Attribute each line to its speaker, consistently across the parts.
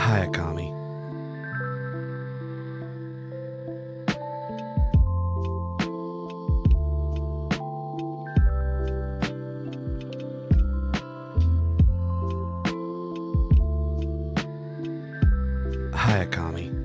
Speaker 1: Hi, Akami. Hi, Akami.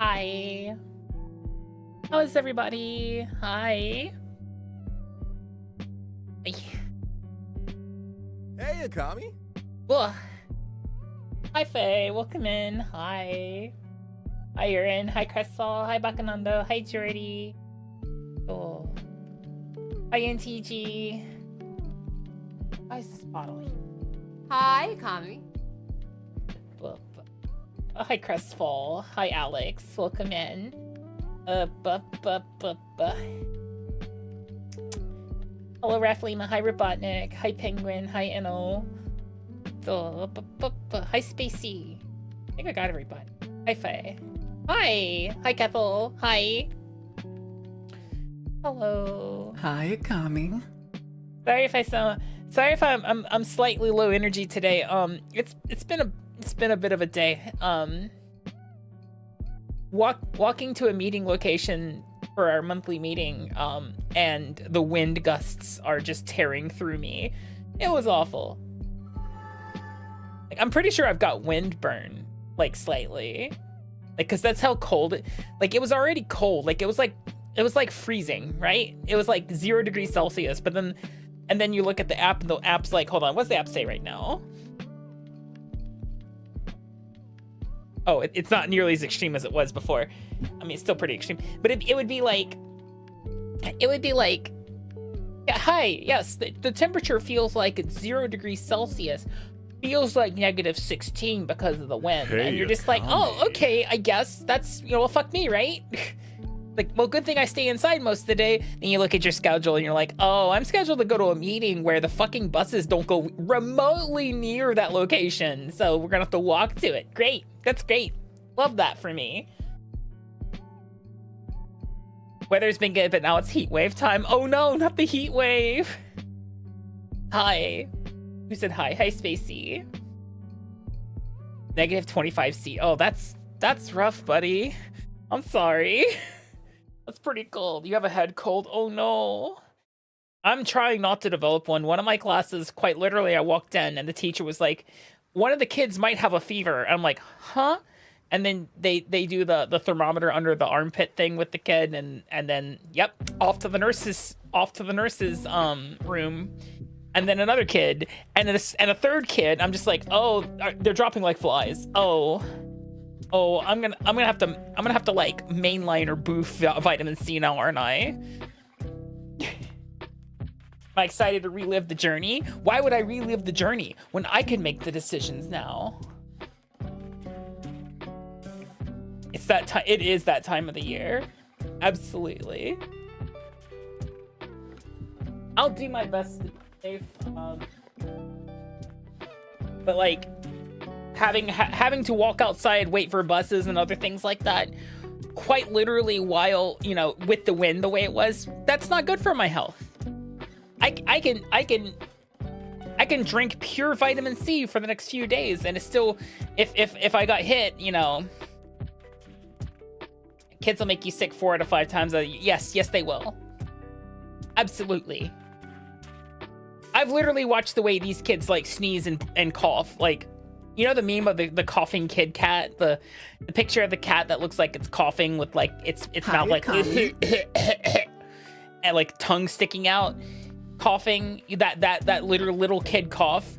Speaker 2: Hi. How is everybody? Hi.
Speaker 3: Hey, Akami.
Speaker 2: Whoa. Hi, Faye. Welcome in. Hi. Hi, Urin. Hi, Crestfall. Hi, Bakanando. Hi, Jordy. Oh. Hi, NTG. Why is this bottle here?
Speaker 4: Hi, Akami.
Speaker 2: Hi, Crestfall. Hi, Alex. Welcome in. Hello, Raflima. Hi, Robotnik. Hi, Penguin. Hi, Inno. Hi, Spacey. I think I got everybody. Hi, Faye. Hi. Hi, Kethel. Hi. Hello.
Speaker 5: Hi, Akami.
Speaker 2: Sorry if I'm slightly low energy today. It's been a bit of a day. Walking to a meeting location for our monthly meeting, and the wind gusts are just tearing through me. It was awful. Like, I'm pretty sure I've got wind burn, like, slightly. Like, cause that's how cold it, like, it was already cold. Like, it was like freezing, right? It was like 0 degrees Celsius, but then, and then you look at the app and the app's like, hold on, what's the app say right now? Oh, it's not nearly as extreme as it was before. I mean, it's still pretty extreme, but it would be like, yeah, hi, yes, the temperature feels like it's 0 degrees Celsius, feels like -16 because of the wind.
Speaker 1: Hey,
Speaker 2: and you're just like, oh, okay, I guess that's, you know, well, fuck me, right? Like, well, good thing I stay inside most of the day. And you look at your schedule and you're like, oh, I'm scheduled to go to a meeting where the fucking buses don't go remotely near that location. So we're gonna have to walk to it. Great. That's great. Love that for me. Weather's been good, but now it's heat wave time. Oh no, not the heat wave. Hi. Who said hi? Hi, Spacey. -25°C. Oh, that's rough, buddy. I'm sorry. That's pretty cold. You have a head cold? Oh no. I'm trying not to develop one. One of my classes, quite literally, I walked in and the teacher was like, one of the kids might have a fever. I'm like, huh? And then they do the thermometer under the armpit thing with the kid, and then yep, off to the nurse's room. And then another kid, and a third kid. I'm just like, oh, they're dropping like flies. Oh, I'm gonna have to like mainline or boost vitamin C now, aren't I? Am I excited to relive the journey? Why would I relive the journey when I can make the decisions now? It's that time. It is that time of the year. Absolutely. I'll do my best to be safe. But like, having to walk outside, wait for buses and other things like that, quite literally, while, you know, with the wind the way it was, that's not good for my health. I can drink pure vitamin C for the next few days, and it's still, if I got hit, you know, kids will make you sick 4 out of 5 times. Yes, they will. Absolutely. I've literally watched the way these kids like sneeze and cough. Like, you know the meme of the coughing kid cat, the picture of the cat that looks like it's coughing with like its mouth like and like tongue sticking out, coughing, that little kid cough.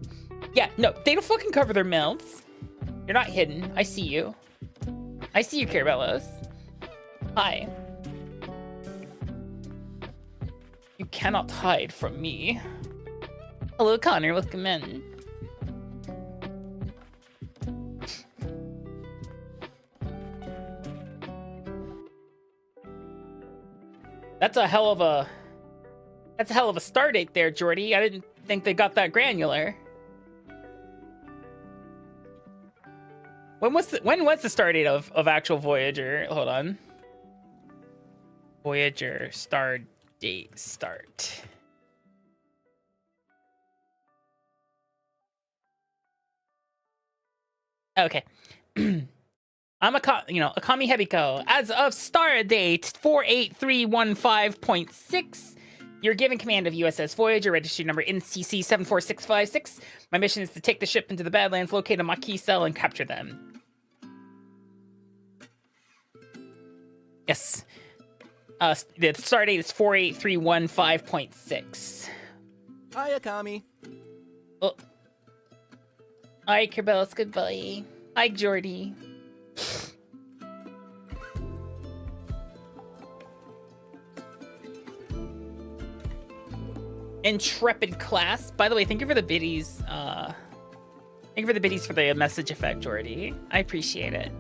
Speaker 2: Yeah, no, they don't fucking cover their mouths. You're not hidden. I see you. I see you, Carabellos. Hi. You cannot hide from me. Hello, Connor. Welcome in. That's a hell of a start date there, Jordy. I didn't think they got that granular. When was the start date of actual Voyager? Hold on. Voyager start date start. Okay. I'm Akami Hebiko. As of start date 48315.6, you're given command of USS Voyager, registry number NCC 74656. My mission is to take the ship into the Badlands, locate a Maquis cell, and capture them. Yes. The start date is 48315.6.
Speaker 3: Hi, Akami.
Speaker 2: Oh. Hi, Kerbels. Goodbye. Hi, Jordy. Intrepid class. By the way, thank you for the biddies. Thank you for the biddies for the message effect, Jordy. I appreciate it.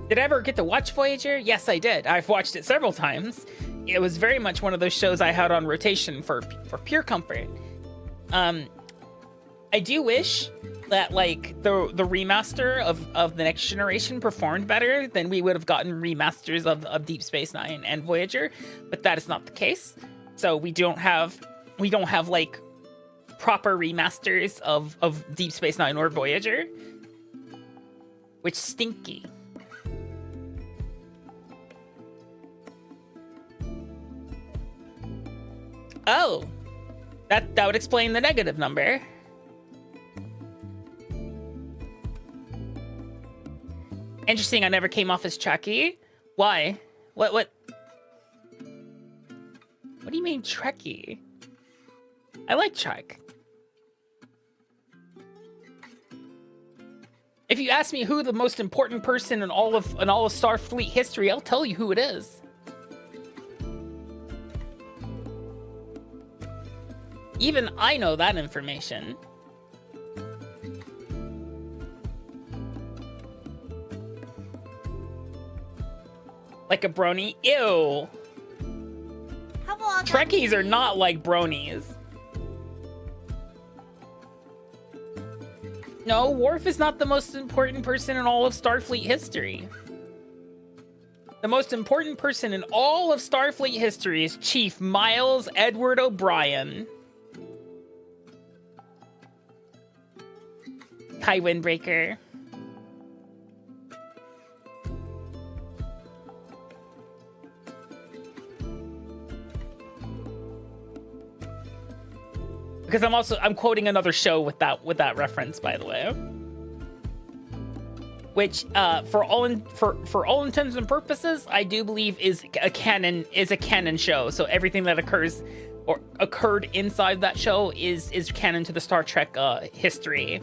Speaker 2: Did I ever get to watch Voyager? Yes, I did. I've watched it several times. It was very much one of those shows I had on rotation for pure comfort. I do wish that like the remaster of the Next Generation performed better, then we would have gotten remasters of Deep Space Nine and Voyager, but that is not the case. So we don't have like proper remasters of Deep Space Nine or Voyager, which stinky. Oh, that would explain the negative number. Interesting. I never came off as Trekkie. Why? What do you mean Trekkie? I like Trek. If you ask me who the most important person in all of Starfleet history, I'll tell you who it is. Even I know that information. Like a brony? Ew. Trekkies are not like bronies. No, Worf is not the most important person in all of Starfleet history. The most important person in all of Starfleet history is Chief Miles Edward O'Brien. Hi, Windbreaker. Because I'm quoting another show with that reference, by the way. Which, for all intents and purposes, I do believe is a canon show. So everything that occurs or occurred inside that show is canon to the Star Trek history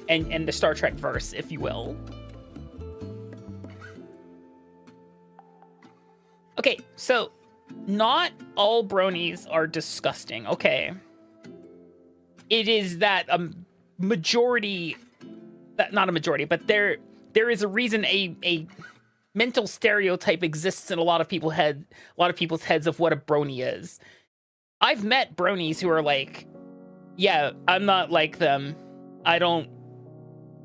Speaker 2: and the Star Trek verse, if you will. Okay, so not all bronies are disgusting. Okay. It is that a majority, not a majority, but there is a reason a mental stereotype exists in a lot of people's heads of what a brony is. I've met bronies who are like, yeah, I'm not like them. I don't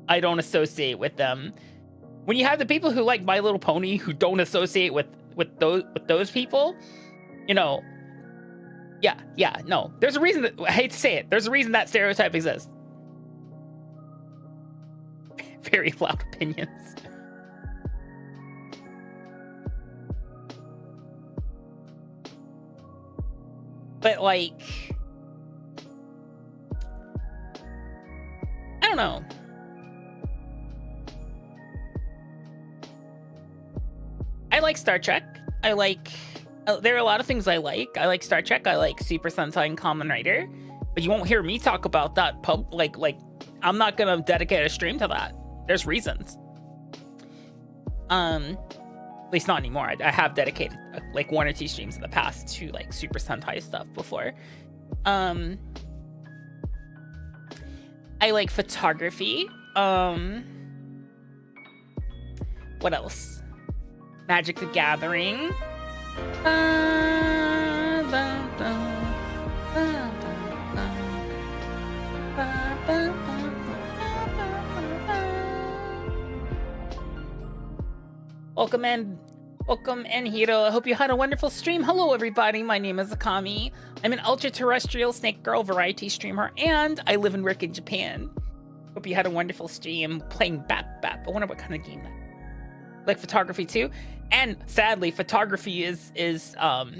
Speaker 2: associate with them. When you have the people who like My Little Pony who don't associate with those people, you know. Yeah, no. There's a reason that, I hate to say it, there's a reason that stereotype exists. Very loud opinions. But, like, I don't know. I like Star Trek. There are a lot of things I like. I like Star Trek. I like Super Sentai and Kamen Rider. But you won't hear me talk about that like I'm not gonna dedicate a stream to that. There's reasons. At least not anymore. I have dedicated like 1 or 2 streams in the past to like Super Sentai stuff before. I like photography. What else? Magic the Gathering. Welcome in Hiro. I hope you had a wonderful stream. Hello everybody, my name is Akami. I'm an ultra-terrestrial snake girl variety streamer and I live and work in Japan. Hope you had a wonderful stream playing Bap Bap. I wonder what kind of game that is. Like photography too. And sadly, photography is about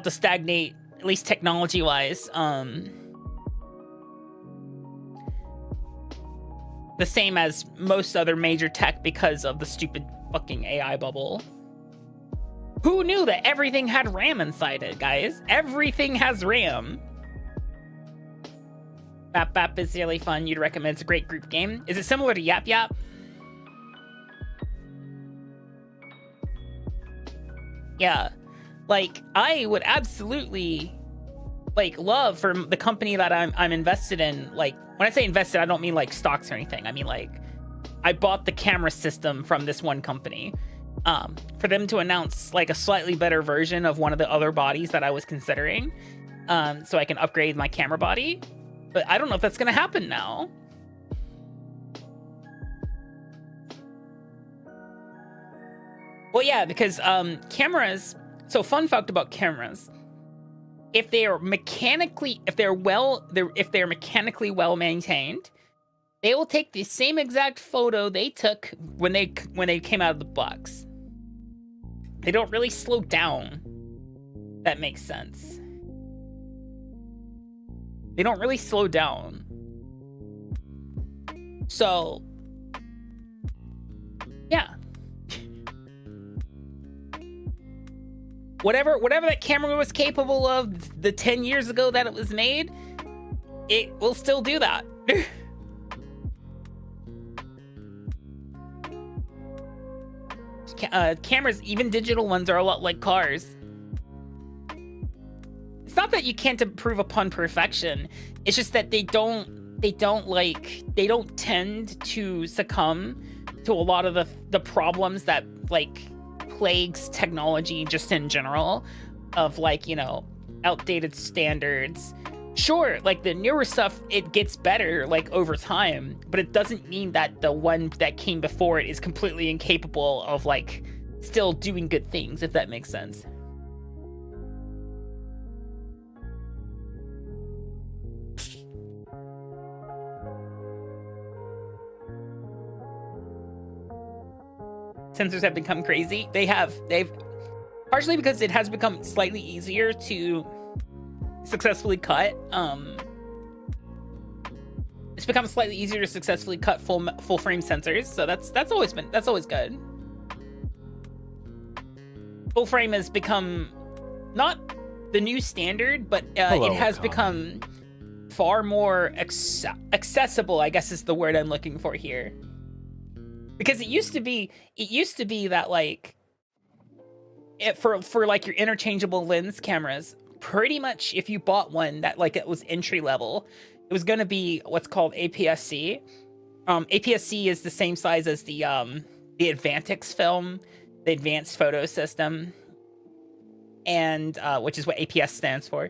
Speaker 2: to stagnate, at least technology-wise. the same as most other major tech because of the stupid fucking AI bubble. Who knew that everything had RAM inside it, guys? Everything has RAM. Bap Bap is really fun. You'd recommend. It's a great group game. Is it similar to Yap Yap? Yeah. Like, I would absolutely, like, love for the company that I'm invested in. Like, when I say invested, I don't mean, like, stocks or anything. I mean, like, I bought the camera system from this one company. For them to announce, like, a slightly better version of one of the other bodies that I was considering, so I can upgrade my camera body. But I don't know if that's going to happen now. Well, yeah, because cameras... So, fun fact about cameras. If they're mechanically well maintained, they will take the same exact photo they took when they came out of the box. They don't really slow down. That makes sense. They don't really slow down. So, yeah. Whatever that camera was capable of the 10 years ago that it was made, it will still do that. Cameras, even digital ones, are a lot like cars. It's not that you can't improve upon perfection. It's just that they don't tend to succumb to a lot of the problems that, like, plagues technology just in general, of, like, you know, outdated standards. Sure, like, the newer stuff, it gets better, like, over time, but it doesn't mean that the one that came before it is completely incapable of, like, still doing good things, if that makes sense. Sensors have become crazy. They've partially because it has become slightly easier to successfully cut. It's become slightly easier to successfully cut full frame sensors, so that's always good. Full frame has become not the new standard, but it has become far more accessible, I guess is the word I'm looking for here. Because it used to be that, like, for like your interchangeable lens cameras, pretty much if you bought one that, like, it was entry level, it was going to be what's called APS-C. APS-C is the same size as the Advantix film, the Advanced Photo System, and which is what APS stands for.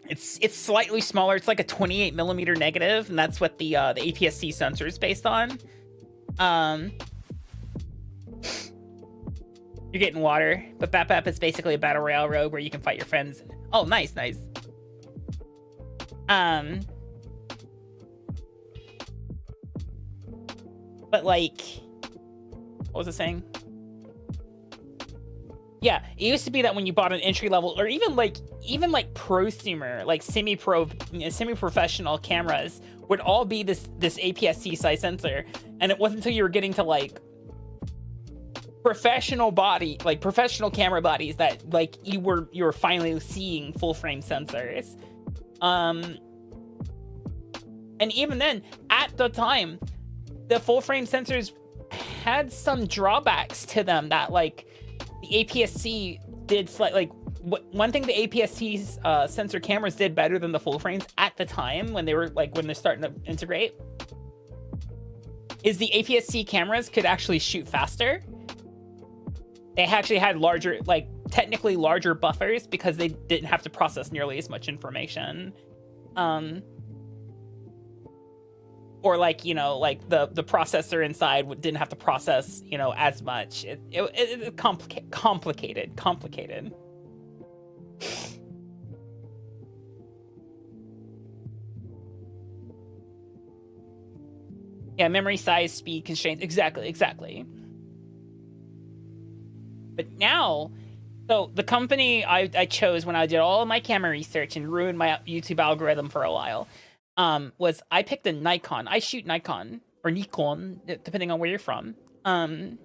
Speaker 2: It's slightly smaller. It's like a 28mm negative, and that's what the APS-C sensor is based on. You're getting water, but Bap Bap is basically a battle royale rogue where you can fight your friends. Oh, nice. But, like, what was I saying? Yeah, it used to be that when you bought an entry level, or even like prosumer, like semi-professional cameras, would all be this APS-C size sensor, and it wasn't until you were getting to, like, professional camera bodies that, like, you were finally seeing full frame sensors. And even then, at the time, the full frame sensors had some drawbacks to them that, like, the APS-C did one thing the APS-C's sensor cameras did better than the full frames at the time when they're starting to integrate is the APS-C cameras could actually shoot faster. They actually had larger, like, technically larger buffers because they didn't have to process nearly as much information. Or, like, you know, like the processor inside didn't have to process, you know, as much. It's complicated. Yeah, memory size, speed constraints. Exactly. But now, so the company I chose when I did all of my camera research and ruined my YouTube algorithm for a while, was I picked a Nikon. I shoot Nikon or Nikon, depending on where you're from. And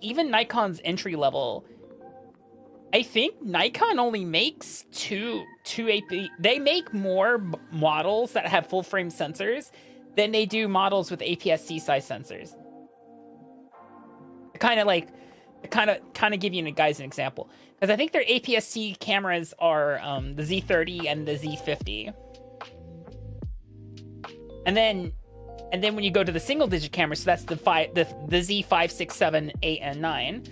Speaker 2: even Nikon's entry level, I think Nikon only makes two AP. They make more models that have full frame sensors than they do models with APS-C size sensors. Kind of give you guys an example, because I think their APS-C cameras are the Z30 and the Z50. And then when you go to the single digit cameras, so that's the Z5, 6, 7, 8, and 9.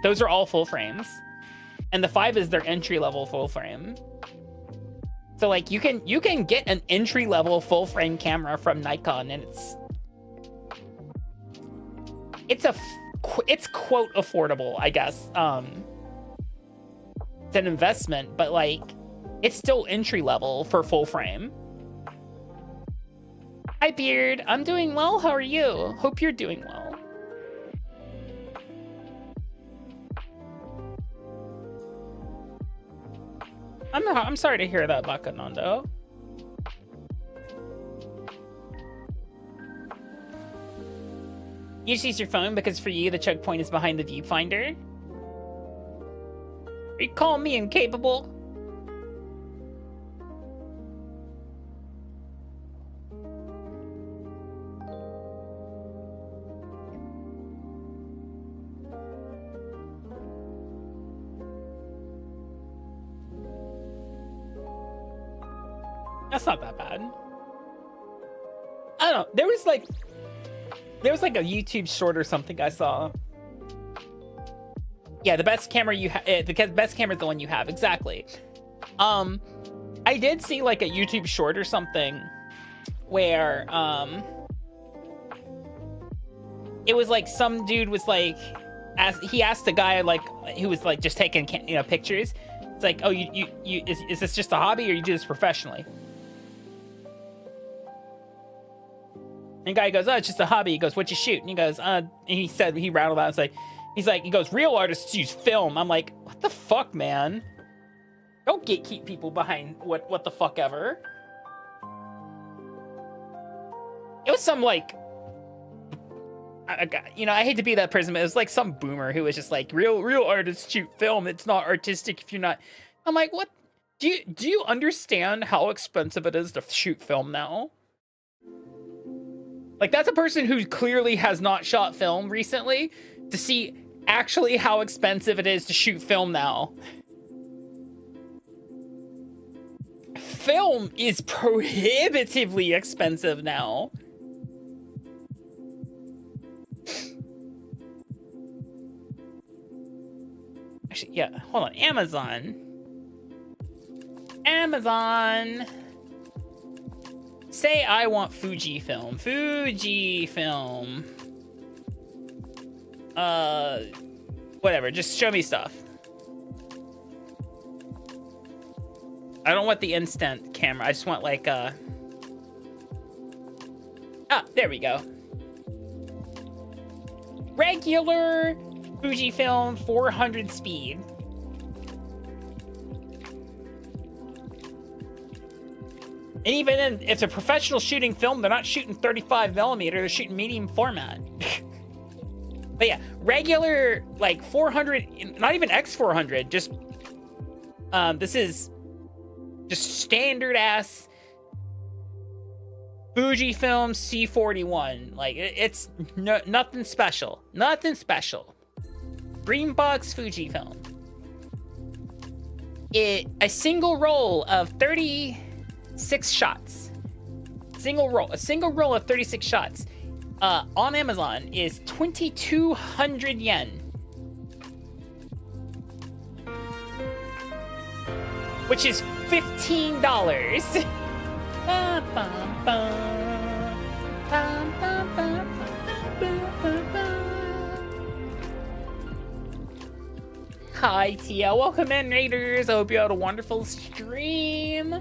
Speaker 2: Those are all full frames. And the 5 is their entry level full frame. So like you can get an entry level full frame camera from Nikon, and it's quote affordable, I guess. It's an investment, but like it's still entry level for full frame. Hi Beard, I'm doing well. How are you? Hope you're doing well. I'm sorry to hear that, Bakanando. You just use your phone because for you the choke point is behind the viewfinder. Are you calling me incapable? That's not that bad. I don't know. There was like a YouTube short or something I saw. Yeah, the best camera you have. The best camera is the one you have. Exactly. I did see like a YouTube short or something where it was like some dude was like, he asked a guy like who was like just taking pictures. It's like, oh, is this just a hobby or you do this professionally? And the guy goes, oh, it's just a hobby. He goes, what you shoot? And he goes, and he said, he rattled out, he goes, real artists use film. I'm like, what the fuck, man? Don't gatekeep people behind what the fuck ever. It was some like, I hate to be that person, but it was like some boomer who was just like, real artists shoot film. It's not artistic if you're not. I'm like, what? Do you understand how expensive it is to shoot film now? Like, that's a person who clearly has not shot film recently to see actually how expensive it is to shoot film now. Film is prohibitively expensive now. Actually, yeah, hold on. Amazon. Say I want Fujifilm. Whatever, just show me stuff. I don't want the instant camera. I just want like there we go. Regular Fujifilm 400 speed. And even if it's a professional shooting film, they're not shooting 35mm, they're shooting medium format. But yeah, regular, like 400, not even X400, just, this is just standard ass Fujifilm C41. Like, it's nothing special. Nothing special. Green box Fujifilm. A single roll of 36 shots. A single roll of 36 shots on Amazon is 2,200 yen. Which is $15. Hi Tia, welcome in Raiders. I hope you had a wonderful stream.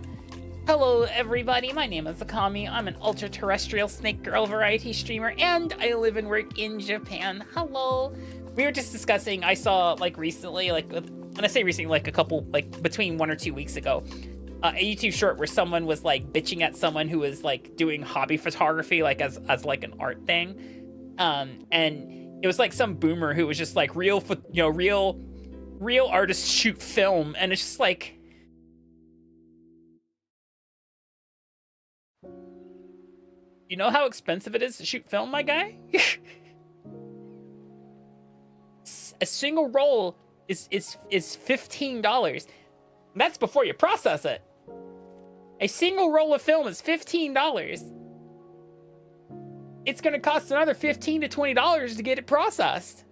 Speaker 2: Hello everybody, my name is Akami. I'm an ultra-terrestrial snake girl variety streamer and I live and work in Japan. Hello. We were just discussing, I saw like recently, like when I say recently, like a couple, like between 1 or 2 weeks ago, a YouTube short where someone was like bitching at someone who was like doing hobby photography, like as like an art thing. And it was like some boomer who was just like real artists shoot film. And it's just like, you know how expensive it is to shoot film, my guy? A single roll is $15. That's before you process it. A single roll of film is $15. It's gonna cost another $15 to $20 to get it processed.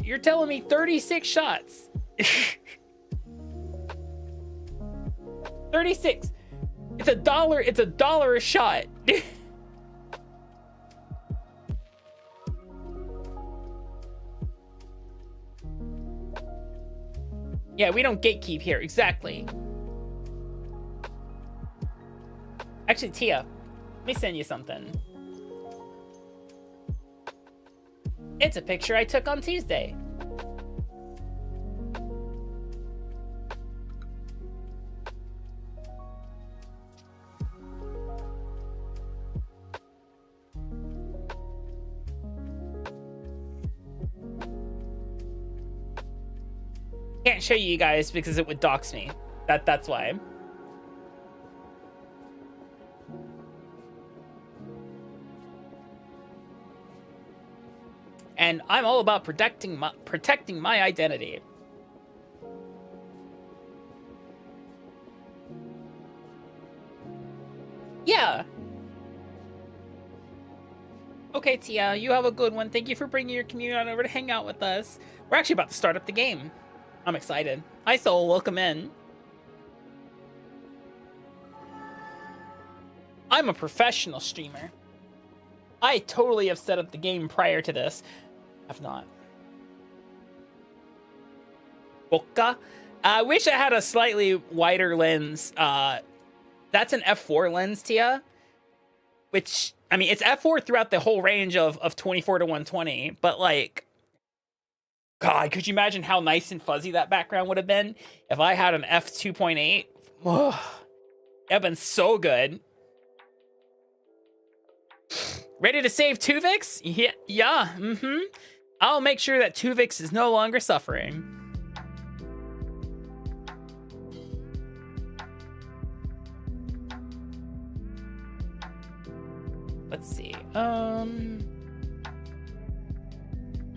Speaker 2: You're telling me 36 shots. 36. It's $1 a shot. Yeah, we don't gatekeep here, exactly. Actually, Tia, let me send you something. It's a picture I took on Tuesday. Can't show you guys because it would dox me. That's why. And I'm all about protecting my identity. Yeah. Okay, Tia, you have a good one. Thank you for bringing your community on over to hang out with us. We're actually about to start up the game. I'm excited. Hi, Soul. Welcome in. I'm a professional streamer. I totally have set up the game prior to this. I've not. Bokka? I wish I had a slightly wider lens. That's an f4 lens, Tia. Which, I mean, it's f4 throughout the whole range of 24 to 120. But, like, God, could you imagine how nice and fuzzy that background would have been if I had an f2.8? Oh, it'd have been so good. Ready to save Tuvix? Yeah. I'll make sure that Tuvix is no longer suffering. Let's see.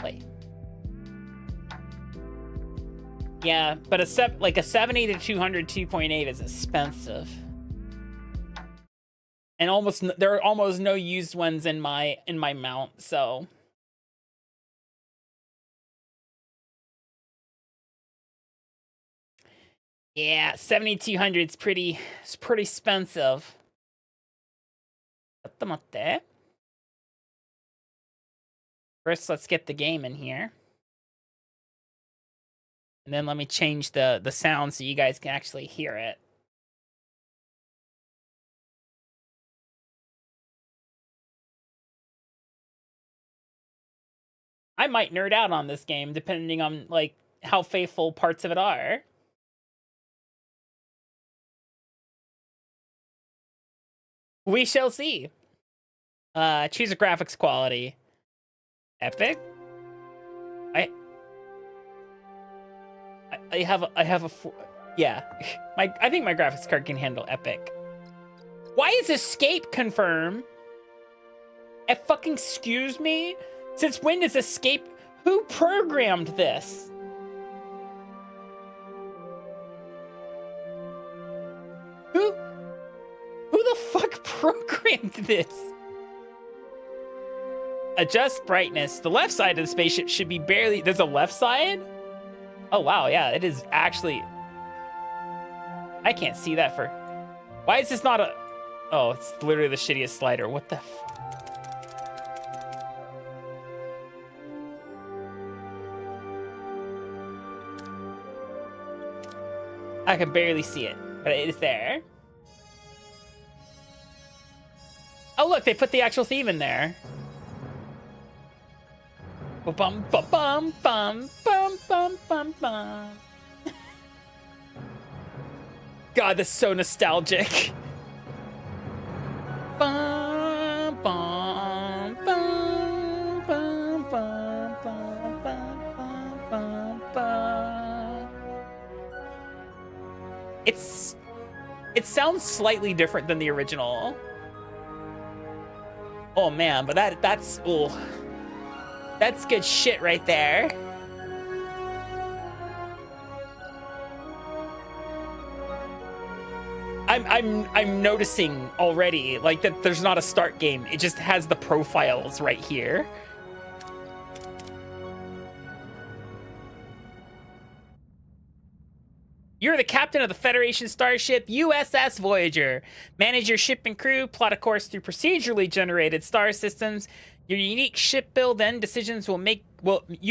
Speaker 2: Wait. Yeah, but a 70 to 200 2.8 is expensive. And there are almost no used ones in my mount, so yeah, 7200 is pretty expensive. First, let's get the game in here. And then let me change the sound so you guys can actually hear it. I might nerd out on this game depending on like how faithful parts of it are. We shall see. Choose a graphics quality. Epic. I have a yeah. I think my graphics card can handle epic. Why is escape confirm? Fucking excuse me? Since when does escape? Who programmed this? Who the fuck programmed this? Adjust brightness. The left side of the spaceship should be barely... There's a left side? Oh, wow. Yeah, it is actually... I can't see that for... Why is this not a... Oh, it's literally the shittiest slider. What the... I can barely see it, but it is there. Oh, look, they put the actual theme in there. Bum bum bum bum bum bum bum bum. God, that's so nostalgic. Bum, bum, bum, bum, bum, bum, bum, bum, bum. It sounds slightly different than the original. Oh man, but that's good shit right there. I'm noticing already, like, that there's not a start game. It just has the profiles right here. You're the captain of the Federation starship USS Voyager. Manage your ship and crew, plot a course through procedurally generated star systems. Your unique ship build and decisions you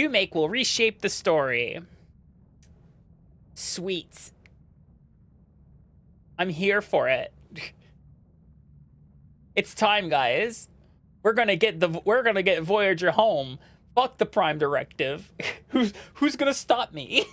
Speaker 2: make will reshape the story. Sweet. I'm here for it. It's time, guys. We're gonna get Voyager home. Fuck the Prime Directive. Who's gonna stop me?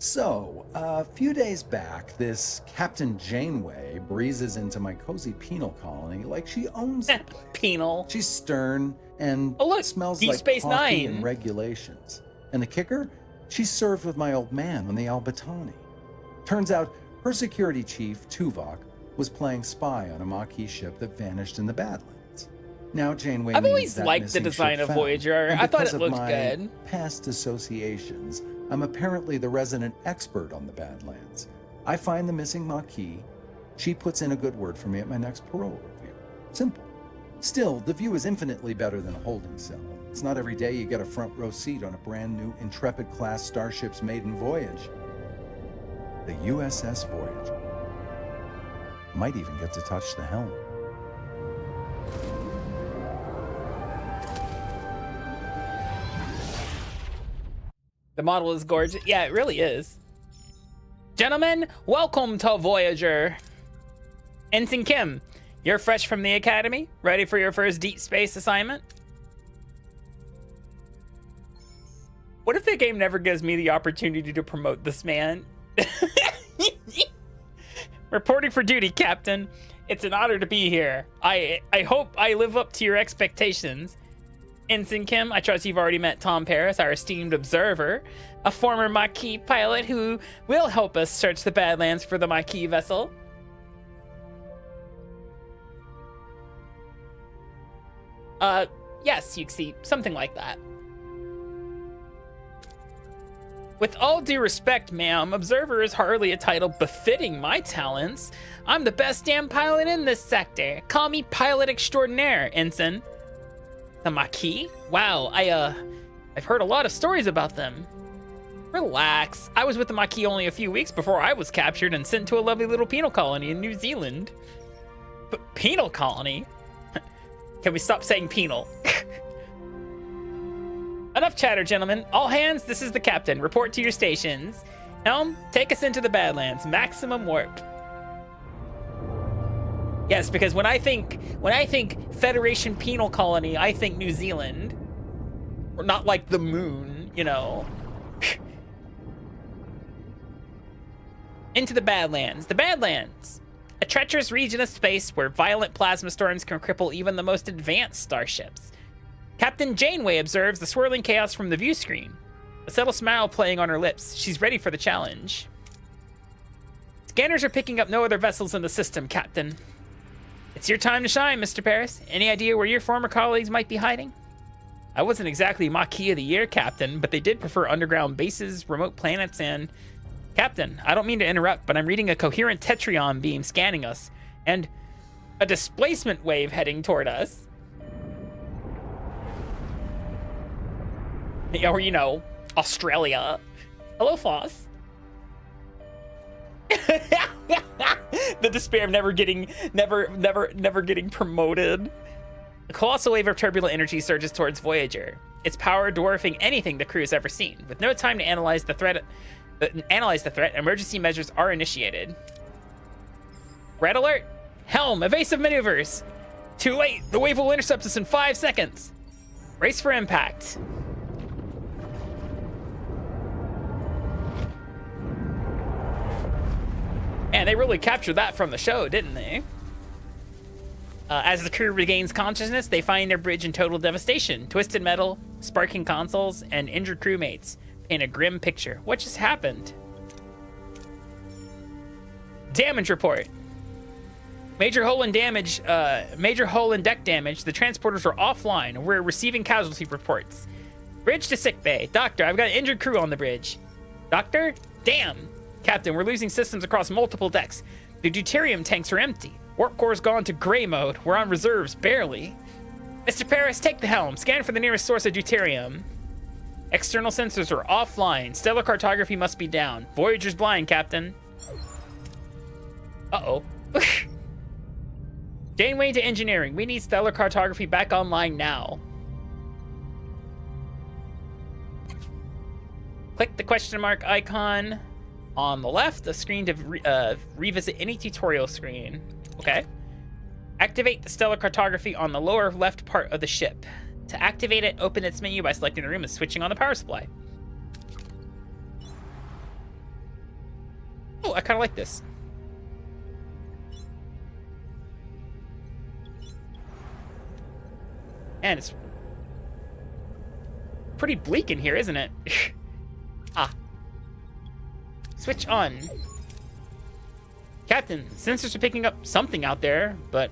Speaker 5: So, a few days back, this Captain Janeway breezes into my cozy penal colony like she owns the place.
Speaker 2: Penal.
Speaker 5: She's stern and smells
Speaker 2: Deep
Speaker 5: like
Speaker 2: Space
Speaker 5: coffee
Speaker 2: Nine.
Speaker 5: and regulations. And the kicker? She's served with my old man on the Albatani. Turns out her security chief, Tuvix, was playing spy on a Maquis ship that vanished in the Badlands. Now Janeway
Speaker 2: I've
Speaker 5: needs
Speaker 2: always
Speaker 5: that
Speaker 2: liked the
Speaker 5: missing
Speaker 2: design
Speaker 5: ship
Speaker 2: of
Speaker 5: found.
Speaker 2: Voyager.
Speaker 5: And
Speaker 2: I thought
Speaker 5: because
Speaker 2: it
Speaker 5: of
Speaker 2: looked
Speaker 5: my
Speaker 2: good.
Speaker 5: past associations, I'm apparently the resident expert on the Badlands. I find the missing Maquis. She puts in a good word for me at my next parole review. Simple. Still, the view is infinitely better than a holding cell. It's not every day you get a front row seat on a brand new Intrepid-class starship's maiden voyage. The USS Voyager. Might even get to touch the helm.
Speaker 2: The model is gorgeous. Yeah, it really is. Gentlemen, welcome to Voyager. Ensign Kim, you're fresh from the Academy? Ready for your first deep space assignment? What if the game never gives me the opportunity to promote this man? Reporting for duty, Captain. It's an honor to be here. I hope I live up to your expectations. Ensign Kim, I trust you've already met Tom Paris, our esteemed observer, a former Maquis pilot who will help us search the Badlands for the Maquis vessel. Yes, Yuxi, something like that. With all due respect, ma'am, observer is hardly a title befitting my talents. I'm the best damn pilot in this sector. Call me pilot extraordinaire, Ensign. The Maquis? Wow, I've heard a lot of stories about them. Relax. I was with the Maquis only a few weeks before I was captured and sent to a lovely little penal colony in New Zealand. But penal colony? Can we stop saying penal? Enough chatter, gentlemen. All hands, this is the captain. Report to your stations. Helm, take us into the Badlands. Maximum warp. Yes, because when I think Federation penal colony, I think New Zealand. Or not like the moon, you know. Into the Badlands. The Badlands. A treacherous region of space where violent plasma storms can cripple even the most advanced starships. Captain Janeway observes the swirling chaos from the view screen. A subtle smile playing on her lips. She's ready for the challenge. Scanners are picking up no other vessels in the system, Captain. It's your time to shine, Mr. Paris. Any idea where your former colleagues might be hiding? I wasn't exactly Maquis of the Year, Captain, but they did prefer underground bases, remote planets, and... Captain, I don't mean to interrupt, but I'm reading a coherent Tetrion beam scanning us, and a displacement wave heading toward us. Or, you know, Australia. Hello, Foss. The despair of never getting promoted. A colossal wave of turbulent energy surges towards Voyager, its power dwarfing anything the crew has ever seen. With no time to analyze the threat, emergency measures are initiated. Red alert! Helm, evasive maneuvers! Too late. The wave will intercept us in 5 seconds. Brace for impact. Man, they really captured that from the show, didn't they? As the crew regains consciousness, they find their bridge in total devastation. Twisted metal, sparking consoles, and injured crewmates paint a grim picture. What just happened? Damage report. Major hull and deck damage. The transporters are offline. We're receiving casualty reports. Bridge to sickbay. Doctor, I've got injured crew on the bridge. Doctor? Damn. Captain, we're losing systems across multiple decks. The deuterium tanks are empty. Warp core's gone to gray mode. We're on reserves, barely. Mr. Paris, take the helm. Scan for the nearest source of deuterium. External sensors are offline. Stellar cartography must be down. Voyager's blind, Captain. Uh-oh. Janeway to engineering. We need stellar cartography back online now. Click the question mark icon on the left, the screen to revisit any tutorial screen. Okay. Activate the stellar cartography on the lower left part of the ship. To activate it, open its menu by selecting the room and switching on the power supply. Oh, I kind of like this. And it's pretty bleak in here, isn't it? Ah. Switch on. Captain, sensors are picking up something out there, but,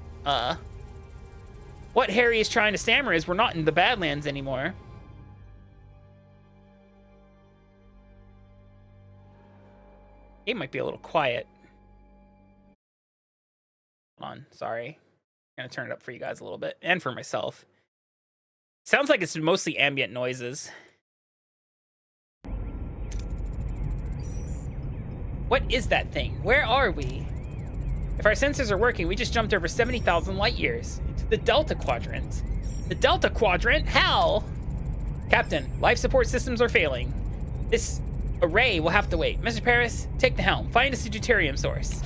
Speaker 2: what Harry is trying to stammer is we're not in the Badlands anymore. It might be a little quiet. Hold on, sorry. I'm gonna turn it up for you guys a little bit, and for myself. Sounds like it's mostly ambient noises. What is that thing? Where are we? If our sensors are working, we just jumped over 70,000 light years into the Delta Quadrant. The Delta Quadrant? How? Captain, life support systems are failing. This array will have to wait. Mr. Paris, take the helm. Find us a deuterium source.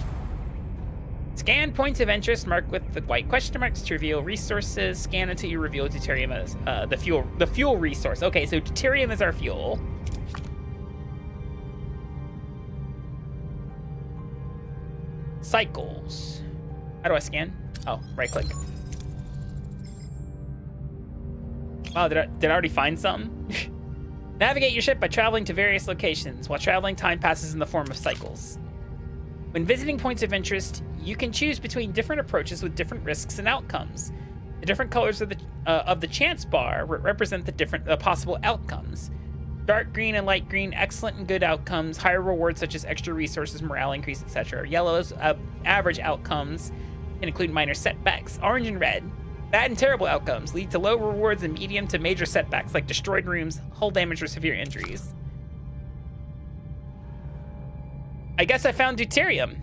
Speaker 2: Scan points of interest marked with the white question marks to reveal resources. Scan until you reveal deuterium as the fuel resource. Okay, so deuterium is our fuel. Cycles. How do I scan? Oh, right click. Wow, did I already find something? Navigate your ship by traveling to various locations. While traveling, time passes in the form of cycles. When visiting points of interest, you can choose between different approaches with different risks and outcomes. The different colors of the chance bar represent the possible outcomes. Dark green and light green, excellent and good outcomes. Higher rewards such as extra resources, morale increase, etc. Yellows, average outcomes can include minor setbacks. Orange and red, bad and terrible outcomes lead to low rewards and medium to major setbacks like destroyed rooms, hull damage, or severe injuries. I guess I found deuterium.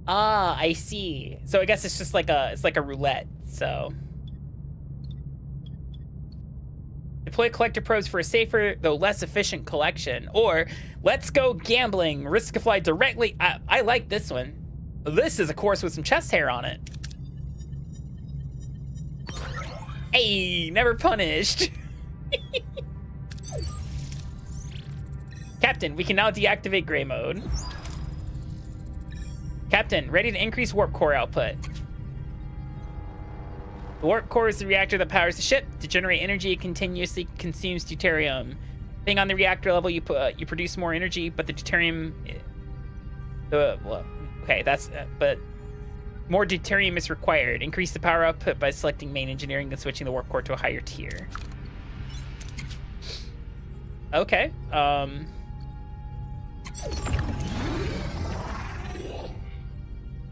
Speaker 2: Ah, I see. So I guess it's just like it's like a roulette, so. Deploy collector probes for a safer, though less efficient collection. Or, let's go gambling. Risk to fly directly. I like this one. This is a course with some chest hair on it. Hey, never punished. Captain, we can now deactivate gray mode. Captain, ready to increase warp core output. The warp core is the reactor that powers the ship. To generate energy, it continuously consumes deuterium. Being on the reactor level, you produce more energy, but the deuterium... but more deuterium is required. Increase the power output by selecting main engineering and switching the warp core to a higher tier. Okay,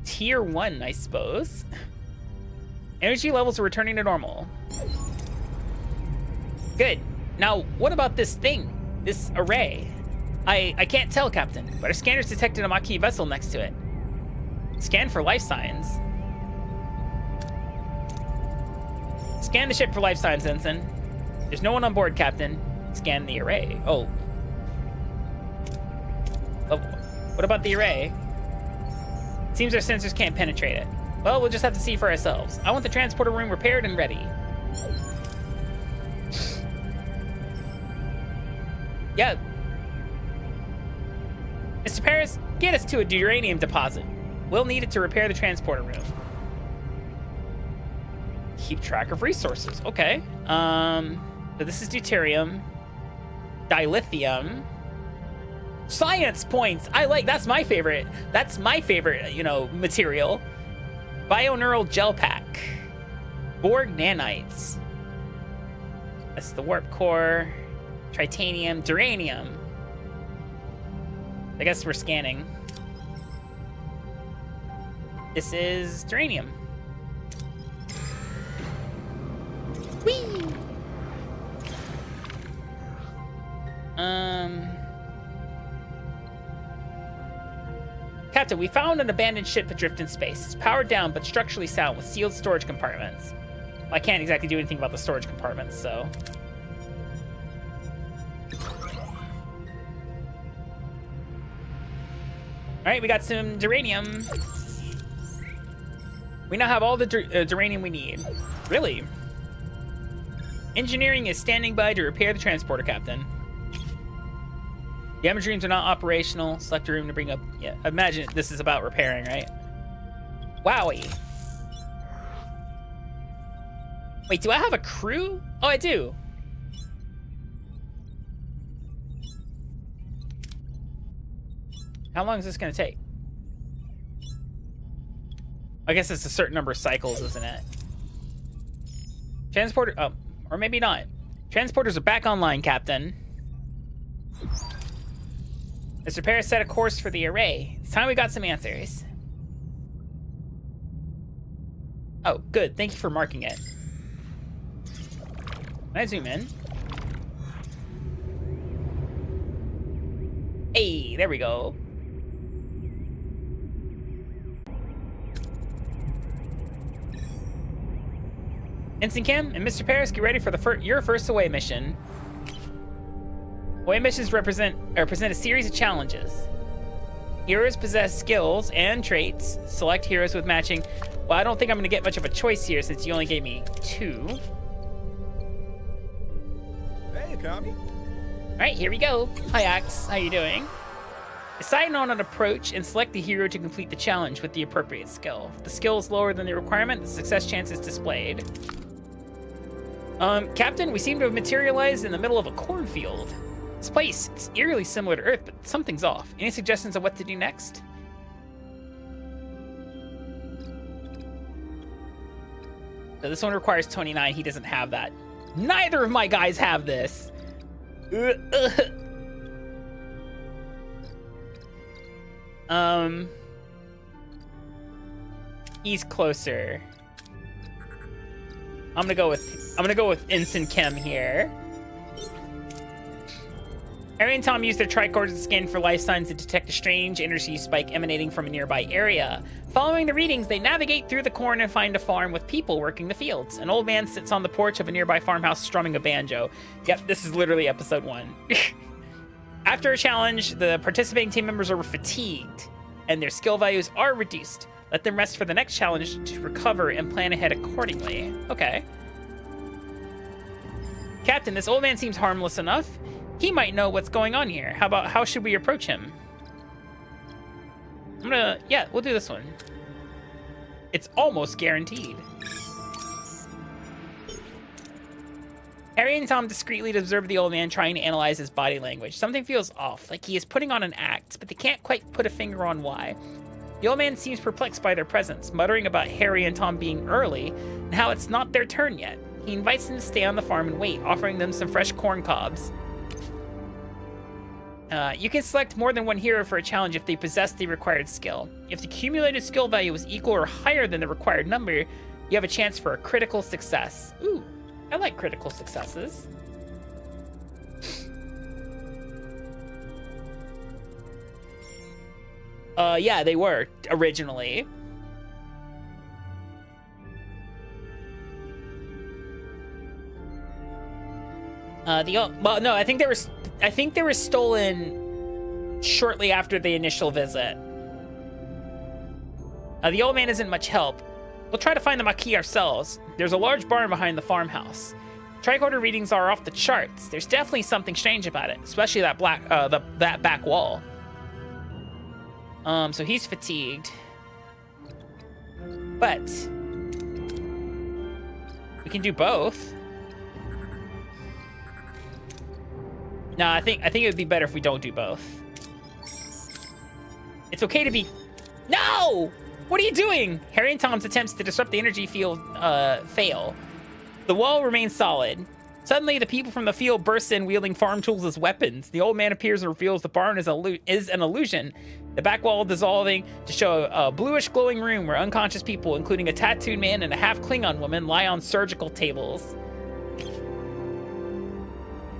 Speaker 2: Tier 1, I suppose. Energy levels are returning to normal. Good. Now, what about this thing? This array? I can't tell, Captain, but our scanners detected a Maquis vessel next to it. Scan for life signs. Scan the ship for life signs, Ensign. There's no one on board, Captain. Scan the array. Oh. What about the array? Seems our sensors can't penetrate it. Well, we'll just have to see for ourselves. I want the transporter room repaired and ready. Yeah. Mr. Paris, get us to a uranium deposit. We'll need it to repair the transporter room. Keep track of resources. Okay. So this is deuterium. Dilithium. Science points. I like, that's my favorite. That's my favorite, you know, material. Bioneural gel pack. Borg nanites. That's the warp core. Tritanium, duranium. I guess we're scanning. This is duranium. Whee! Captain, we found an abandoned ship adrift in space. It's powered down, but structurally sound with sealed storage compartments. Well, I can't exactly do anything about the storage compartments, so... Alright, we got some duranium. We now have all the duranium we need. Really? Engineering is standing by to repair the transporter, Captain. Gamma dreams are not operational. Select a room to bring up... Yeah, imagine this is about repairing, right? Wowie. Wait, do I have a crew? Oh, I do. How long is this going to take? I guess it's a certain number of cycles, isn't it? Transporter... Oh, or maybe not. Transporters are back online, Captain. Mr. Paris set a course for the array. It's time we got some answers. Oh, good. Thank you for marking it. Can I zoom in? Hey, there we go. Ensign Kim and Mr. Paris, get ready for your first away mission. Away missions present a series of challenges. Heroes possess skills and traits. Select heroes with matching. Well, I don't think I'm going to get much of a choice here since you only gave me 2.
Speaker 3: Hey, Akami.
Speaker 2: All right, here we go. Hi, Axe. How you doing? Decide on an approach and select the hero to complete the challenge with the appropriate skill. If the skill is lower than the requirement, the success chance is displayed. Captain, we seem to have materialized in the middle of a cornfield. This place, it's eerily similar to Earth, but something's off. Any suggestions of what to do next? So this one requires 29. He doesn't have that. Neither of my guys have this. He's closer. I'm gonna go with Ensign Kim here. Harry and Tom use their tricorders to scan for life signs and detect a strange energy spike emanating from a nearby area. Following the readings, they navigate through the corn and find a farm with people working the fields. An old man sits on the porch of a nearby farmhouse strumming a banjo. Yep, this is literally episode 1. After a challenge, the participating team members are fatigued and their skill values are reduced. Let them rest for the next challenge to recover and plan ahead accordingly. Okay. Captain, this old man seems harmless enough. He might know what's going on here. How should we approach him? Yeah, we'll do this one. It's almost guaranteed. Harry and Tom discreetly observe the old man trying to analyze his body language. Something feels off, like he is putting on an act, but they can't quite put a finger on why. The old man seems perplexed by their presence, muttering about Harry and Tom being early and how it's not their turn yet. He invites them to stay on the farm and wait, offering them some fresh corn cobs. You can select more than one hero for a challenge if they possess the required skill. If the cumulated skill value is equal or higher than the required number, you have a chance for a critical success. Ooh, I like critical successes. Yeah, they were originally. Well, no, I think they were stolen shortly after the initial visit. The old man isn't much help. We'll try to find the Maquis ourselves. There's a large barn behind the farmhouse. Tricorder readings are off the charts. There's definitely something strange about it, especially that that back wall. So he's fatigued. But we can do both. No, I think it would be better if we don't do both. It's okay to be... No! What are you doing? Harry and Tom's attempts to disrupt the energy field fail. The wall remains solid. Suddenly, the people from the field burst in wielding farm tools as weapons. The old man appears and reveals the barn is an illusion. The back wall dissolving to show a bluish glowing room where unconscious people, including a tattooed man and a half Klingon woman, lie on surgical tables.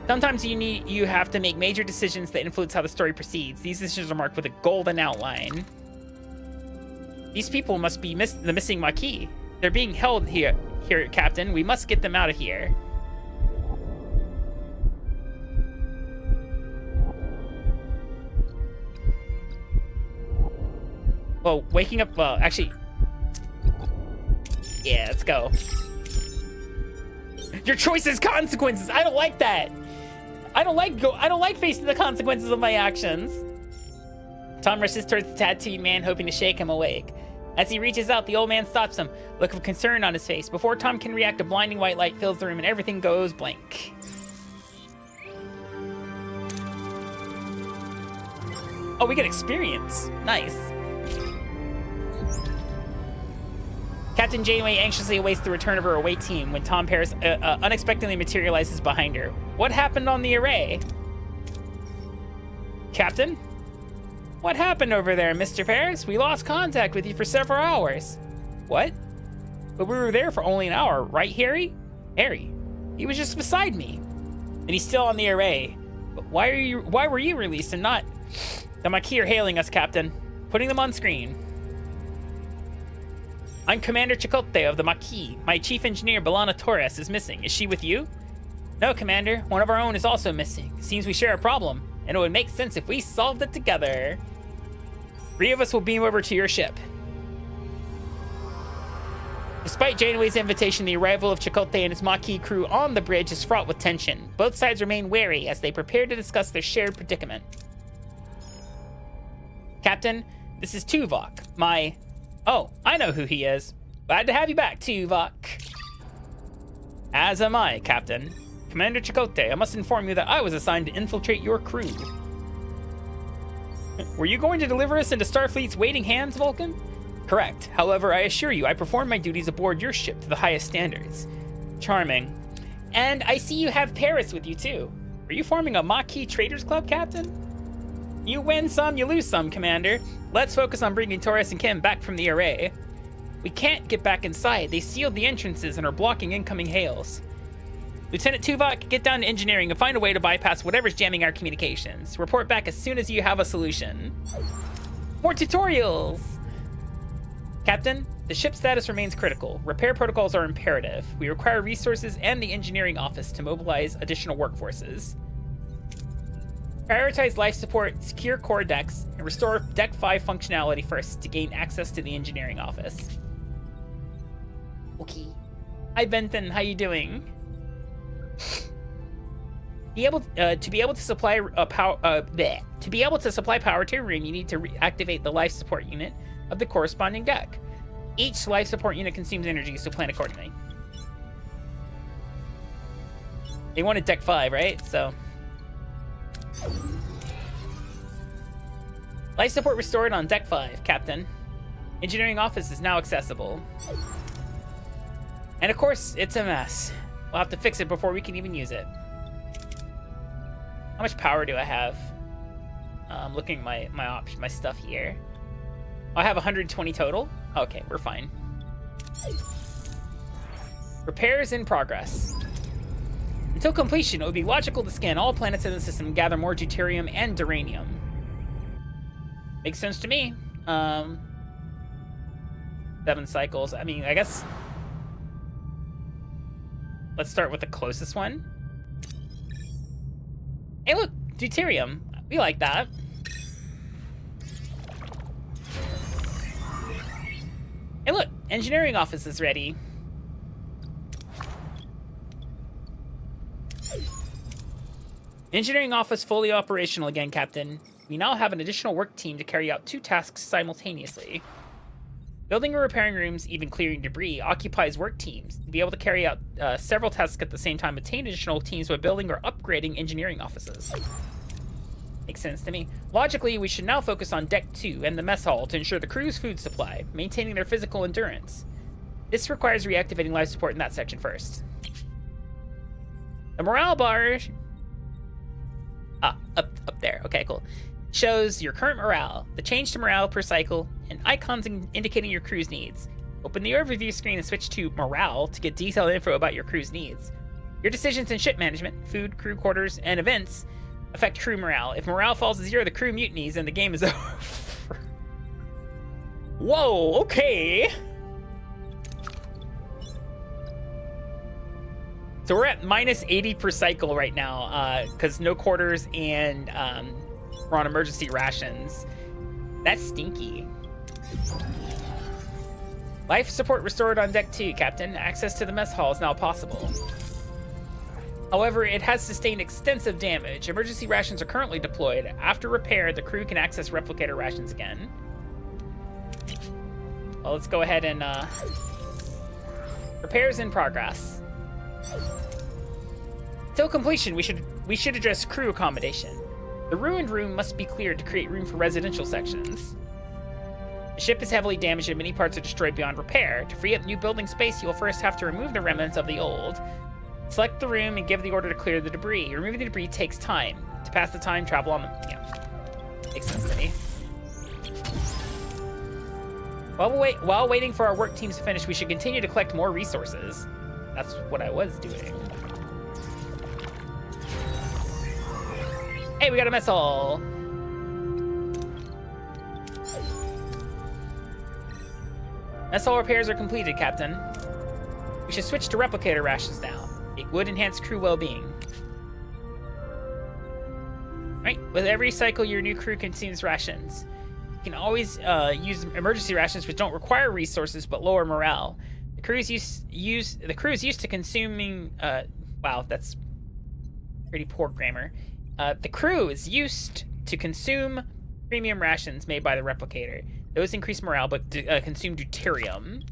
Speaker 2: Sometimes you have to make major decisions that influence how the story proceeds. These decisions are marked with a golden outline. These people must be the missing Maquis. They're being held here, Captain. We must get them out of here. Well, waking up. Well, actually, yeah. Let's go. Your choice has consequences. I don't like that. I don't like facing the consequences of my actions. Tom rushes towards the tattooed man, hoping to shake him awake. As he reaches out, the old man stops him, look of concern on his face. Before Tom can react, a blinding white light fills the room and everything goes blank. Oh, we get experience. Nice. Captain Janeway anxiously awaits the return of her away team when Tom Paris unexpectedly materializes behind her. What happened on the array? Captain? What happened over there, Mr. Paris? We lost contact with you for several hours. What? But we were there for only an hour, right, Harry? Harry, he was just beside me. And he's still on the array. But why were you released and not... The Maquis are hailing us, Captain. Putting them on screen. I'm Commander Chakotay of the Maquis. My chief engineer, B'Elanna Torres, is missing. Is she with you? No, Commander. One of our own is also missing. Seems we share a problem, and it would make sense if we solved it together. 3 of us will beam over to your ship. Despite Janeway's invitation, the arrival of Chakotay and his Maquis crew on the bridge is fraught with tension. Both sides remain wary as they prepare to discuss their shared predicament. Captain, this is Tuvok, my... Oh, I know who he is. Glad to have you back, Tuvok. As am I, Captain. Commander Chakotay, I must inform you that I was assigned to infiltrate your crew. Were you going to deliver us into Starfleet's waiting hands, Vulcan? Correct. However, I assure you, I performed my duties aboard your ship to the highest standards. Charming. And I see you have Paris with you, too. Are you forming a Maquis Traders Club, Captain? You win some, you lose some, Commander. Let's focus on bringing Torres and Kim back from the array. We can't get back inside. They sealed the entrances and are blocking incoming hails. Lieutenant Tuvok, get down to engineering and find a way to bypass whatever's jamming our communications. Report back as soon as you have a solution. More tutorials! Captain, the ship's status remains critical. Repair protocols are imperative. We require resources and the engineering office to mobilize additional workforces. Prioritize life support, secure core decks, and restore Deck 5 functionality first to gain access to the engineering office. Okay. Hi, Benton. How you doing? To be able to supply power to a room, you need to reactivate the life support unit of the corresponding deck. Each life support unit consumes energy, so plan accordingly. They wanted Deck 5, right? So... Life support restored on Deck 5, Captain. Engineering office is now accessible. And of course, it's a mess. We'll have to fix it before we can even use it. How much power do I have? I'm looking at my stuff here. I have 120 total? Okay, we're fine. Repairs in progress. Until completion, it would be logical to scan all planets in the system and gather more deuterium and duranium. Makes sense to me. 7 cycles. I mean, I guess... Let's start with the closest one. Hey, look, deuterium. We like that. Hey, look, engineering office is ready. Engineering office fully operational again, Captain. We now have an additional work team to carry out 2 tasks simultaneously. Building or repairing rooms, even clearing debris, occupies work teams. To be able to carry out several tasks at the same time, obtain additional teams by building or upgrading engineering offices. Makes sense to me. Logically, we should now focus on Deck 2 and the mess hall to ensure the crew's food supply, maintaining their physical endurance. This requires reactivating life support in that section first. The morale bar... up there. Okay, cool. Shows your current morale, the change to morale per cycle, and icons indicating your crew's needs. Open the overview screen and switch to morale to get detailed info about your crew's needs. Your decisions in ship management, food, crew quarters, and events affect crew morale. If morale falls to 0, the crew mutinies and the game is over. Whoa, okay. So we're at minus 80 per cycle right now, because no quarters and we're on emergency rations. That's stinky. Life support restored on Deck 2, Captain. Access to the mess hall is now possible. However, it has sustained extensive damage. Emergency rations are currently deployed. After repair, the crew can access replicator rations again. Well, let's go ahead and repairs in progress. Till completion, we should address crew accommodation. The ruined room must be cleared to create room for residential sections. The ship is heavily damaged and many parts are destroyed beyond repair. To free up new building space, you will first have to remove the remnants of the old. Select the room and give the order to clear the debris. Removing the debris takes time. To pass the time, travel on the... Yeah. Makes sense to me. While waiting for our work teams to finish, we should continue to collect more resources. That's what I was doing. Hey, we got a mess hall. Mess hall repairs are completed, Captain. We should switch to replicator rations now. It would enhance crew well-being. Right, with every cycle, your new crew consumes rations. You can always use emergency rations, which don't require resources but lower morale. The crew is used to consuming. Wow, that's pretty poor grammar. The crew is used to consume premium rations made by the replicator. Those increase morale but consume deuterium.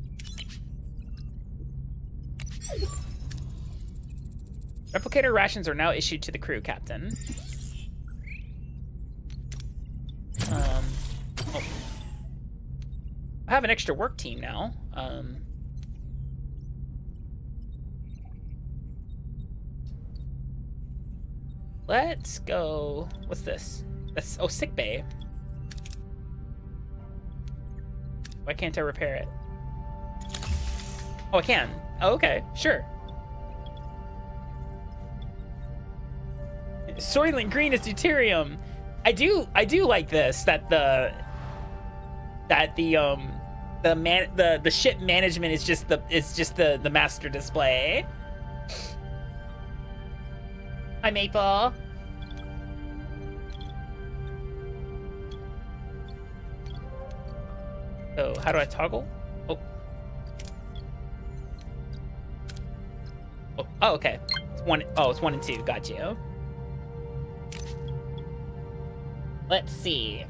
Speaker 2: Replicator rations are now issued to the crew, Captain. Oh. I have an extra work team now. Let's go. What's this? That's sick bay. Why can't I repair it? Oh, I can. Oh, okay, sure. Soylent Green is deuterium. I do like this, that the ship management is just the master display. Hi, Maple. So how do I toggle? Oh, okay. It's 1 and 2. Got you. Let's see.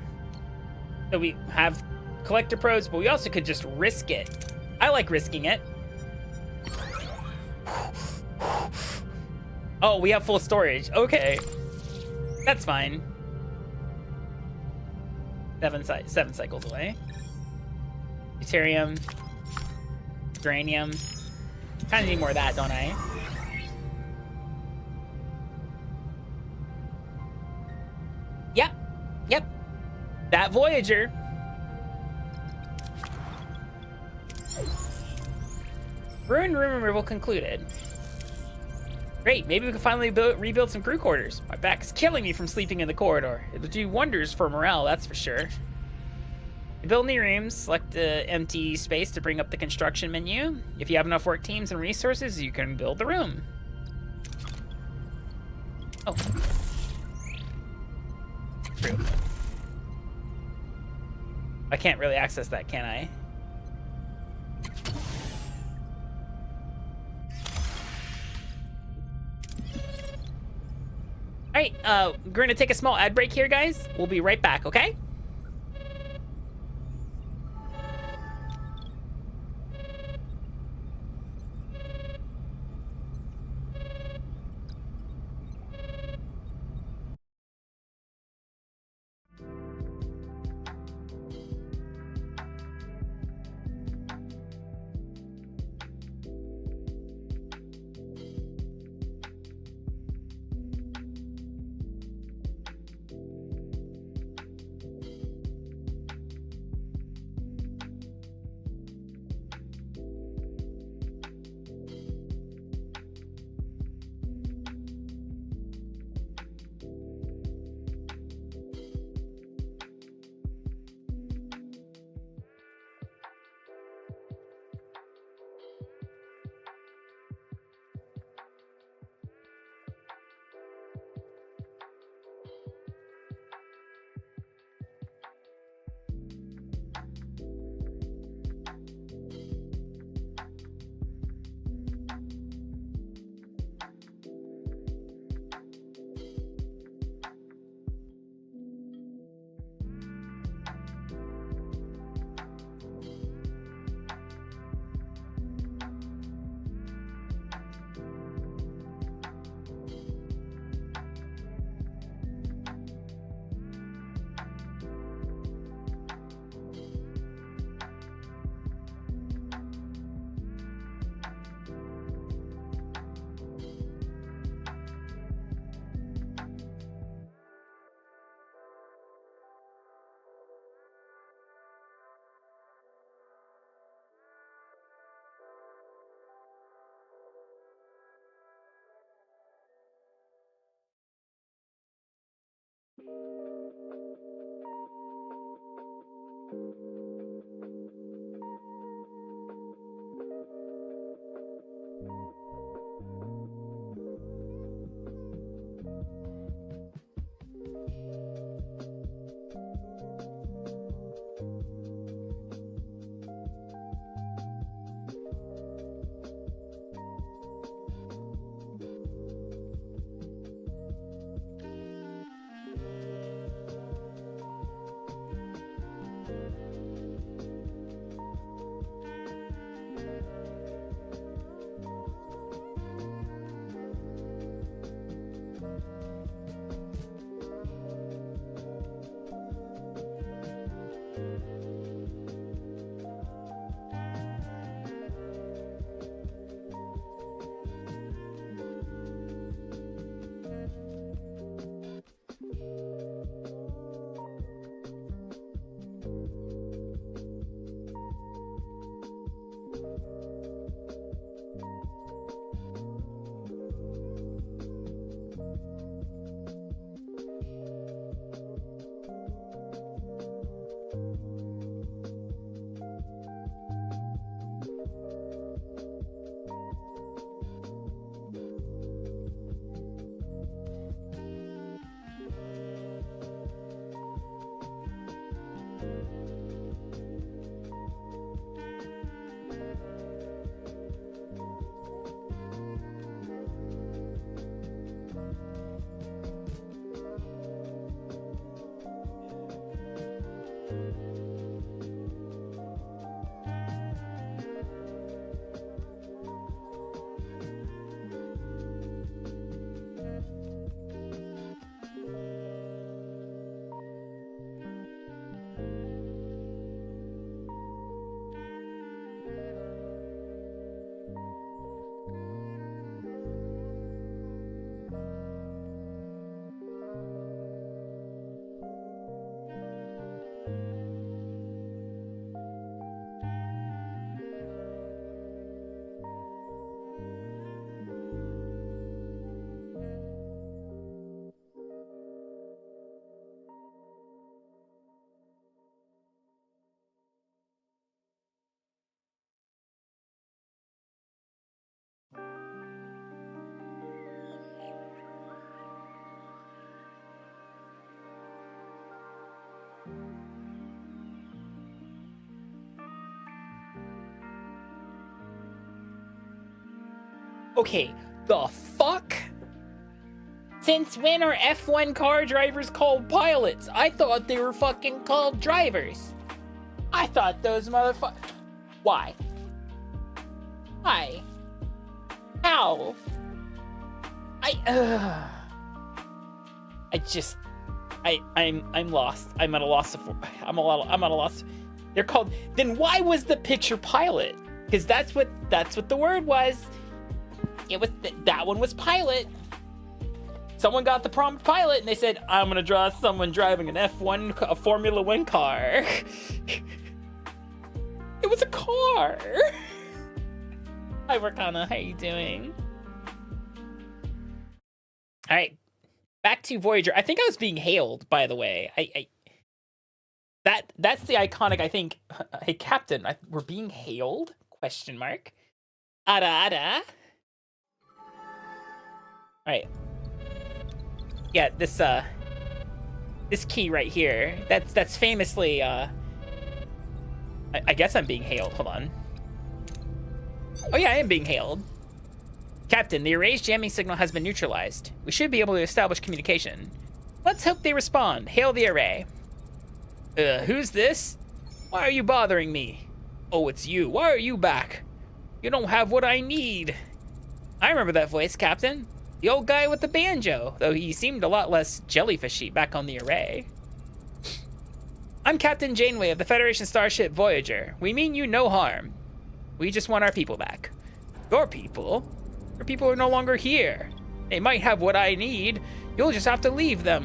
Speaker 2: So we have collector probes, but we also could just risk it. I like risking it. Oh, we have full storage. Okay. That's fine. 7 cycles away. Deuterium. Uranium. Kind of need more of that, don't I? Yep. That Voyager. Ruined room removal concluded. Great, maybe we can finally rebuild some crew quarters. My back is killing me from sleeping in the corridor. It'll do wonders for morale, that's for sure. To build new rooms, select the empty space to bring up the construction menu. If you have enough work teams and resources, you can build the room. Oh. True. I can't really access that, can I? Alright, we're gonna take a small ad break here, guys. We'll be right back, okay? Okay, the fuck? Since when are F1 car drivers called pilots? I thought they were fucking called drivers. I thought those motherfuckers... Why? Why? How? I'm lost. I'm at a loss of... I'm at a loss. They're called... Then why was the picture pilot? Because that's what the word was. It was... That one was pilot. Someone got the prompt pilot and they said, I'm gonna draw someone driving an F1, a Formula 1 car. It was a car. Hi, Wakana, how you doing? All right, back to Voyager. I think I was being hailed, by the way. That's the iconic, I think. Hey, Captain, we're being hailed? Question mark. Ada, ada. All right. Yeah, this key right here, that's famously, I guess I'm being hailed, hold on. Oh yeah, I am being hailed. Captain, the array's jamming signal has been neutralized. We should be able to establish communication. Let's hope they respond. Hail the array. Who's this? Why are you bothering me? Oh, it's you. Why are you back? You don't have what I need. I remember that voice, Captain. The old guy with the banjo, though he seemed a lot less jellyfishy back on the array. I'm Captain Janeway of the Federation starship Voyager. We mean you no harm. We just want our people back. Your people? Your people are no longer here. They might have what I need. You'll just have to leave them.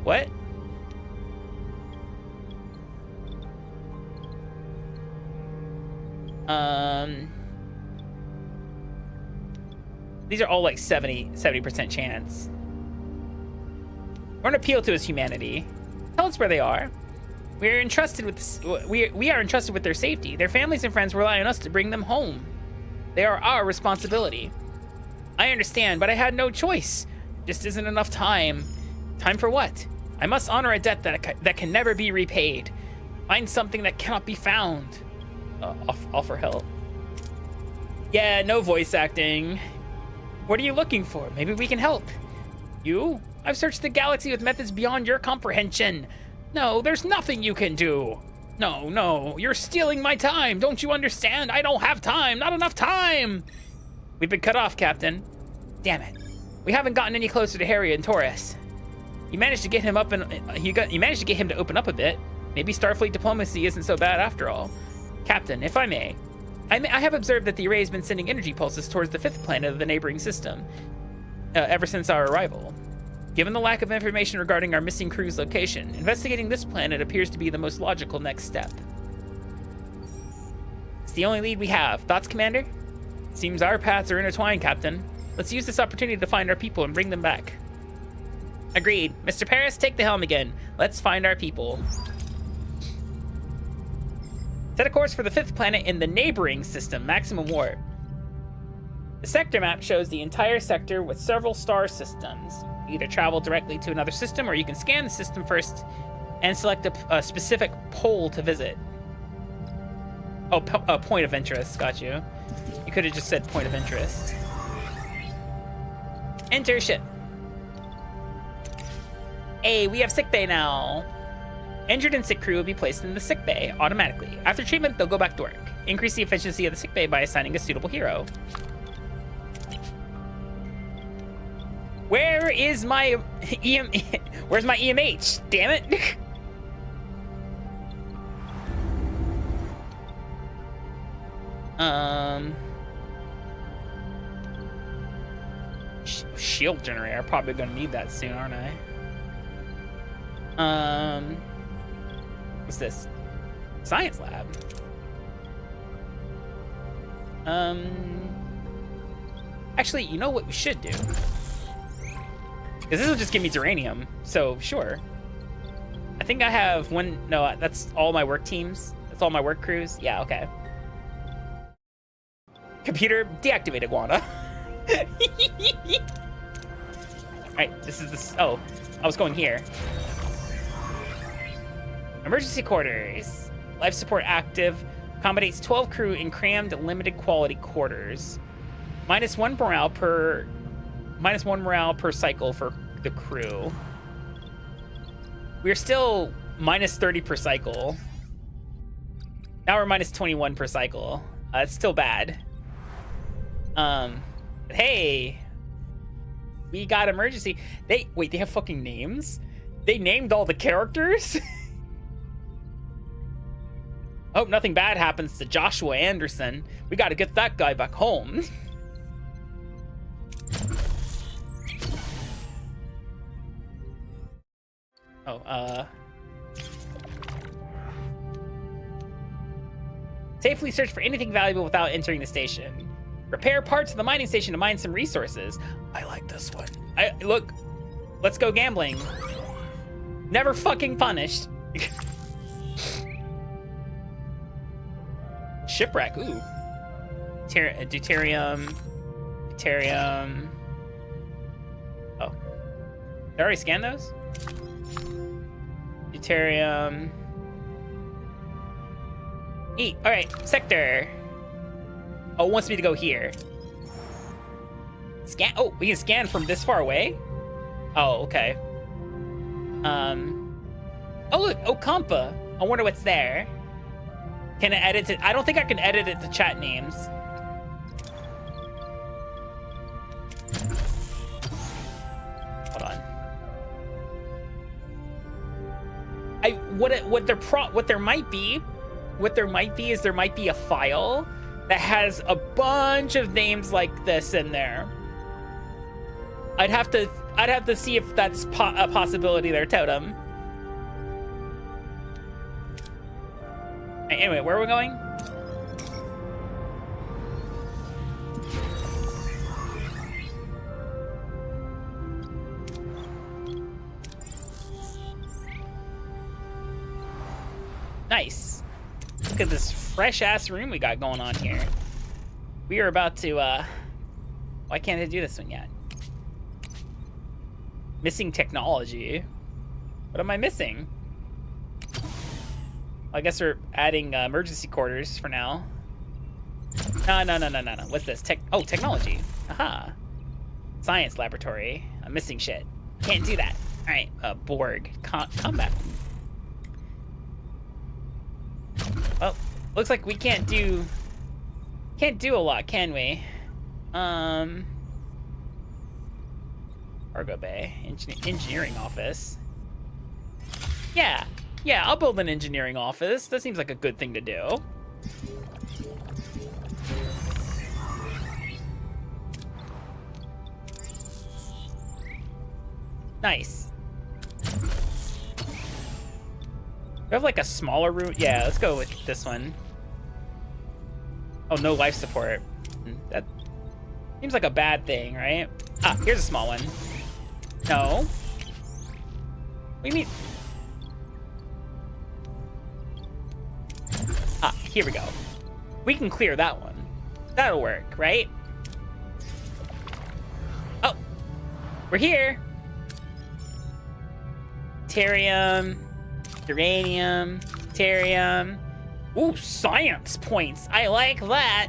Speaker 2: What? These are all like 70% chance. We're gonna appeal to his humanity. Tell us where they are. We are entrusted with their safety. Their families and friends rely on us to bring them home. They are our responsibility. I understand, but I had no choice. Just isn't enough time. Time for what? I must honor a debt that can never be repaid. Find something that cannot be found. Offer help. Yeah, no voice acting. What are you looking for? Maybe we can help. You? I've searched the galaxy with methods beyond your comprehension. No, there's nothing you can do. No, you're stealing my time. Don't you understand? I don't have time. Not enough time. We've been cut off, Captain. Damn it. We haven't gotten any closer to Harry and Taurus. You managed to get him you managed to get him to open up a bit. Maybe Starfleet diplomacy isn't so bad after all. Captain, if I may, I have observed that the array has been sending energy pulses towards the 5th planet of the neighboring system ever since our arrival. Given the lack of information regarding our missing crew's location, investigating this planet appears to be the most logical next step. It's the only lead we have. Thoughts, Commander? Seems our paths are intertwined, Captain. Let's use this opportunity to find our people and bring them back. Agreed. Mr. Paris, take the helm again. Let's find our people. Set a course for the 5th planet in the neighboring system, maximum warp. The sector map shows the entire sector with several star systems. You either travel directly to another system, or you can scan the system first and select a specific pole to visit. Oh, a point of interest, got you. You could have just said point of interest. Enter ship. Hey, we have sickbay now. Injured and sick crew will be placed in the sickbay automatically. After treatment, they'll go back to work. Increase the efficiency of the sickbay by assigning a suitable hero. Where is my where's my EMH? Damn it. Shield generator. I'm probably gonna need that soon, aren't I? What's this? Science lab. Actually, you know what we should do? Because this will just give me geranium, so sure. I think I have one, no, that's all my work teams. That's all my work crews. Yeah, okay. Computer, deactivate iguana. Alright, this is this, oh, I was going here. Emergency quarters. Life support active. Accommodates 12 crew in crammed, limited quality quarters. -1 morale per cycle for the crew. We're still -30 per cycle. Now we're -21 per cycle. It's still bad. But hey, we got emergency. They have fucking names? They named all the characters? Hope nothing bad happens to Joshua Anderson. We gotta get that guy back home. Safely search for anything valuable without entering the station. Repair parts of the mining station to mine some resources. I like this one. Look, let's go gambling. Never fucking punished. Shipwreck, ooh. Deuterium. Oh. Did I already scan those? Deuterium. Eat. All right, sector. Oh, it wants me to go here. Scan. Oh, we can scan from this far away? Oh, okay. Oh, look, Okampa. I wonder what's there. Can I edit it? I don't think I can edit it to chat names. Hold on. What there might be is there might be a file that has a bunch of names like this in there. I'd have to see if that's a possibility there, Totem. Anyway, where are we going? Nice. Look at this fresh ass room we got going on here. We are about to why can't I do this one yet? Missing technology. What am I missing? I guess we're adding emergency quarters for now. No. What's this? Technology. Aha. Science laboratory. I'm missing shit. Can't do that. All right. Borg. Combat. Well, looks like we can't do a lot, can we? Cargo bay. Engineering office. Yeah, I'll build an engineering office. That seems like a good thing to do. Nice. We have like a smaller room. Yeah, let's go with this one. Oh, no life support. That seems like a bad thing, right? Ah, here's a small one. No. What do you mean? Ah, here we go. We can clear that one. That'll work, right? Oh, we're here. Therium, uranium, therium. Ooh, science points. I like that.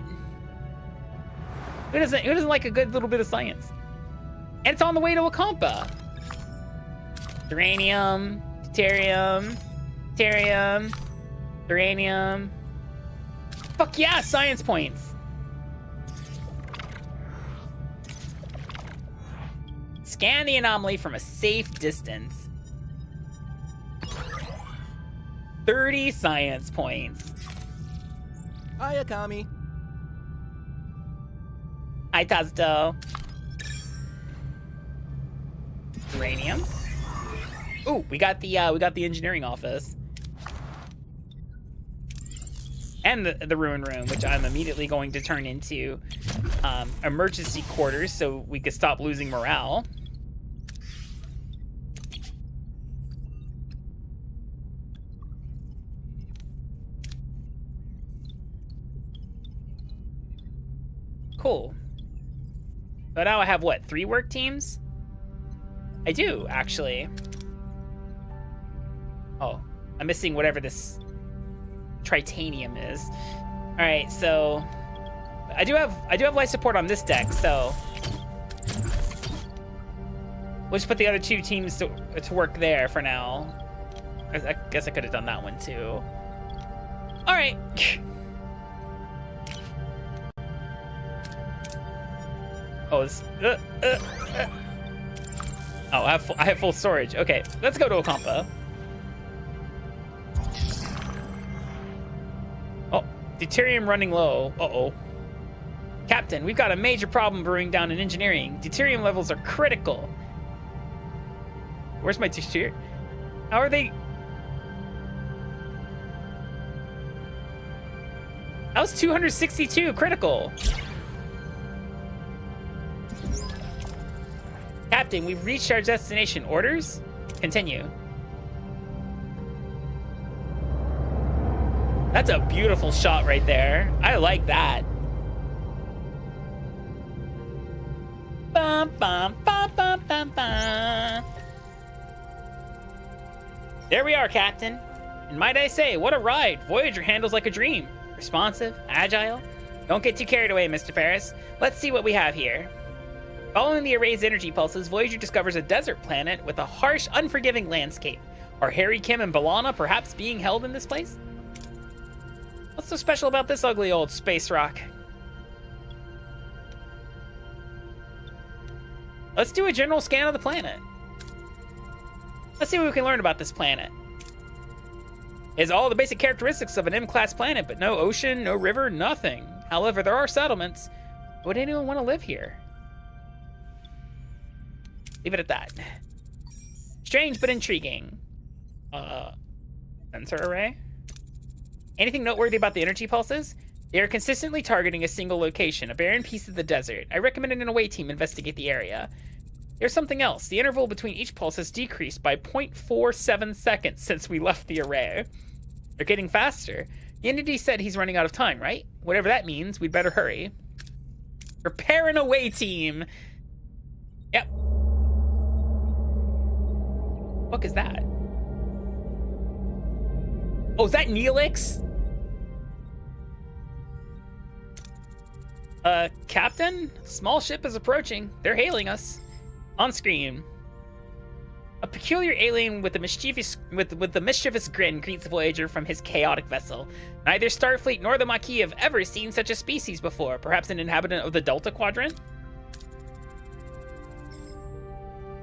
Speaker 2: Who doesn't like a good little bit of science? And it's on the way to Akampa. Uranium, therium, uranium. Fuck yeah, science points. Scan the anomaly from a safe distance. 30 science points.
Speaker 3: Hi, Akami.
Speaker 2: Hi, Tazdo. Uranium. Ooh, we got the engineering office. And the ruin room, which I'm immediately going to turn into emergency quarters so we could stop losing morale. Cool. So now I have what, 3 work teams? I do, actually. Oh, I'm missing whatever this tritanium is. All right, so I do have life support on this deck, so we'll just put the other two teams to work there for now. I guess I could have done that one too. All right. Oh, it's, oh, I have full storage. Okay, let's go to Okampa. Oh, deuterium running low. Uh-oh. Captain, we've got a major problem brewing down in engineering. Deuterium levels are critical. Where's my deuterium? How are they? That was 262 critical. Captain, we've reached our destination. Orders? Continue. That's a beautiful shot right there. I like that. Bum, bum, bum, bum, bum, bum. There we are, Captain. And might I say, what a ride. Voyager handles like a dream. Responsive, agile. Don't get too carried away, Mr. Paris. Let's see what we have here. Following the array's energy pulses, Voyager discovers a desert planet with a harsh, unforgiving landscape. Are Harry, Kim, and Balana perhaps being held in this place? What's so special about this ugly old space rock? Let's do a general scan of the planet. Let's see what we can learn about this planet. It has all the basic characteristics of an M-class planet, but no ocean, no river, nothing. However, there are settlements. Would anyone want to live here? Leave it at that. Strange but intriguing. Sensor array? Anything noteworthy about the energy pulses? They are consistently targeting a single location, a barren piece of the desert. I recommend an away team investigate the area. There's something else. The interval between each pulse has decreased by 0.47 seconds since we left the array. They're getting faster. The entity said he's running out of time, right? Whatever that means, we'd better hurry. Prepare an away team. Yep. What is that? Oh, is that Neelix? Captain? Small ship is approaching. They're hailing us. On screen. A peculiar alien with a mischievous grin greets Voyager from his chaotic vessel. Neither Starfleet nor the Maquis have ever seen such a species before. Perhaps an inhabitant of the Delta Quadrant?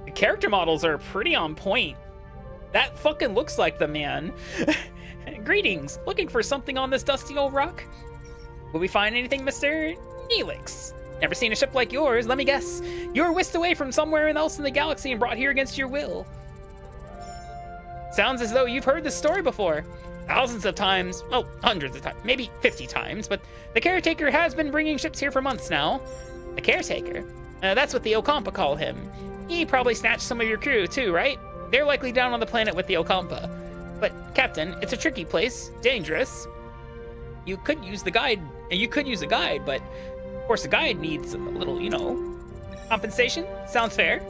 Speaker 2: The character models are pretty on point. That fucking looks like the man. Greetings. Looking for something on this dusty old rock? Will we find anything, Mr. Neelix? Never seen a ship like yours, let me guess. You were whisked away from somewhere else in the galaxy and brought here against your will. Sounds as though you've heard this story before. Thousands of times, well, hundreds of times, maybe 50 times, but the caretaker has been bringing ships here for months now. The caretaker? That's what the Okampa call him. He probably snatched some of your crew too, right? They're likely down on the planet with the Okampa. But, Captain, it's a tricky place, dangerous. You could use a guide, but of course the guide needs a little, compensation. Sounds fair.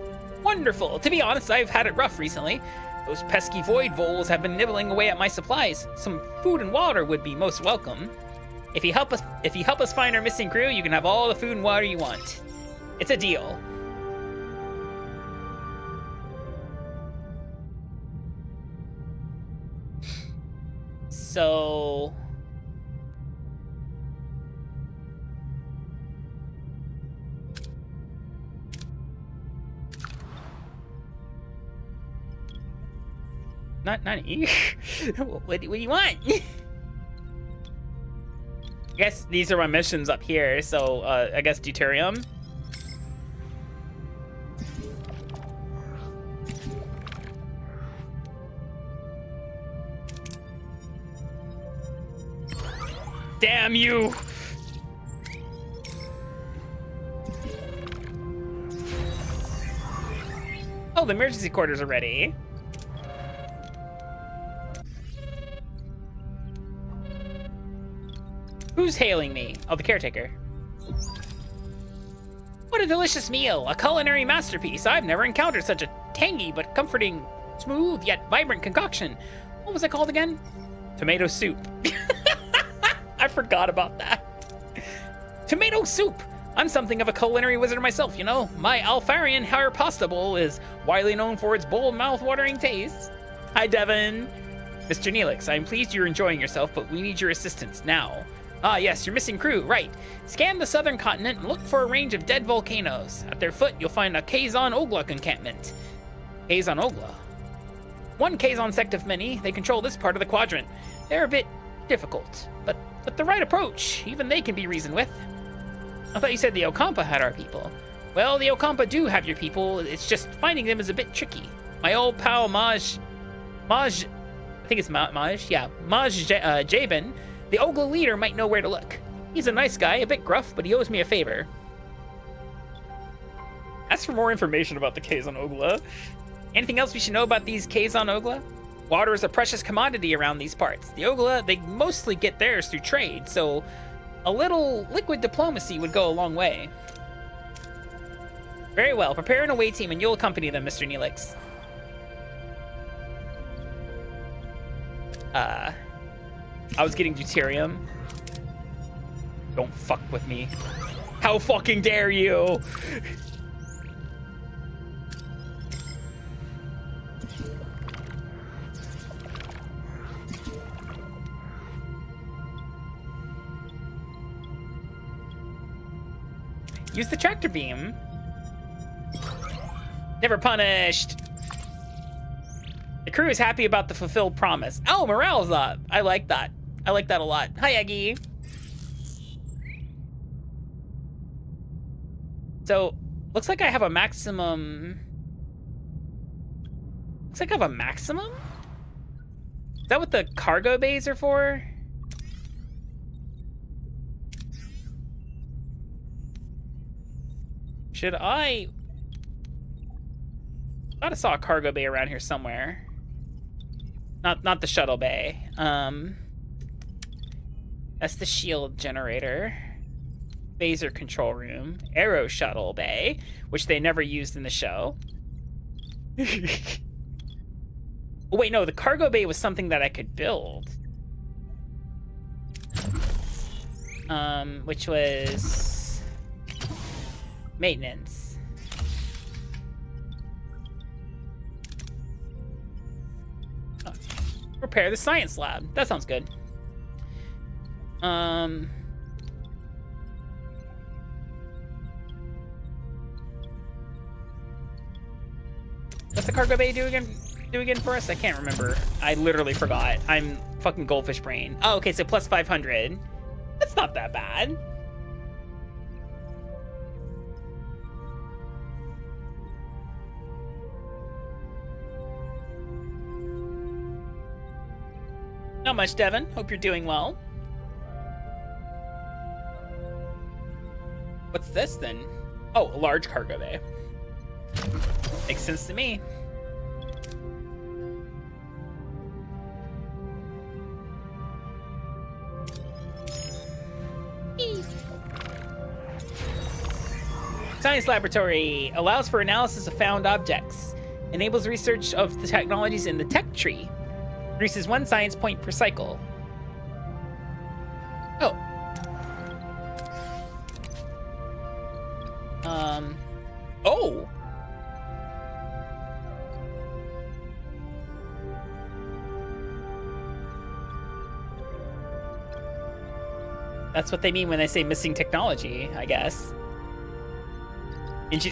Speaker 2: Wonderful. To be honest, I've had it rough recently. Those pesky void voles have been nibbling away at my supplies. Some food and water would be most welcome. If you help us find our missing crew, you can have all the food and water you want. It's a deal. So not what do you want? I guess these are my missions up here, so I guess deuterium. Damn you! Oh, the emergency quarters are ready. Who's hailing me? Oh, the caretaker. What a delicious meal, a culinary masterpiece. I've never encountered such a tangy but comforting, smooth yet vibrant concoction. What was it called again? Tomato soup. I forgot about that. Tomato soup. I'm something of a culinary wizard myself, you know. My Alfarian hair pasta bowl is widely known for its bold, mouth-watering taste. Hi, Devin. Mr. Neelix, I'm pleased you're enjoying yourself, but we need your assistance now. Ah, yes, your missing crew, right. Scan the southern continent and look for a range of dead volcanoes. At their foot, you'll find a Kazon Ogla encampment. Kazon Ogla? One Kazon sect of many, they control this part of the quadrant. They're a bit difficult, but with the right approach, even they can be reasoned with. I thought you said the Okampa had our people. Well, the Okampa do have your people, it's just finding them is a bit tricky. My old pal Maj, I think it's Maj, yeah, Jabin, the Ogla leader might know where to look. He's a nice guy, a bit gruff, but he owes me a favor. Ask for more information about the Kazon Ogla. Anything else we should know about these Kazon Ogla? Water is a precious commodity around these parts. The Ogla, they mostly get theirs through trade, so a little liquid diplomacy would go a long way. Very well, prepare an away team and you'll accompany them, Mr. Neelix. I was getting deuterium. Don't fuck with me. How fucking dare you? Use the tractor beam. Never punished. The crew is happy about the fulfilled promise. Oh, morale's up. I like that. I like that a lot. Hi, Eggy. So, looks like I have a maximum. Looks like I have a maximum? Is that what the cargo bays are for? Should I thought I saw a cargo bay around here somewhere. Not the shuttle bay. That's the shield generator. Phaser control room. Aero shuttle bay, which they never used in the show. Oh, wait, no, the cargo bay was something that I could build. Which was maintenance. Repair the science lab. That sounds good. What's the cargo bay do again for us? I can't remember. I literally forgot. I'm fucking goldfish brain. Oh, okay, so plus 500. That's not that bad. Not much, Devin. Hope you're doing well. What's this then? Oh, a large cargo bay. Makes sense to me. Science laboratory allows for analysis of found objects. Enables research of the technologies in the tech tree. Produces 1 science point per cycle. Oh. Oh! That's what they mean when they say missing technology, I guess.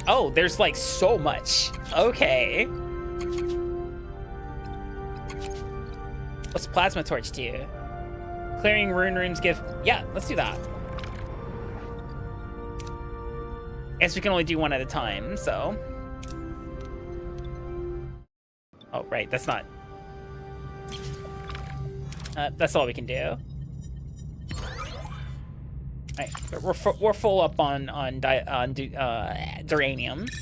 Speaker 2: Oh, there's like so much. Okay. What's plasma torch do? Clearing rune rooms give... Yeah, let's do that. Guess we can only do one at a time, so... Oh, right, that's not... that's all we can do. Right, but we're full up on duranium.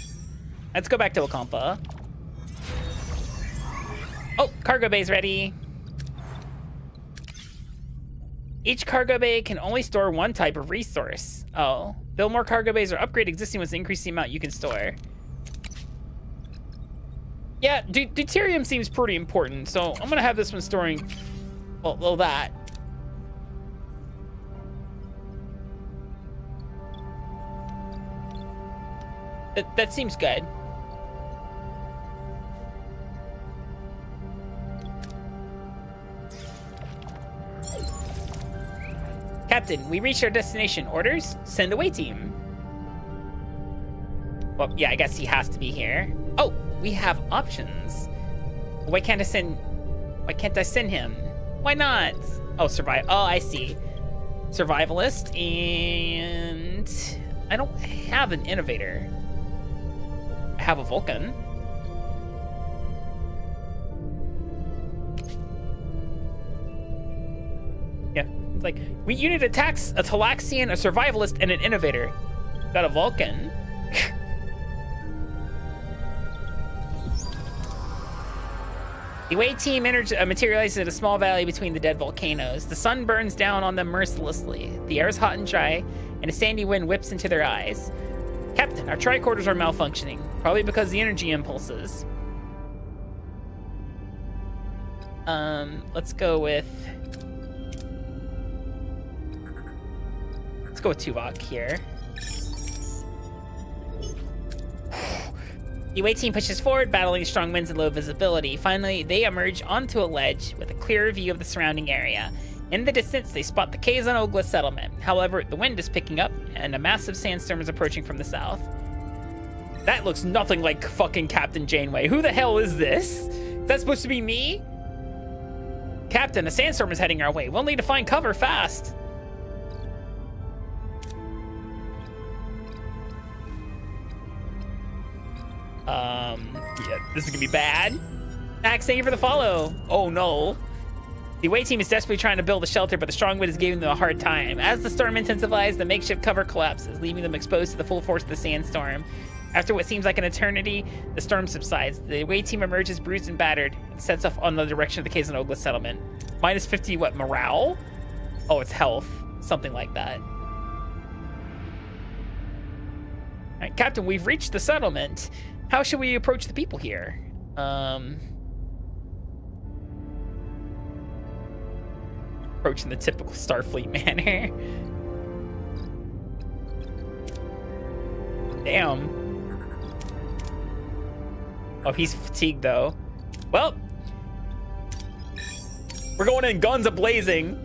Speaker 2: Let's go back to Okampa. Oh, cargo bay's ready. Each cargo bay can only store 1 type of resource. Oh, build more cargo bays or upgrade existing ones to increase the amount you can store. Yeah, deuterium seems pretty important, so I'm gonna have this one storing Well, that. That seems good. Captain, we reached our destination. Orders? Send away team. Well, yeah, I guess he has to be here. Oh, we have options. Why can't I send him? Why not? Oh, survive. Oh, I see. Survivalist, and I don't have an innovator. I have a Vulcan. Yeah, it's like you need a Talaxian, a survivalist, and an innovator. Got a Vulcan. The away team materializes in a small valley between the dead volcanoes. The sun burns down on them mercilessly. The air is hot and dry, and a sandy wind whips into their eyes. Captain, our tricorders are malfunctioning, probably because of the energy impulses. Let's go with Tuvix here. The away team pushes forward, battling strong winds and low visibility. Finally, they emerge onto a ledge with a clearer view of the surrounding area. In the distance, they spot the Kazon Ogla settlement. However, the wind is picking up, and a massive sandstorm is approaching from the south. That looks nothing like fucking Captain Janeway. Who the hell is this? Is that supposed to be me? Captain, a sandstorm is heading our way. We'll need to find cover fast. Yeah, this is gonna be bad. Max, thank you for the follow. Oh no. The away team is desperately trying to build a shelter, but the strong wind is giving them a hard time. As the storm intensifies, the makeshift cover collapses, leaving them exposed to the full force of the sandstorm. After what seems like an eternity, the storm subsides. The away team emerges bruised and battered and sets off on the direction of the Kazon Ogla settlement. Minus 50, what, morale? Oh, it's health. Something like that. All right, Captain, we've reached the settlement. How should we approach the people here? Approaching the typical Starfleet manner. Damn. Oh, he's fatigued though. Well, we're going in guns a-blazing.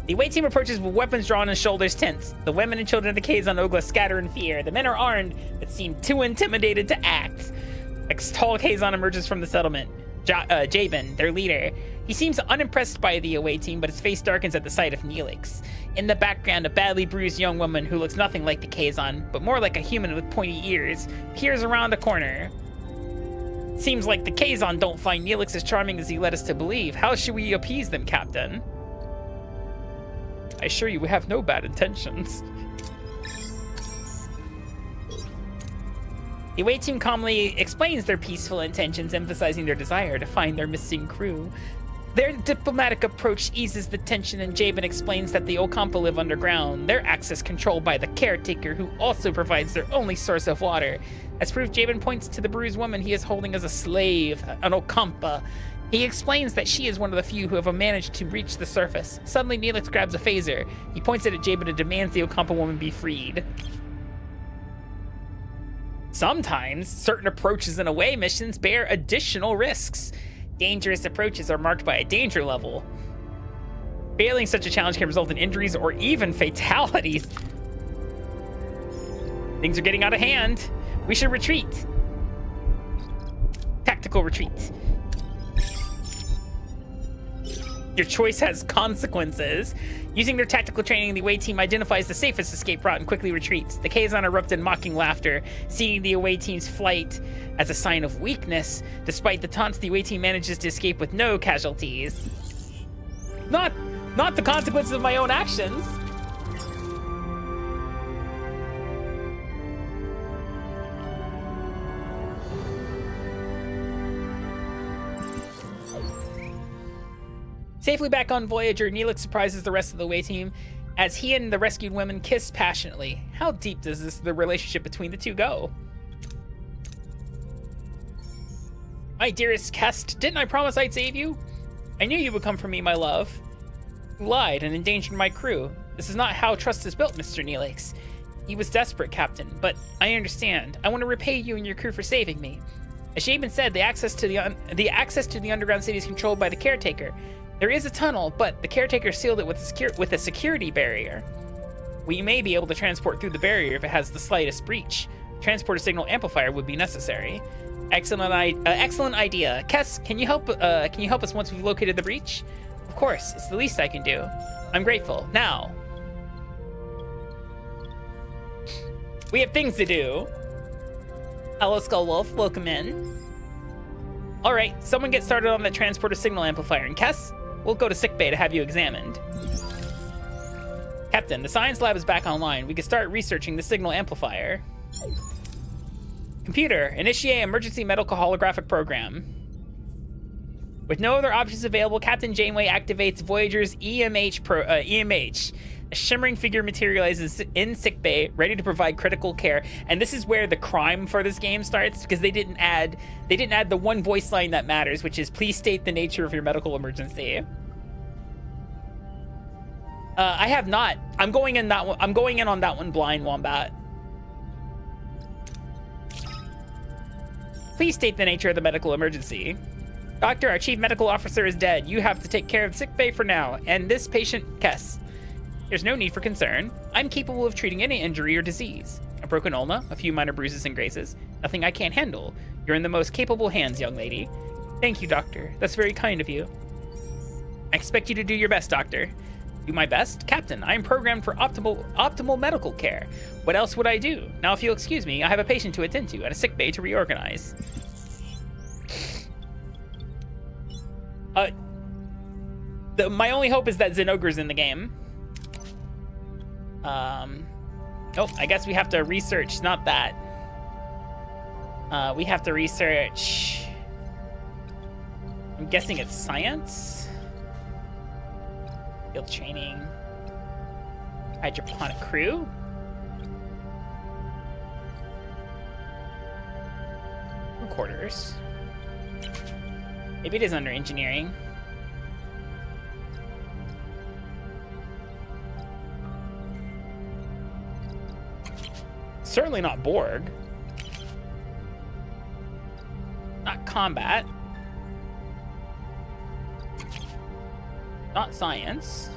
Speaker 2: The away team approaches with weapons drawn and shoulders tense. The women and children of the Kazon Ogla scatter in fear. The men are armed, but seem too intimidated to act. A tall Kazon emerges from the settlement. Jabin, their leader. He seems unimpressed by the away team, but his face darkens at the sight of Neelix. In the background, a badly bruised young woman who looks nothing like the Kazon, but more like a human with pointy ears, peers around a corner. Seems like the Kazon don't find Neelix as charming as he led us to believe. How should we appease them, Captain? I assure you we have no bad intentions. The away team calmly explains their peaceful intentions, emphasizing their desire to find their missing crew. Their diplomatic approach eases the tension, and Jabin explains that the Okampa live underground, their access controlled by the caretaker, who also provides their only source of water. As proof, Jabin points to the bruised woman he is holding as a slave, an Okampa. He explains that she is one of the few who have managed to reach the surface. Suddenly, Neelix grabs a phaser. He points it at Jabin and demands the Okampa woman be freed. Sometimes, certain approaches and away missions bear additional risks. Dangerous approaches are marked by a danger level. Failing such a challenge can result in injuries or even fatalities. Things are getting out of hand. We should retreat. Tactical retreat. Your choice has consequences. Using their tactical training, the away team identifies the safest escape route and quickly retreats. The Kazon erupt in mocking laughter, seeing the away team's flight as a sign of weakness. Despite the taunts, the away team manages to escape with no casualties. Not the consequences of my own actions. Safely back on Voyager, Neelix surprises the rest of the away team as he and the rescued women kiss passionately. How deep does the relationship between the two go? My dearest Kest, didn't I promise I'd save you? I knew you would come for me, my love. You lied and endangered my crew. This is not how trust is built, Mr. Neelix. He was desperate, Captain, but I understand. I want to repay you and your crew for saving me. As Shaban said, the access to the underground city is controlled by the caretaker. There is a tunnel, but the caretaker sealed it with a security barrier. We may be able to transport through the barrier if it has the slightest breach. Transporter signal amplifier would be necessary. Excellent idea. Kess, can you help us once we've located the breach? Of course, it's the least I can do. I'm grateful. Now, we have things to do. Hello, Skullwolf. Welcome in. All right, someone get started on the transporter signal amplifier. And Kess, we'll go to sickbay to have you examined. Captain, the science lab is back online. We can start researching the signal amplifier. Computer, initiate emergency medical holographic program. With no other options available, Captain Janeway activates Voyager's EMH. A shimmering figure materializes in sickbay, ready to provide critical care. And this is where the crime for this game starts, because they didn't add the one voice line that matters, which is please state the nature of your medical emergency. I have not. I'm going in on that one blind, Wombat. Please state the nature of the medical emergency. Doctor, our chief medical officer is dead. You have to take care of sickbay for now, and this patient, Kess. There's no need for concern. I'm capable of treating any injury or disease. A broken ulna, a few minor bruises and grazes. Nothing I can't handle. You're in the most capable hands, young lady. Thank you, Doctor. That's very kind of you. I expect you to do your best, Doctor. Do my best? Captain, I am programmed for optimal medical care. What else would I do? Now, if you'll excuse me, I have a patient to attend to and a sick bay to reorganize. My only hope is that Zenogre's in the game. Oh, I guess we have to research, not that. We have to research... I'm guessing it's science? Field training. Hydroponic crew? Recorders. Maybe it is under engineering. Certainly not Borg. Not combat. Not science.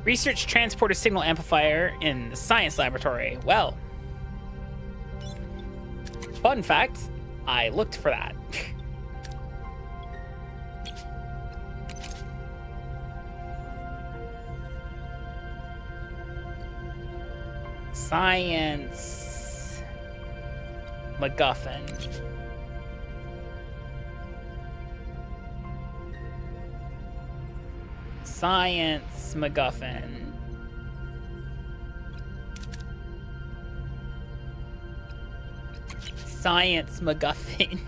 Speaker 2: Research transporter signal amplifier in the science laboratory. Well, fun fact, I looked for that. Science MacGuffin. Science MacGuffin. Science MacGuffin.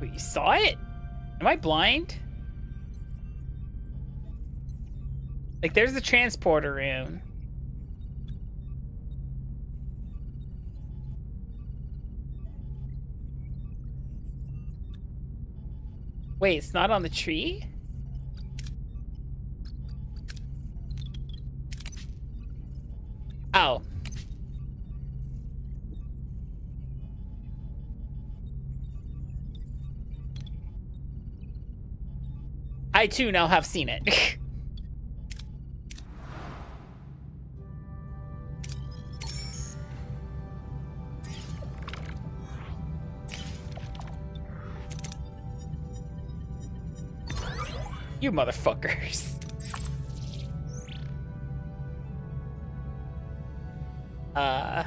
Speaker 2: Wait, you saw it? Am I blind? Like, there's the transporter room. Wait, it's not on the tree? Ow. I too now have seen it. You motherfuckers. I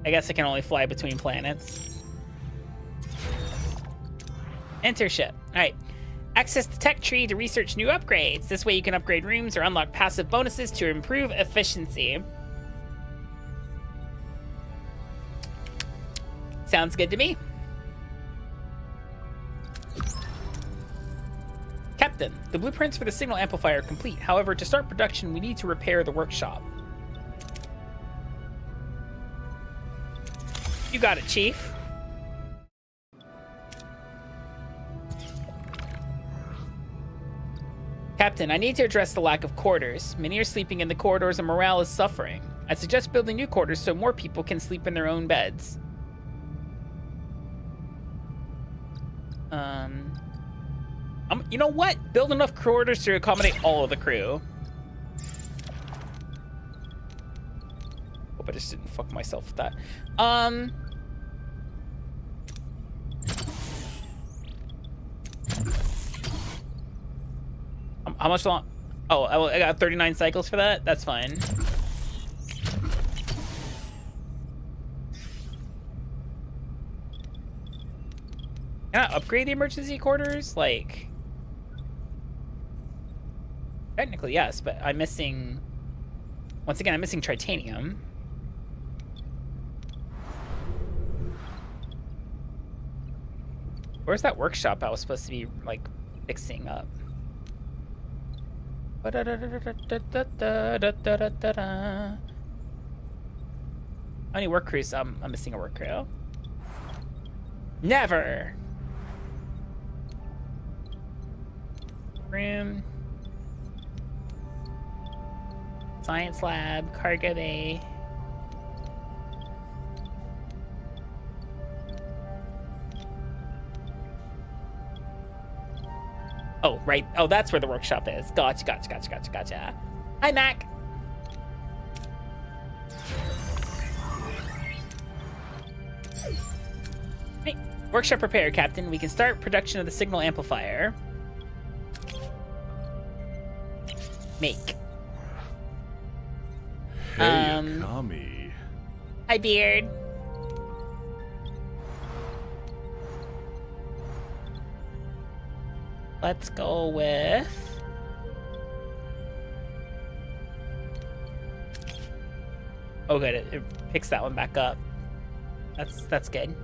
Speaker 2: guess I can only fly between planets. Enter ship. Alright. Access the tech tree to research new upgrades. This way you can upgrade rooms or unlock passive bonuses to improve efficiency. Sounds good to me. Captain, the blueprints for the signal amplifier are complete. However, to start production, we need to repair the workshop. You got it, Chief. Captain, I need to address the lack of quarters. Many are sleeping in the corridors and morale is suffering. I suggest building new quarters so more people can sleep in their own beds. You know what? Build enough quarters to accommodate all of the crew. Hope I just didn't fuck myself with that. How much long? Oh, I got 39 cycles for that? That's fine. Can I upgrade the emergency quarters? Like... Technically, yes, but I'm missing... Once again, I'm missing tritanium. Where's that workshop I was supposed to be, like, fixing up? How many work crews? I'm missing a work crew. Never! Room. Science lab, cargo bay. Oh, right. Oh, that's where the workshop is. Gotcha. Hi, Mac. Hey, workshop prepared, Captain. We can start production of the signal amplifier. Make.
Speaker 6: Hey, Akami.
Speaker 2: Hi, Beard. Let's go with... Oh, good. It picks that one back up. That's good.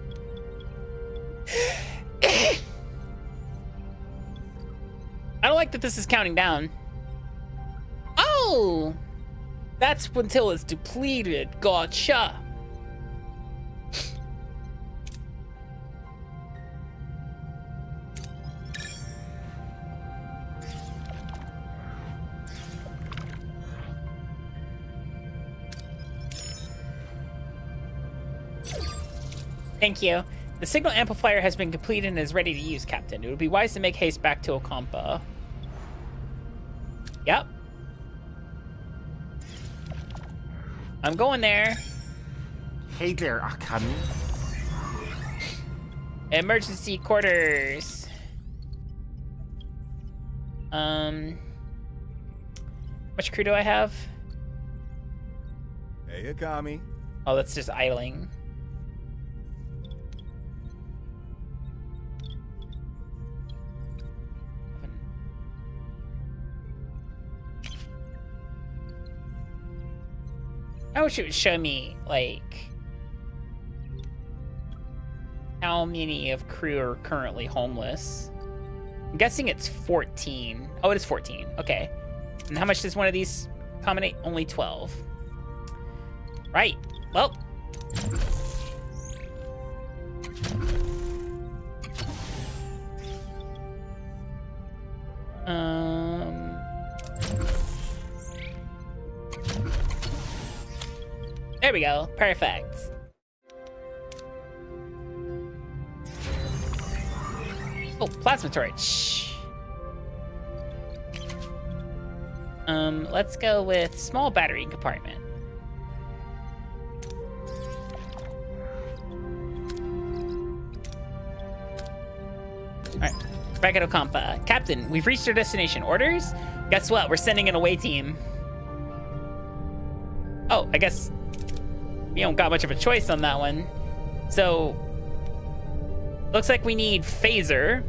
Speaker 2: I don't like that this is counting down. Oh! That's until it's depleted. Gotcha. Thank you. The signal amplifier has been completed and is ready to use, Captain. It would be wise to make haste back to Okampa. Yep. I'm going there.
Speaker 6: Hey there, Akami.
Speaker 2: Emergency quarters. How much crew do I have?
Speaker 3: Hey, Akami.
Speaker 2: Oh, that's just idling. I wish it would show me, like, how many of crew are currently homeless. I'm guessing it's 14. Oh, it is 14. Okay. And how much does one of these accommodate? Only 12. Right. Well. There we go. Perfect. Oh, plasma torch. Let's go with small battery compartment. Alright, back at Okampa. Captain, we've reached our destination. Orders? Guess what? We're sending an away team. Oh, I guess we don't got much of a choice on that one. So, looks like we need Phaser,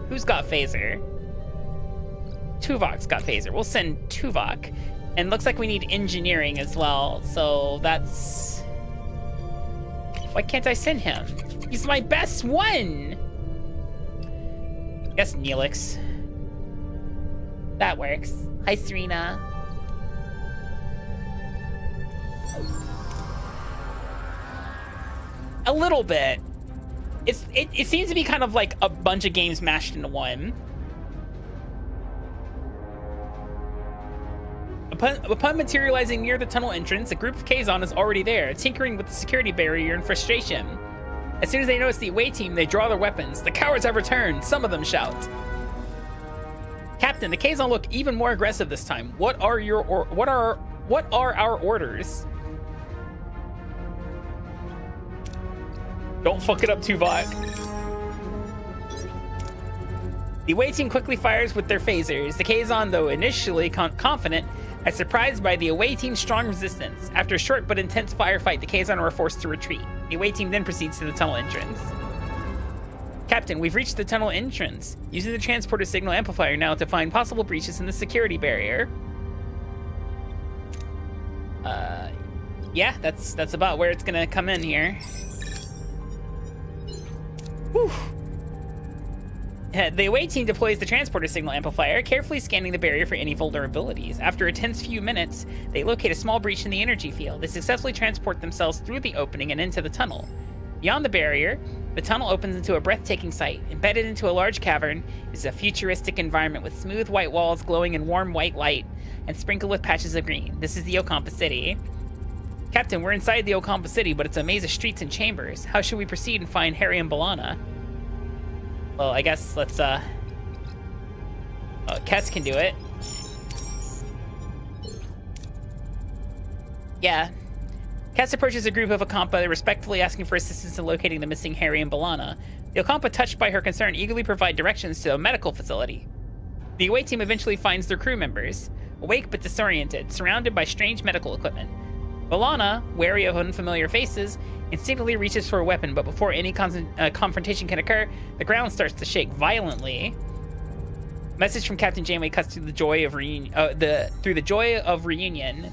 Speaker 2: Who's got phaser? Tuvok's got phaser. We'll send Tuvok. And looks like we need engineering as well. So that's... Why can't I send him? He's my best one! Guess Neelix. That works. Hi, Serena. A little bit. It seems to be kind of like a bunch of games mashed into one. Upon materializing near the tunnel entrance, a group of Kazon is already there, tinkering with the security barrier in frustration. As soon as they notice the away team, they draw their weapons. The cowards have returned, some of them shout. Captain, the Kazon look even more aggressive this time. What are our orders? Don't fuck it up, Tuvok. The away team quickly fires with their phasers. The Kazon, though initially confident, is surprised by the away team's strong resistance. After a short but intense firefight, the Kazon are forced to retreat. The away team then proceeds to the tunnel entrance. Captain, we've reached the tunnel entrance. Using the transporter signal amplifier now to find possible breaches in the security barrier. Yeah, that's about where it's gonna come in here. Whew. The away team deploys the transporter signal amplifier, carefully scanning the barrier for any vulnerabilities. After a tense few minutes, they locate a small breach in the energy field. They successfully transport themselves through the opening and into the tunnel. Beyond the barrier, the tunnel opens into a breathtaking sight. Embedded into a large cavern is a futuristic environment with smooth white walls glowing in warm white light and sprinkled with patches of green. This is the Okampa City. Captain, we're inside the Okampa City, but it's a maze of streets and chambers. How should we proceed and find Harry and B'Elanna? Well, I guess let's, Kes can do it. Yeah. Kes approaches a group of Okampa, respectfully asking for assistance in locating the missing Harry and B'Elanna. The Okampa, touched by her concern, eagerly provide directions to a medical facility. The away team eventually finds their crew members, awake but disoriented, surrounded by strange medical equipment. B'Elanna, wary of unfamiliar faces, instinctively reaches for a weapon, but before any confrontation can occur, the ground starts to shake violently. Message from Captain Janeway cuts through the joy of reunion.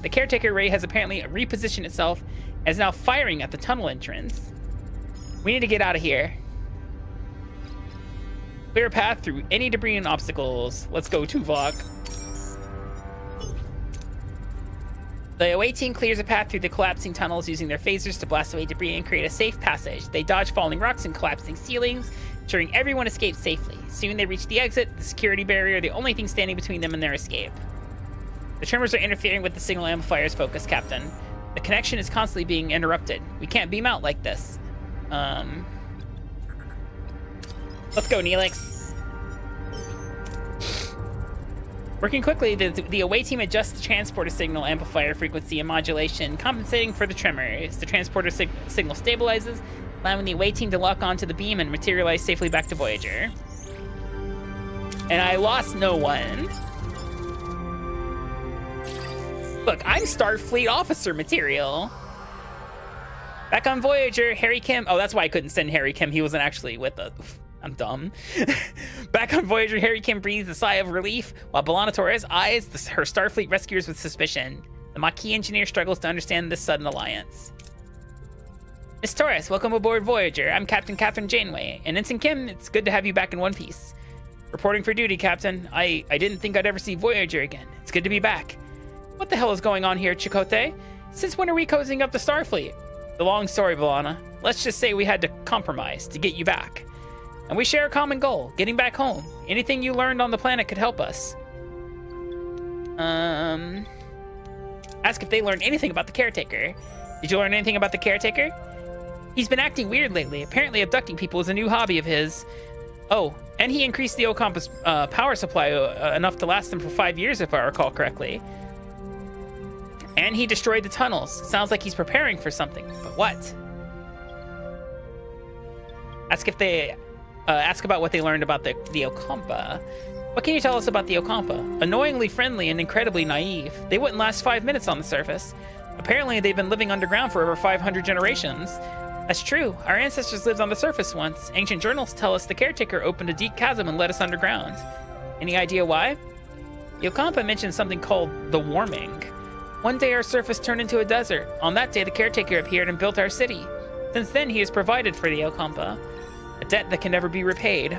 Speaker 2: The caretaker ray has apparently repositioned itself and is now firing at the tunnel entrance. We need to get out of here. Clear a path through any debris and obstacles. Let's go, Tuvok. The away team clears a path through the collapsing tunnels using their phasers to blast away debris and create a safe passage. They dodge falling rocks and collapsing ceilings, ensuring everyone escapes safely. Soon they reach the exit, the security barrier, the only thing standing between them and their escape. The tremors are interfering with the signal amplifier's focus, Captain. The connection is constantly being interrupted. We can't beam out like this. Let's go, Neelix. Working quickly, the away team adjusts the transporter signal amplifier frequency and modulation, compensating for the tremors. The transporter signal stabilizes, allowing the away team to lock onto the beam and materialize safely back to Voyager. And I lost no one. Look, I'm Starfleet officer material. Back on Voyager, Harry Kim... Oh, that's why I couldn't send Harry Kim. He wasn't actually with us. I'm dumb. Back on Voyager, Harry Kim breathes a sigh of relief, while B'Elanna Torres eyes her Starfleet rescuers with suspicion. The Maquis engineer struggles to understand this sudden alliance. Miss Torres, welcome aboard Voyager. I'm Captain Catherine Janeway. And Ensign Kim, it's good to have you back in one piece. Reporting for duty, Captain. I didn't think I'd ever see Voyager again. It's good to be back. What the hell is going on here, Chakotay? Since when are we cozying up to Starfleet? The long story, B'Elanna. Let's just say we had to compromise to get you back. And we share a common goal, getting back home. Anything you learned on the planet could help us. Ask if they learned anything about the caretaker. Did you learn anything about the caretaker? He's been acting weird lately. Apparently abducting people is a new hobby of his. Oh, and he increased the Okampa's power supply enough to last them for 5 years, if I recall correctly. And he destroyed the tunnels. Sounds like he's preparing for something, but what? Ask about what they learned about the Okampa. What can you tell us about the Okampa? Annoyingly friendly and incredibly naive. They wouldn't last 5 minutes on the surface. Apparently, they've been living underground for over 500 generations. That's true. Our ancestors lived on the surface once. Ancient journals tell us the caretaker opened a deep chasm and led us underground. Any idea why? The Okampa mentioned something called the warming. One day our surface turned into a desert. On that day, the caretaker appeared and built our city. Since then, he has provided for the Okampa, a debt that can never be repaid.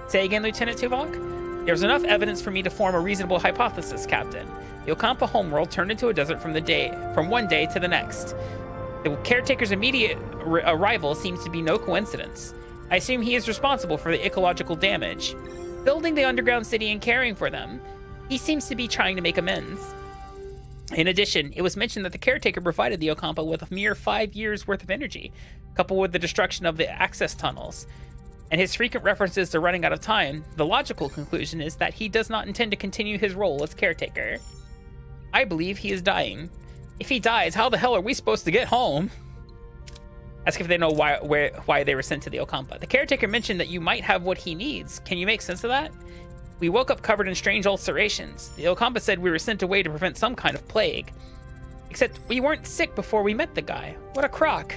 Speaker 2: Say again, Lieutenant Tuvok? There's enough evidence for me to form a reasonable hypothesis, Captain. The Okampa homeworld turned into a desert from one day to the next. The caretaker's immediate arrival seems to be no coincidence. I assume he is responsible for the ecological damage. Building the underground city and caring for them, he seems to be trying to make amends. In addition, it was mentioned that the caretaker provided the Okampa with a mere 5 years' worth of energy, coupled with the destruction of the access tunnels. And his frequent references to running out of time, the logical conclusion is that he does not intend to continue his role as caretaker. I believe he is dying. If he dies, how the hell are we supposed to get home? Ask if they know why they were sent to the Okampa. The caretaker mentioned that you might have what he needs. Can you make sense of that? We woke up covered in strange ulcerations. The Okampa said we were sent away to prevent some kind of plague. Except we weren't sick before we met the guy. What a crock.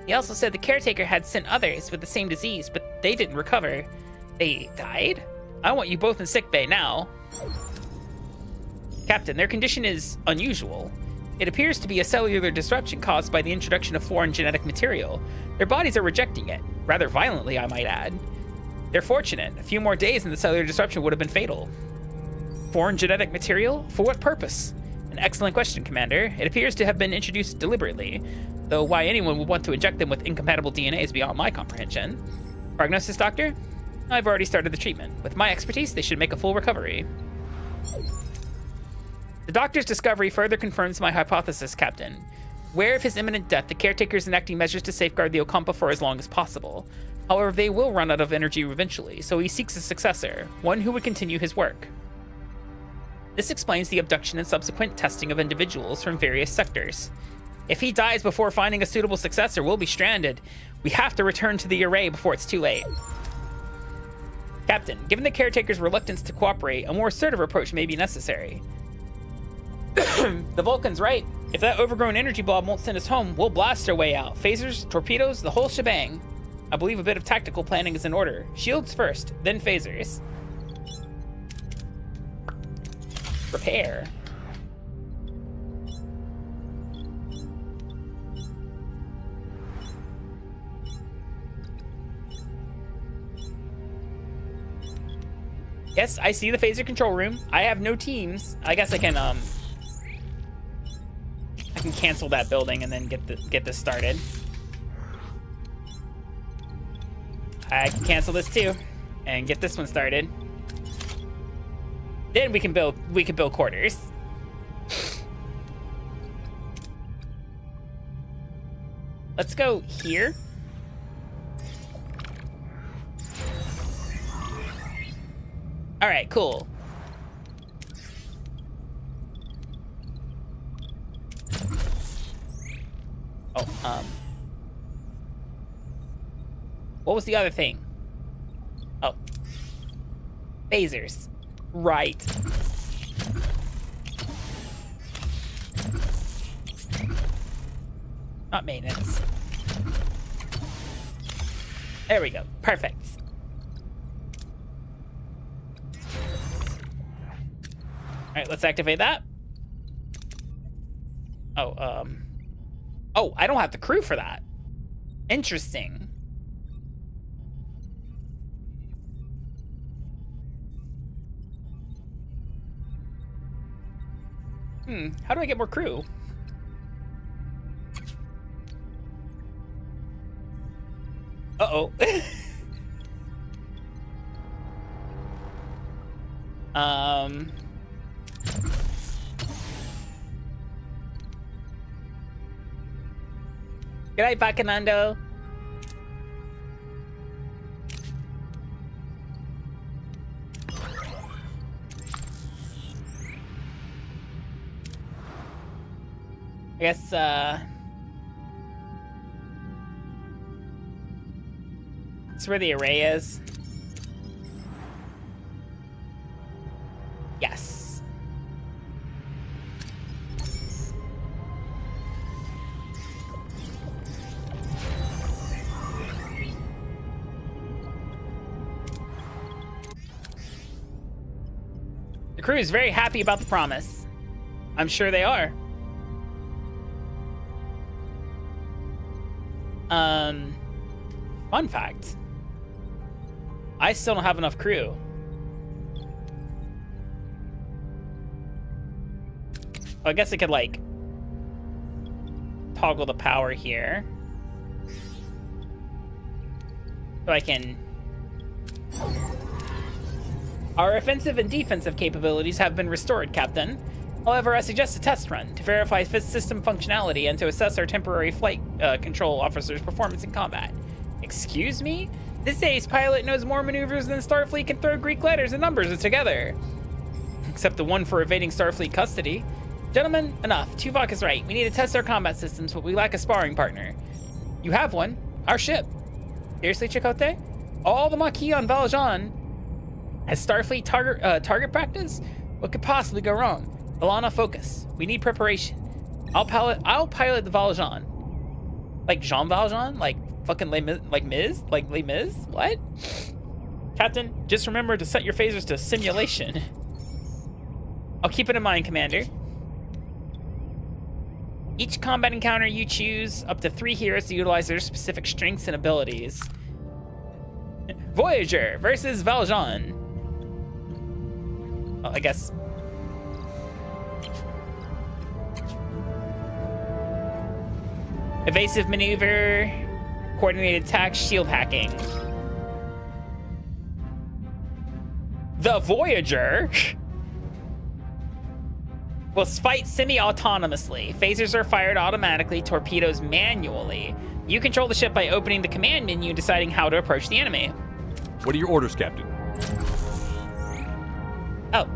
Speaker 2: He also said the caretaker had sent others with the same disease, but they didn't recover. They died? I want you both in sickbay now. Captain, their condition is unusual. It appears to be a cellular disruption caused by the introduction of foreign genetic material. Their bodies are rejecting it, rather violently, I might add. They're fortunate. A few more days and the cellular disruption would have been fatal. Foreign genetic material? For what purpose? An excellent question, Commander. It appears to have been introduced deliberately, though why anyone would want to inject them with incompatible DNA is beyond my comprehension. Prognosis, Doctor? I've already started the treatment. With my expertise, they should make a full recovery. The Doctor's discovery further confirms my hypothesis, Captain. Aware of his imminent death, the caretaker is enacting measures to safeguard the Okampa for as long as possible. However, they will run out of energy eventually, so he seeks a successor, one who would continue his work. This explains the abduction and subsequent testing of individuals from various sectors. If he dies before finding a suitable successor, we'll be stranded. We have to return to the array before it's too late. Captain, given the caretaker's reluctance to cooperate, a more assertive approach may be necessary. The Vulcan's right. If that overgrown energy blob won't send us home, we'll blast our way out. Phasers, torpedoes, the whole shebang. I believe a bit of tactical planning is in order. Shields first, then phasers. Repair. Yes, I see the phaser control room. I have no teams. I guess I can cancel that building and then get this started. I can cancel this too and get this one started. Then we can build quarters. Let's go here. All right, cool. Oh, what was the other thing? Oh, phasers. Right. Not maintenance. There we go. Perfect. All right, let's activate that. Oh, oh, I don't have the crew for that. Interesting. How do I get more crew? Uh-oh. Good night, Bacanando. I guess, that's where the array is. Yes. crew is very happy about the promise. I'm sure they are. Fun fact. I still don't have enough crew. I guess I could, like, toggle the power here. So I can... Our offensive and defensive capabilities have been restored, Captain. However, I suggest a test run to verify system functionality and to assess our temporary flight control officer's performance in combat. Excuse me? This ace pilot knows more maneuvers than Starfleet can throw Greek letters and numbers together. Except the one for evading Starfleet custody. Gentlemen, enough. Tuvix is right. We need to test our combat systems, but we lack a sparring partner. You have one. Our ship. Seriously, Chakotay? All the Maquis on Valjean has Starfleet target practice? What could possibly go wrong? Alana, focus. We need preparation. I'll pilot the Valjean. Like Jean Valjean? Like fucking like Miz? Like Les Mis? What? Captain, just remember to set your phasers to simulation. I'll keep it in mind, Commander. Each combat encounter you choose up to 3 heroes to utilize their specific strengths and abilities. Voyager versus Valjean. Well, I guess. Evasive maneuver, coordinated attack, shield hacking. The Voyager will fight semi-autonomously. Phasers are fired automatically, torpedoes manually. You control the ship by opening the command menu and deciding how to approach the enemy.
Speaker 7: What are your orders, Captain?
Speaker 2: Oh.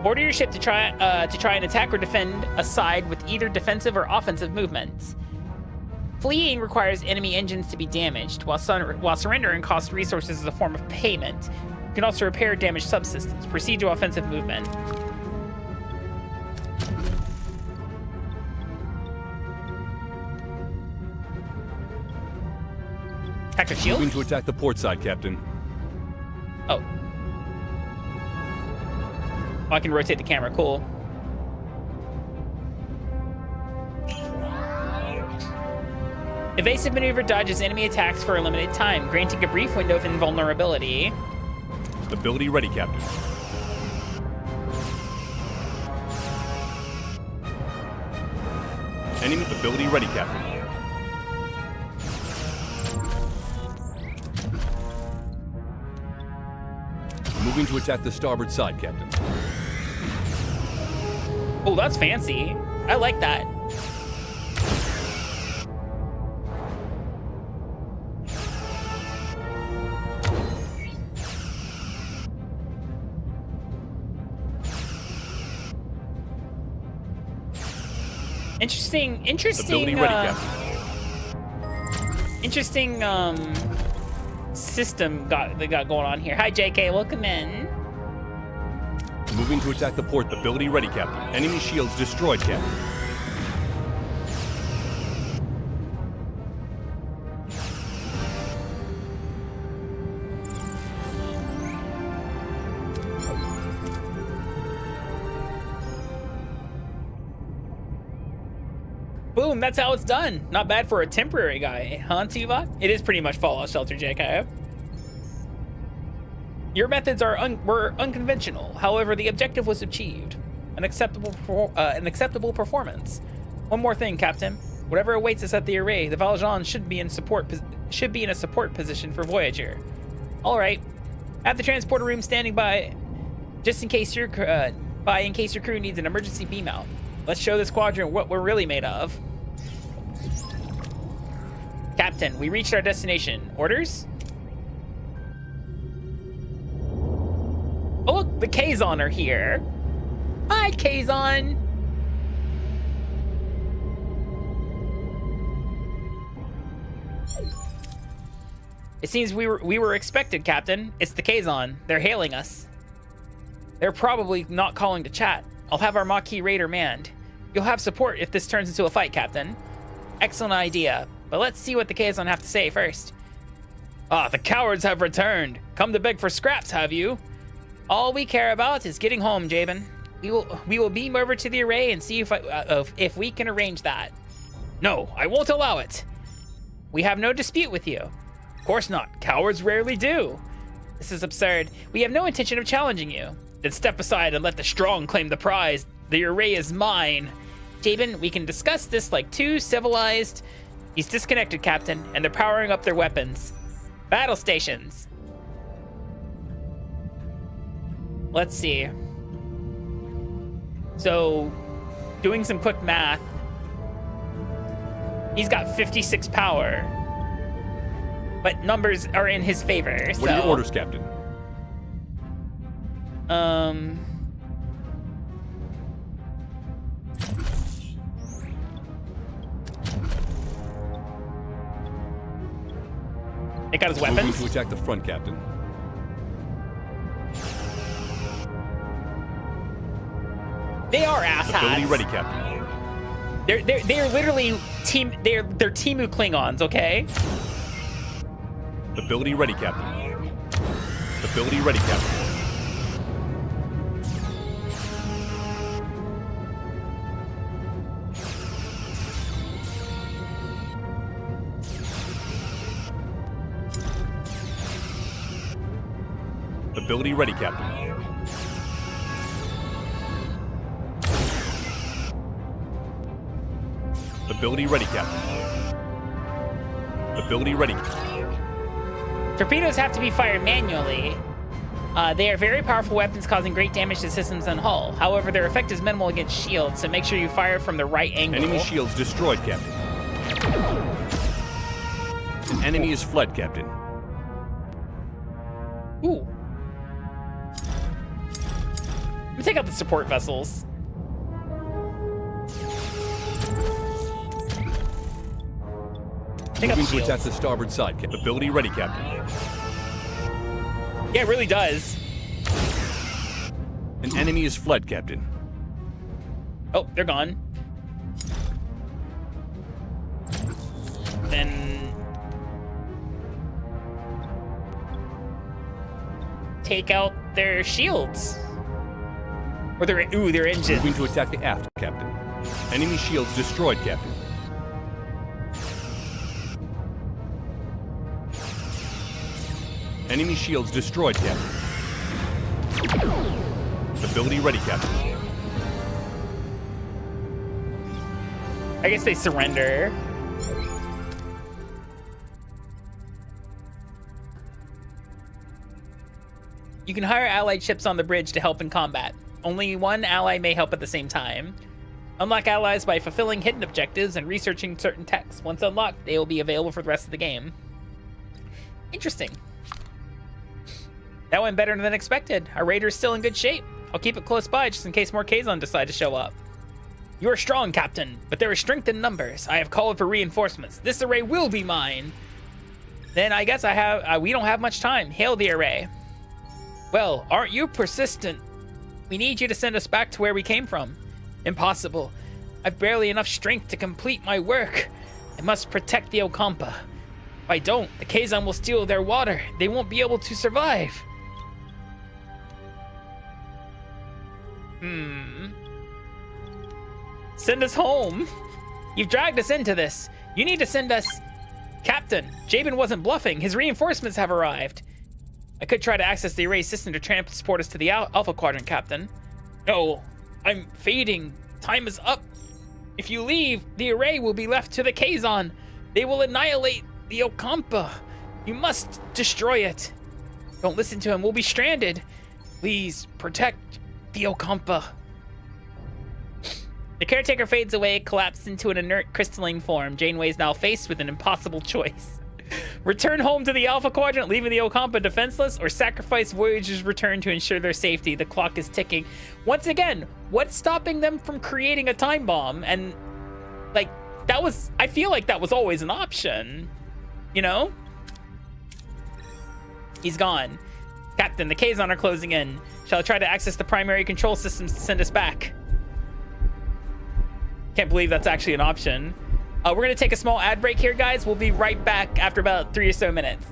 Speaker 2: Order your ship to try and attack or defend a side with either defensive or offensive movements. Fleeing requires enemy engines to be damaged, while surrendering costs resources as a form of payment. You can also repair damaged subsystems. Proceed to offensive movement. Attack with shield?
Speaker 7: Moving to attack the port side, Captain.
Speaker 2: Oh. Oh, I can rotate the camera. Cool. Evasive maneuver dodges enemy attacks for a limited time, granting a brief window of invulnerability.
Speaker 7: Ability ready, Captain. Enemy ability ready, Captain. Moving to attack the starboard side, Captain.
Speaker 2: Oh, that's fancy. I like that. Interesting,
Speaker 7: Ability ready, Captain.
Speaker 2: interesting system they got going on here. Hi, JK, welcome in.
Speaker 7: Moving to attack the port. Ability ready, Captain. Enemy shields destroyed, Captain.
Speaker 2: Boom, that's how it's done. Not bad for a temporary guy, huh, Tuvok? It is pretty much Fallout Shelter, JK. Your methods were unconventional. However, the objective was achieved. An acceptable performance. One more thing, Captain. Whatever awaits us at the array, the Valjean should be in a support position for Voyager. All right. Have the transporter room standing by, just in case your crew needs an emergency beam out. Let's show the squadron what we're really made of. Captain, we reached our destination. Orders? Oh, look, the Kazon are here. Hi, Kazon. It seems we were expected, Captain. It's the Kazon. They're hailing us. They're probably not calling to chat. I'll have our Maquis Raider manned. You'll have support if this turns into a fight, Captain. Excellent idea. But let's see what the Kazon have to say first. Ah, the cowards have returned. Come to beg for scraps, have you? All we care about is getting home, Jabin. We will beam over to the array and see if we can arrange that. No, I won't allow it. We have no dispute with you. Of course not. Cowards rarely do. This is absurd. We have no intention of challenging you. Then step aside and let the strong claim the prize. The array is mine. Jabin, we can discuss this like two civilized... He's disconnected, Captain, and they're powering up their weapons. Battle stations. Let's see. So, doing some quick math. He's got 56 power. But numbers are in his favor, so...
Speaker 7: What are your orders, Captain?
Speaker 2: Take out his
Speaker 7: Moving
Speaker 2: weapons.
Speaker 7: to attack the front, Captain.
Speaker 2: They are asshats.
Speaker 7: Ability ready, Captain.
Speaker 2: They're literally they're Timu Klingons, okay?
Speaker 7: Ability ready, Captain. Ability ready, Captain. Ability ready, Captain. Ability ready, Captain. Ability ready.
Speaker 2: Torpedoes have to be fired manually. They are very powerful weapons causing great damage to systems and hull. However, their effect is minimal against shields, so make sure you fire from the right angle.
Speaker 7: Enemy shields destroyed, Captain. An enemy is fled, Captain.
Speaker 2: Ooh. Let me take out the support vessels. Take out the
Speaker 7: Moving to attack
Speaker 2: shields.
Speaker 7: the starboard side, Captain. Ability ready, Captain.
Speaker 2: Yeah, it really does.
Speaker 7: An enemy is fled, Captain.
Speaker 2: Oh, they're gone. Then take out their shields. Or their engines.
Speaker 7: Moving to attack the aft, Captain. Enemy shields destroyed, Captain. Enemy shields destroyed, Captain. Ability ready, Captain.
Speaker 2: I guess they surrender. You can hire allied ships on the bridge to help in combat. Only one ally may help at the same time. Unlock allies by fulfilling hidden objectives and researching certain texts. Once unlocked, they will be available for the rest of the game. Interesting. That went better than expected. Our raider is still in good shape. I'll keep it close by just in case more Kazon decide to show up. You are strong, Captain, but there is strength in numbers. I have called for reinforcements. This array will be mine. Then I guess we don't have much time. Hail the array. Well, aren't you persistent? We need you to send us back to where we came from. Impossible. I've barely enough strength to complete my work. I must protect the Okampa. If I don't, the Kazon will steal their water. They won't be able to survive. Send us home. You've dragged us into this. You need to send us... Captain, Jabin wasn't bluffing. His reinforcements have arrived. I could try to access the array system to transport us to the Alpha Quadrant, Captain. No, I'm fading. Time is up. If you leave, the array will be left to the Kazon. They will annihilate the Okampa. You must destroy it. Don't listen to him. We'll be stranded. Please protect the Okampa. The caretaker fades away, collapsed into an inert crystalline form. Janeway is now faced with an impossible choice. Return home to the Alpha Quadrant, leaving the Okampa defenseless, or sacrifice Voyager's return to ensure their safety. The clock is ticking. Once again, what's stopping them from creating a time bomb? And, like, that was... I feel like that was always an option. You know? He's gone. Captain, the Kazon are closing in. Shall I try to access the primary control systems to send us back? Can't believe that's actually an option. We're going to take a small ad break here, guys. We'll be right back after about 3 or so minutes.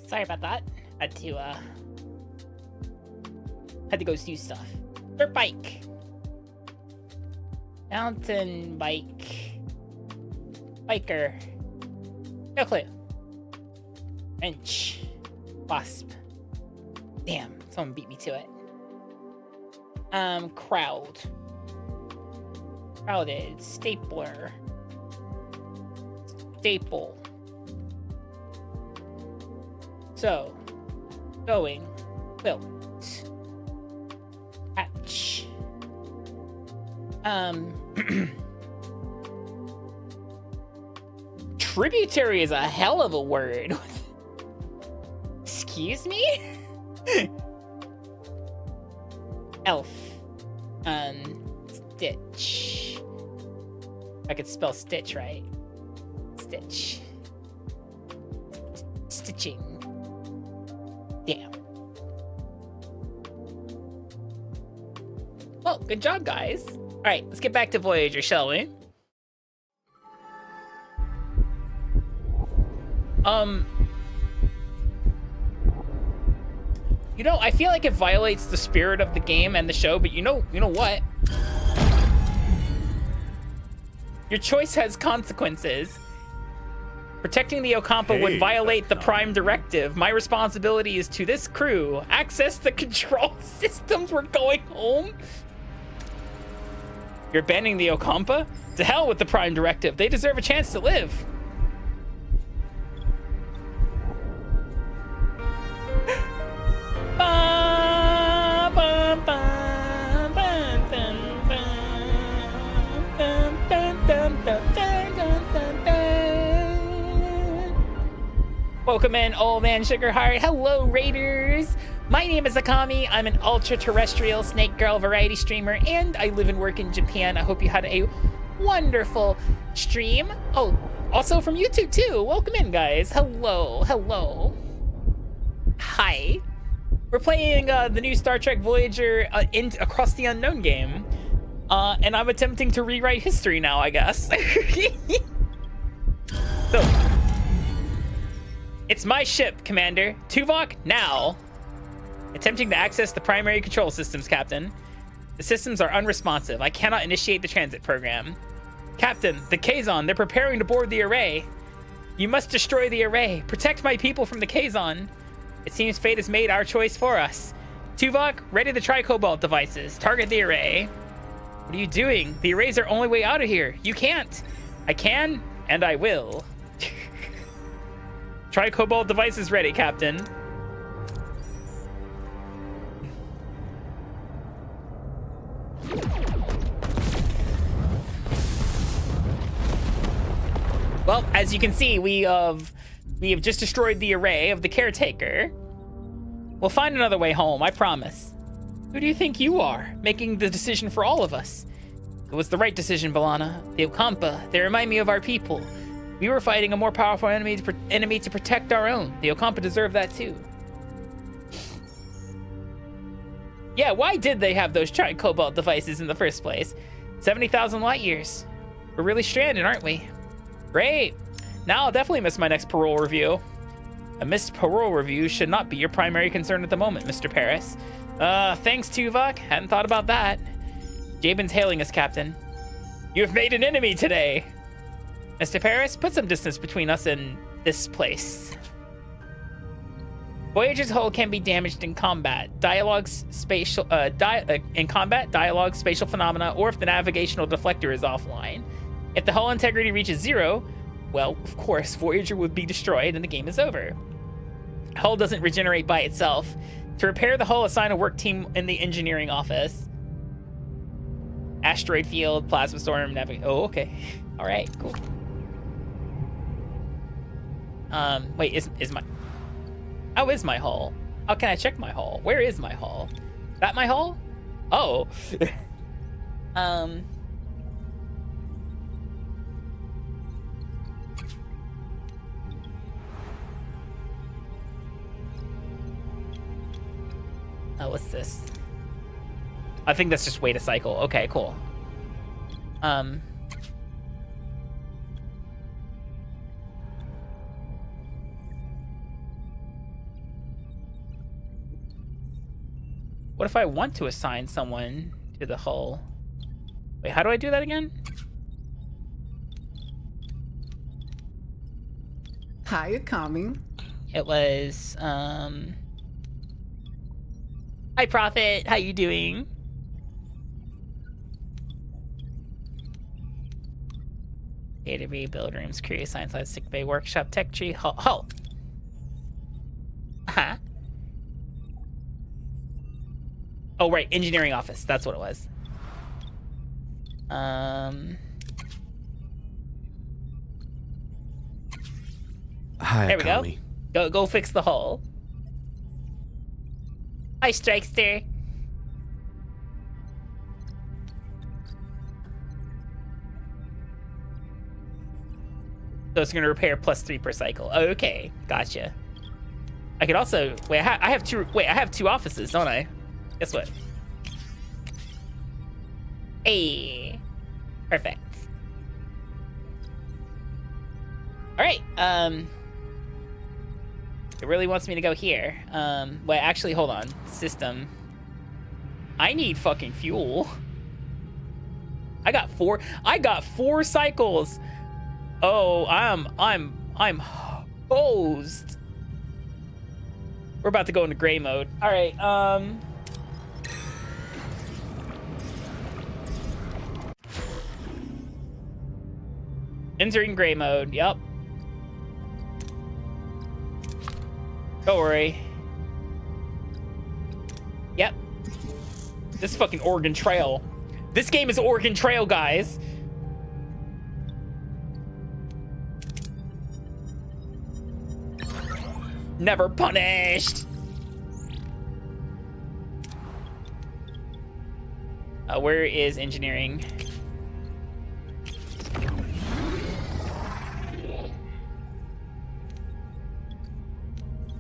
Speaker 2: Sorry about that. Had to go do stuff. Dirt bike. Mountain bike. Biker. No clue. Wrench. Wasp. Damn, someone beat me to it. Crowd. Crowded. Stapler. Staple. So. Going. Quilt. Hatch. Tributary is a hell of a word. Excuse me? Elf. Stitch. I could spell stitch right. Stitch. Stitching. Damn. Well, good job, guys. All right, let's get back to Voyager, shall we? You know, I feel like it violates the spirit of the game and the show, but you know what? Your choice has consequences. Protecting the Ocampa would violate the Prime Directive. My responsibility is to this crew. Access the control systems. We're going home. You're abandoning the Ocampa? To hell with the Prime Directive. They deserve a chance to live. Welcome in, old man Sugarheart. Hello, Raiders. My name is Akami. I'm an ultra-terrestrial snake girl variety streamer, and I live and work in Japan. I hope you had a wonderful stream. Oh, also from YouTube, too. Welcome in, guys. Hello, hello. Hi. We're playing the new Star Trek Voyager Across the Unknown game. And I'm attempting to rewrite history now, I guess. So, it's my ship, Commander. Tuvok, now. Attempting to access the primary control systems, Captain. The systems are unresponsive. I cannot initiate the transit program. Captain, the Kazon, they're preparing to board the array. You must destroy the array. Protect my people from the Kazon. It seems fate has made our choice for us. Tuvok, ready the tri-cobalt devices. Target the array. What are you doing? The array's our only way out of here. You can't. I can, and I will. Tri-cobalt devices ready, Captain. Well, as you can see, we have just destroyed the array of the caretaker. We'll find another way home, I promise. Who do you think you are, making the decision for all of us? It was the right decision, B'Elanna. The Ocampa, they remind me of our people. We were fighting a more powerful enemy to protect our own. The Ocampa deserve that too. Yeah, why did they have those tri-cobalt devices in the first place? 70,000 light years. We're really stranded, aren't we? Great. Now I'll definitely miss my next parole review. A missed parole review should not be your primary concern at the moment, Mr. Paris. Thanks, Tuvok. Hadn't thought about that. Jabin's hailing us, Captain. You have made an enemy today. Mr. Paris, put some distance between us and this place. Voyager's hull can be damaged in combat. Spatial phenomena, or if the navigational deflector is offline. If the hull integrity reaches 0, well, of course, Voyager would be destroyed and the game is over. Hull doesn't regenerate by itself. To repair the hull, assign a work team in the engineering office. Asteroid field, plasma storm, oh, okay. All right, cool. Wait, is my... How is my hull? How can I check my hull? Where is my hull? Is that my hull? Oh. Oh, what's this? I think that's just way to cycle. Okay, cool. What if I want to assign someone to the hull? Wait, how do I do that again?
Speaker 8: Hi, Akami.
Speaker 2: It was, Hi, Prophet. How you doing? Data rebuild rooms, career science lab, sick bay, workshop, tech tree, hull. Huh? Oh, right, engineering office. That's what it was.
Speaker 1: Hi,
Speaker 2: There we
Speaker 1: Akami.
Speaker 2: go. Go fix the hull. Hi, Strikester. So it's gonna repair +3 per cycle. Okay, gotcha. I could also wait. I have two. Wait, I have 2 offices, don't I? Guess what? Hey, perfect. All right. It really wants me to go here. Wait, actually, hold on. System. I need fucking fuel. I got 4 cycles. Oh, I'm hosed. We're about to go into gray mode. All right. Entering gray mode. Yep. Don't worry. Yep. This is fucking Oregon Trail. This game is Oregon Trail, guys. Never punished. Where is engineering?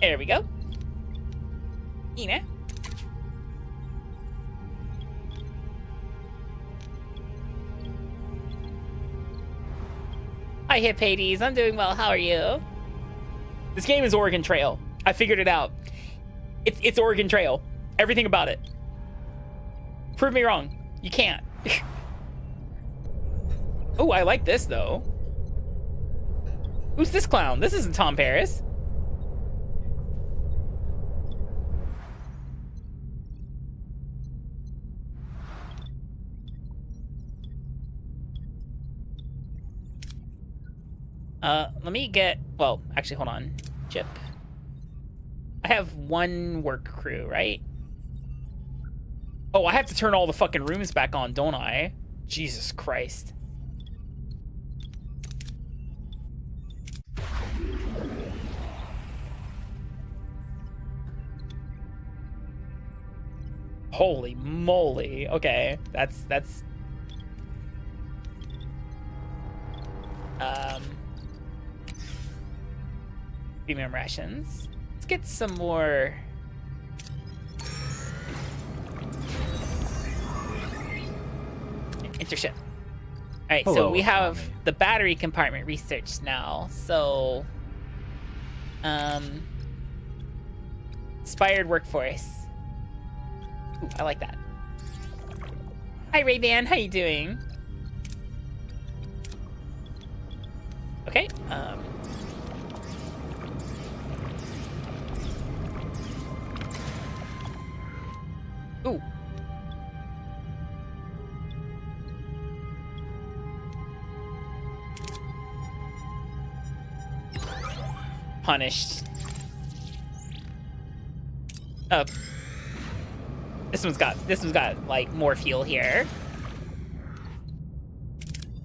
Speaker 2: There we go. Ina. Hi, Hip Hades. I'm doing well. How are you? This game is Oregon Trail. I figured it out. It's Oregon Trail. Everything about it. Prove me wrong. You can't. Oh, I like this, though. Who's this clown? This isn't Tom Paris. Let me get, well, actually, hold on. Chip. I have 1 work crew, right? Oh, I have to turn all the fucking rooms back on, don't I? Jesus Christ. Holy moly. Okay, that's premium rations. Let's get some more. Intership. All right, so
Speaker 6: Hello,
Speaker 2: we have
Speaker 6: Akami.
Speaker 2: the battery compartment researched now. So, inspired workforce. Ooh, I like that. Hi, Ray-Ban. How you doing? Okay. Ooh. Punished. This one's got like more fuel here.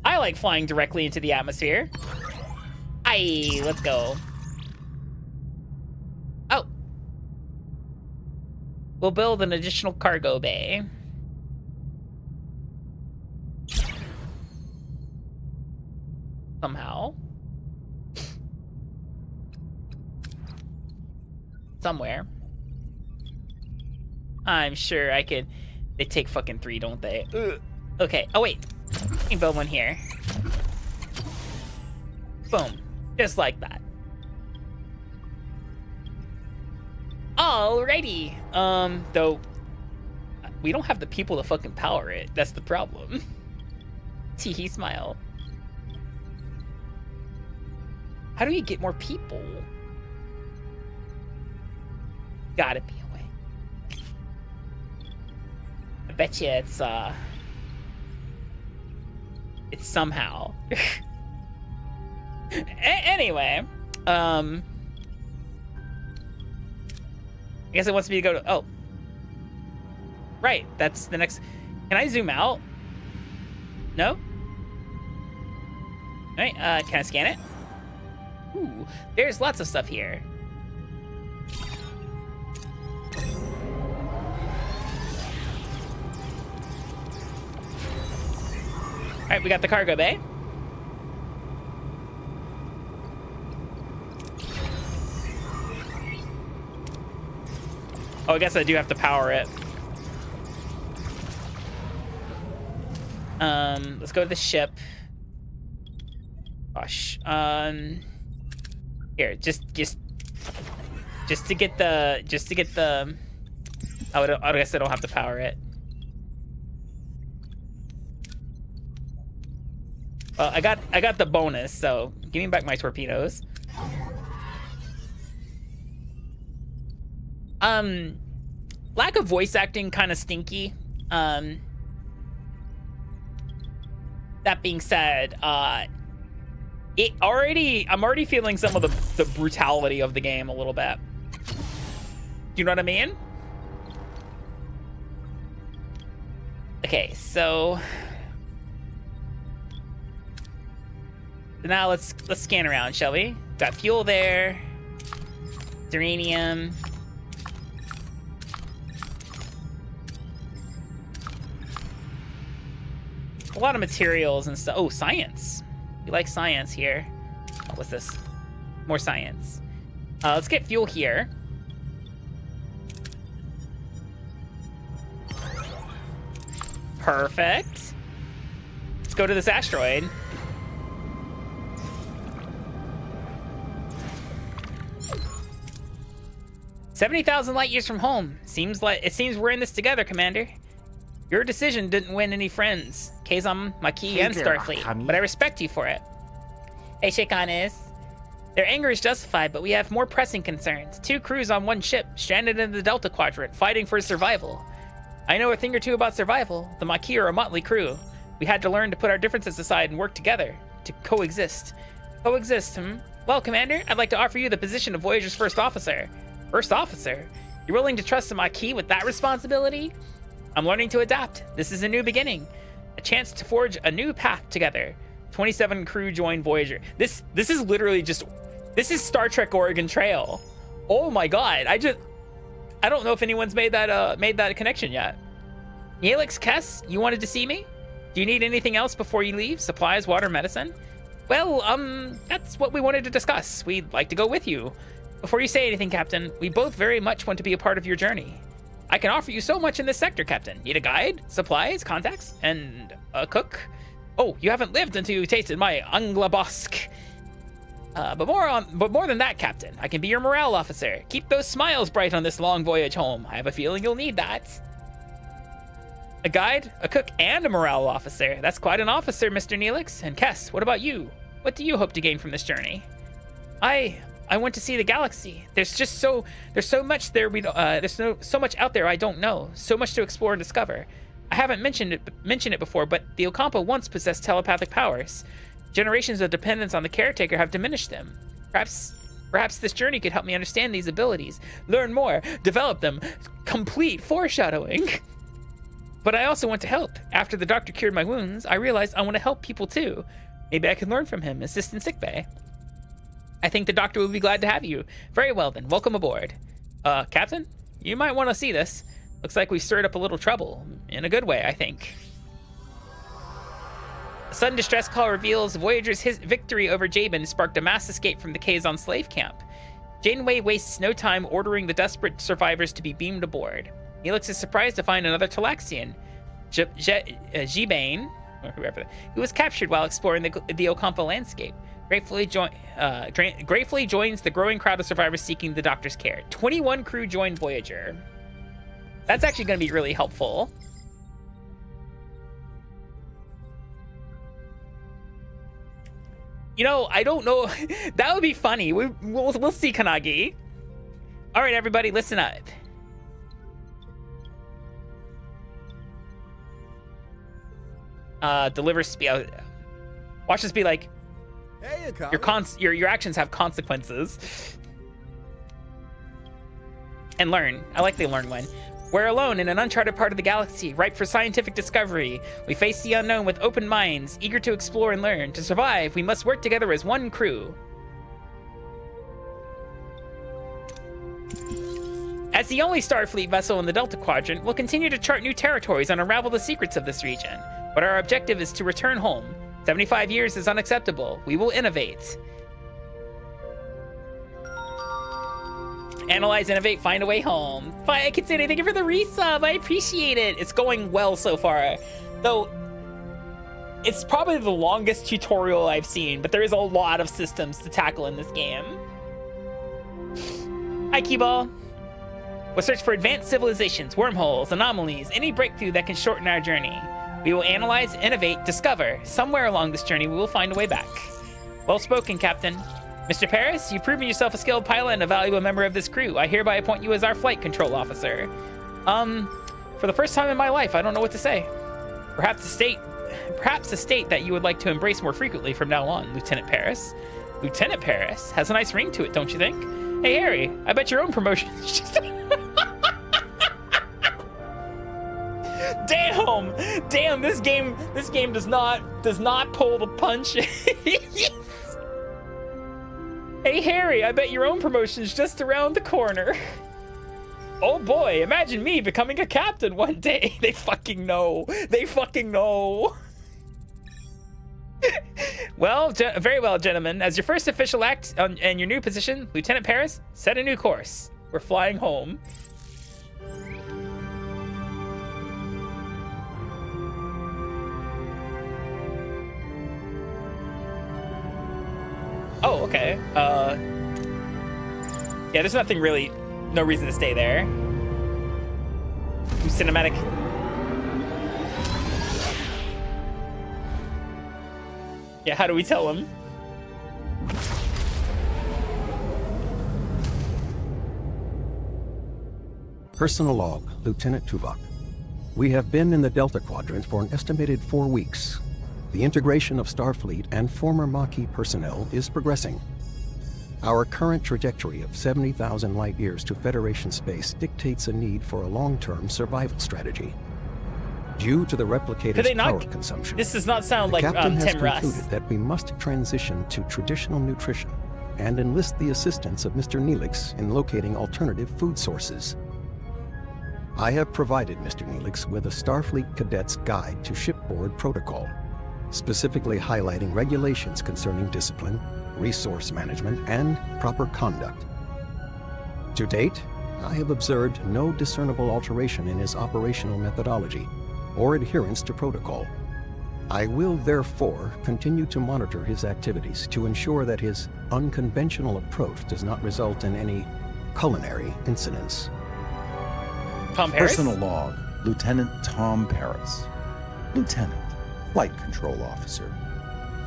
Speaker 2: I like flying directly into the atmosphere. Aye, let's go. Oh. We'll build an additional cargo bay. Somehow. Somewhere. I'm sure I could. They take fucking 3, don't they? Ugh. Okay. Oh, wait. I can build one here. Boom. Just like that. Alrighty. Though, we don't have the people to fucking power it. That's the problem. Teehee smile. How do we get more people? Gotta be a way. I bet you it's somehow. Anyway, I guess it wants me to go to, oh. Right, that's the next. Can I zoom out? No? All right, can I scan it? Ooh, there's lots of stuff here. All right, we got the cargo bay. Oh, I guess I do have to power it. Let's go to the ship. Gosh. Here, just to get the. Oh, I guess I don't have to power it. Well, I got the bonus, so give me back my torpedoes. Lack of voice acting kind of stinky. That being said, I'm already feeling some of the brutality of the game a little bit. Do you know what I mean? Okay, so now let's scan around, shall we? Got fuel there, uranium. A lot of materials and stuff. Oh, science. We like science here. Oh, what's this? More science. Let's get fuel here. Perfect. Let's go to this asteroid. "70,000 light years from home. Seems we're in this together, Commander. Your decision didn't win any friends, Kazam, Maki, and Starfleet, but I respect you for it." Hey, Sheikanis. "Their anger is justified, but we have more pressing concerns. 2 crews on one ship, stranded in the Delta Quadrant, fighting for survival. I know a thing or two about survival. The Maki are a motley crew. We had to learn to put our differences aside and work together to coexist." Coexist, Well, Commander, I'd like to offer you the position of Voyager's first officer. First officer? You're willing to trust the Maki with that responsibility? I'm learning to adapt. This is a new beginning. A chance to forge a new path together. 27 crew join Voyager. This is literally just... This is Star Trek Oregon Trail. Oh my god. I don't know if anyone's made that connection yet. Neelix, Kess, you wanted to see me? Do you need anything else before you leave? Supplies, water, medicine? Well, that's what we wanted to discuss. We'd like to go with you. Before you say anything, Captain, we both very much want to be a part of your journey. I can offer you so much in this sector, Captain. Need a guide, supplies, contacts, and a cook? Oh, you haven't lived until you tasted my Anglabosk. But more than that, Captain, I can be your morale officer. Keep those smiles bright on this long voyage home. I have a feeling you'll need that. A guide, a cook, and a morale officer. That's quite an officer, Mr. Neelix. And Kess, what about you? What do you hope to gain from this journey? I want to see the galaxy. There's so much there. There's so much out there I don't know. So much to explore and discover. I haven't mentioned it before, but the Ocampa once possessed telepathic powers. Generations of dependence on the caretaker have diminished them. Perhaps this journey could help me understand these abilities, learn more, develop them. Complete foreshadowing. But I also want to help. After the doctor cured my wounds, I realized I want to help people too. Maybe I can learn from him, assist in sickbay. I think the doctor will be glad to have you. Very well then, welcome aboard. Captain, you might want to see this. Looks like we've stirred up a little trouble. In a good way, I think. A sudden distress call reveals Voyager's victory over Jabin sparked a mass escape from the Kazon slave camp. Janeway wastes no time ordering the desperate survivors to be beamed aboard. Neelix is surprised to find another Talaxian, Jibane, or whoever, who was captured while exploring the Ocampa landscape. Gratefully joins the growing crowd of survivors seeking the doctor's care. 21 crew joined Voyager. That's actually going to be really helpful. You know, I don't know. That would be funny. We'll see, Kanagi. All right, everybody, listen up. Deliver speed. Watch this be like,
Speaker 3: Hey, Akami.
Speaker 2: your actions have consequences. And learn. I like the learn one. We're alone in an uncharted part of the galaxy, ripe for scientific discovery. We face the unknown with open minds, eager to explore and learn. To survive, we must work together as one crew. As the only Starfleet vessel in the Delta Quadrant, we'll continue to chart new territories and unravel the secrets of this region. But our objective is to return home. 75 years is unacceptable. We will innovate. Analyze, innovate, find a way home. I can say anything. Thank you for the resub. I appreciate it. It's going well so far. Though, it's probably the longest tutorial I've seen, but there is a lot of systems to tackle in this game. Hi, Keyball. We'll search for advanced civilizations, wormholes, anomalies, any breakthrough that can shorten our journey. We will analyze, innovate, discover. Somewhere along this journey, we will find a way back. Well spoken, Captain. Mr. Paris, you've proven yourself a skilled pilot and a valuable member of this crew. I hereby appoint you as our flight control officer. For the first time in my life, I don't know what to say. Perhaps a state that you would like to embrace more frequently from now on, Lieutenant Paris. Lieutenant Paris has a nice ring to it, don't you think? Hey, Harry, I bet your own promotion is just... Damn, this game does not pull the punches. Hey, Harry, I bet your own promotion's just around the corner. Oh boy, imagine me becoming a captain one day. They fucking know. Well, very well, gentlemen. As your first official act and your new position, Lieutenant Paris, set a new course. We're flying home. Oh, okay. Yeah, there's nothing really, no reason to stay there. Cinematic. Yeah, how do we tell him?
Speaker 9: Personal log, Lieutenant Tuvix. We have been in the Delta Quadrant for an estimated 4 weeks. The integration of Starfleet and former Maquis personnel is progressing. Our current trajectory of 70,000 light-years to Federation space dictates a need for a long-term survival strategy. Due to the replicator's power consumption,
Speaker 2: this does not sound like
Speaker 9: the captain has
Speaker 2: Tim
Speaker 9: concluded
Speaker 2: Russ.
Speaker 9: that we must transition to traditional nutrition and enlist the assistance of Mr. Neelix in locating alternative food sources. I have provided Mr. Neelix with a Starfleet Cadet's Guide to Shipboard Protocol, specifically highlighting regulations concerning discipline, resource management, and proper conduct. To date, I have observed no discernible alteration in his operational methodology or adherence to protocol. I will therefore continue to monitor his activities to ensure that his unconventional approach does not result in any culinary incidents.
Speaker 2: Tom Paris?
Speaker 5: Personal log, Lieutenant Tom Paris. Lieutenant, Flight Control Officer.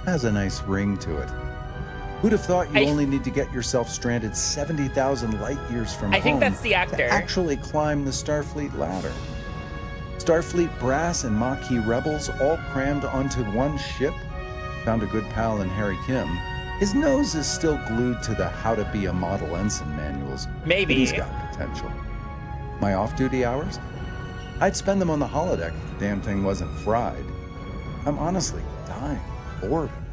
Speaker 5: Has a nice ring to it. Who'd have thought you only need to get yourself stranded 70,000 light years from home?
Speaker 2: I think that's the actor.
Speaker 5: To actually climb the Starfleet ladder. Starfleet brass and Maquis rebels all crammed onto one ship. Found a good pal in Harry Kim. His nose is still glued to the How to Be a Model Ensign manuals.
Speaker 2: Maybe.
Speaker 5: But he's got potential. My off-duty hours? I'd spend them on the holodeck if the damn thing wasn't fried. I'm honestly dying of boredom.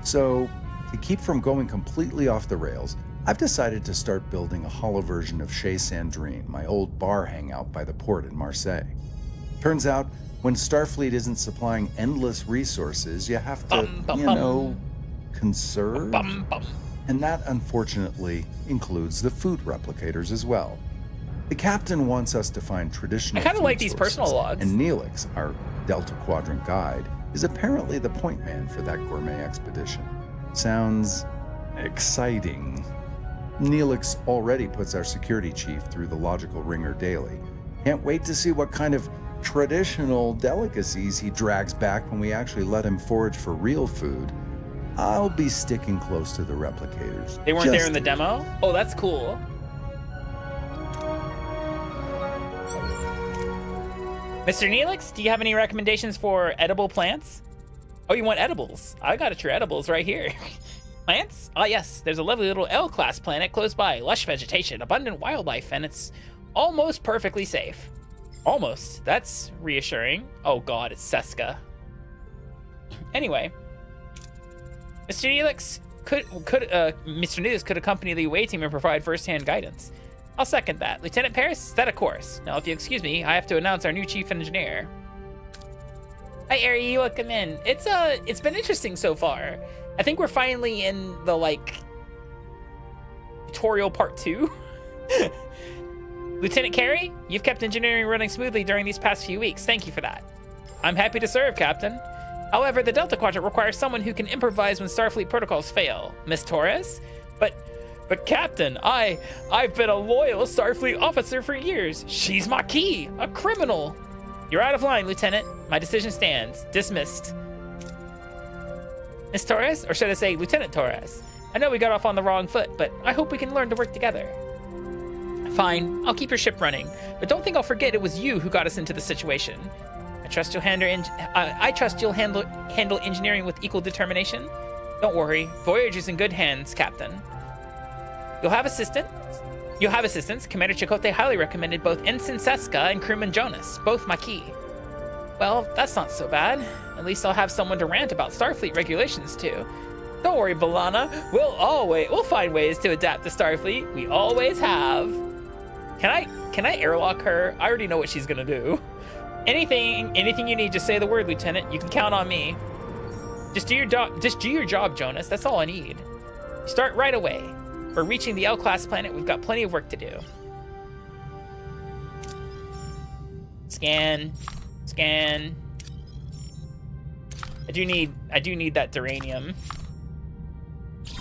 Speaker 5: So, to keep from going completely off the rails, I've decided to start building a hollow version of Chez Sandrine, my old bar hangout by the port in Marseille. Turns out, when Starfleet isn't supplying endless resources, you have to, conserve. And that, unfortunately, includes the food replicators as well. The captain wants us to find traditional
Speaker 2: I kind of
Speaker 5: food
Speaker 2: like these
Speaker 5: sources,
Speaker 2: personal logs.
Speaker 5: And Neelix, our Delta Quadrant guide, is apparently the point man for that gourmet expedition. Sounds exciting. Neelix already puts our security chief through the logical ringer daily, Can't wait to see what kind of traditional delicacies he drags back when we actually let him forage for real food. I'll be sticking close to the replicators.
Speaker 2: They weren't there in the demo? Oh, that's cool. Mr. Neelix, do you have any recommendations for edible plants? Oh, you want edibles? I got your edibles right here. Plants? Ah, yes. There's a lovely little L-class planet close by. Lush vegetation, abundant wildlife, and it's almost perfectly safe. Almost. That's reassuring. Oh god, it's Seska. Anyway, Mr. Neelix Mr. Neelix could accompany the away team and provide first-hand guidance. I'll second that. Lieutenant Paris, that of course. Now, if you excuse me, I have to announce our new chief engineer. Hi, Ari, welcome in. It's been interesting so far. I think we're finally in the, like, tutorial part 2. Lieutenant Carey, you've kept engineering running smoothly during these past few weeks. Thank you for that. I'm happy to serve, Captain. However, the Delta Quadrant requires someone who can improvise when Starfleet protocols fail. Miss Torres? But Captain, I've been a loyal Starfleet officer for years. She's Maquis, a criminal. You're out of line, Lieutenant. My decision stands. Dismissed. Miss Torres, or should I say Lieutenant Torres? I know we got off on the wrong foot, but I hope we can learn to work together. Fine, I'll keep your ship running, but don't think I'll forget it was you who got us into the situation. I trust you'll handle engineering with equal determination. Don't worry, Voyager's in good hands, Captain. You'll have assistants. Commander Chakotay highly recommended both Ensign Seska and Crewman Jonas, both Maquis. Well, that's not so bad. At least I'll have someone to rant about Starfleet regulations too. Don't worry, Balana. We'll find ways to adapt to Starfleet. We always have. Can I airlock her? I already know what she's gonna do. Anything you need, just say the word, Lieutenant. You can count on me. Just do your job, Jonas. That's all I need. Start right away. For reaching the L-class planet, we've got plenty of work to do. Scan. I do need that duranium.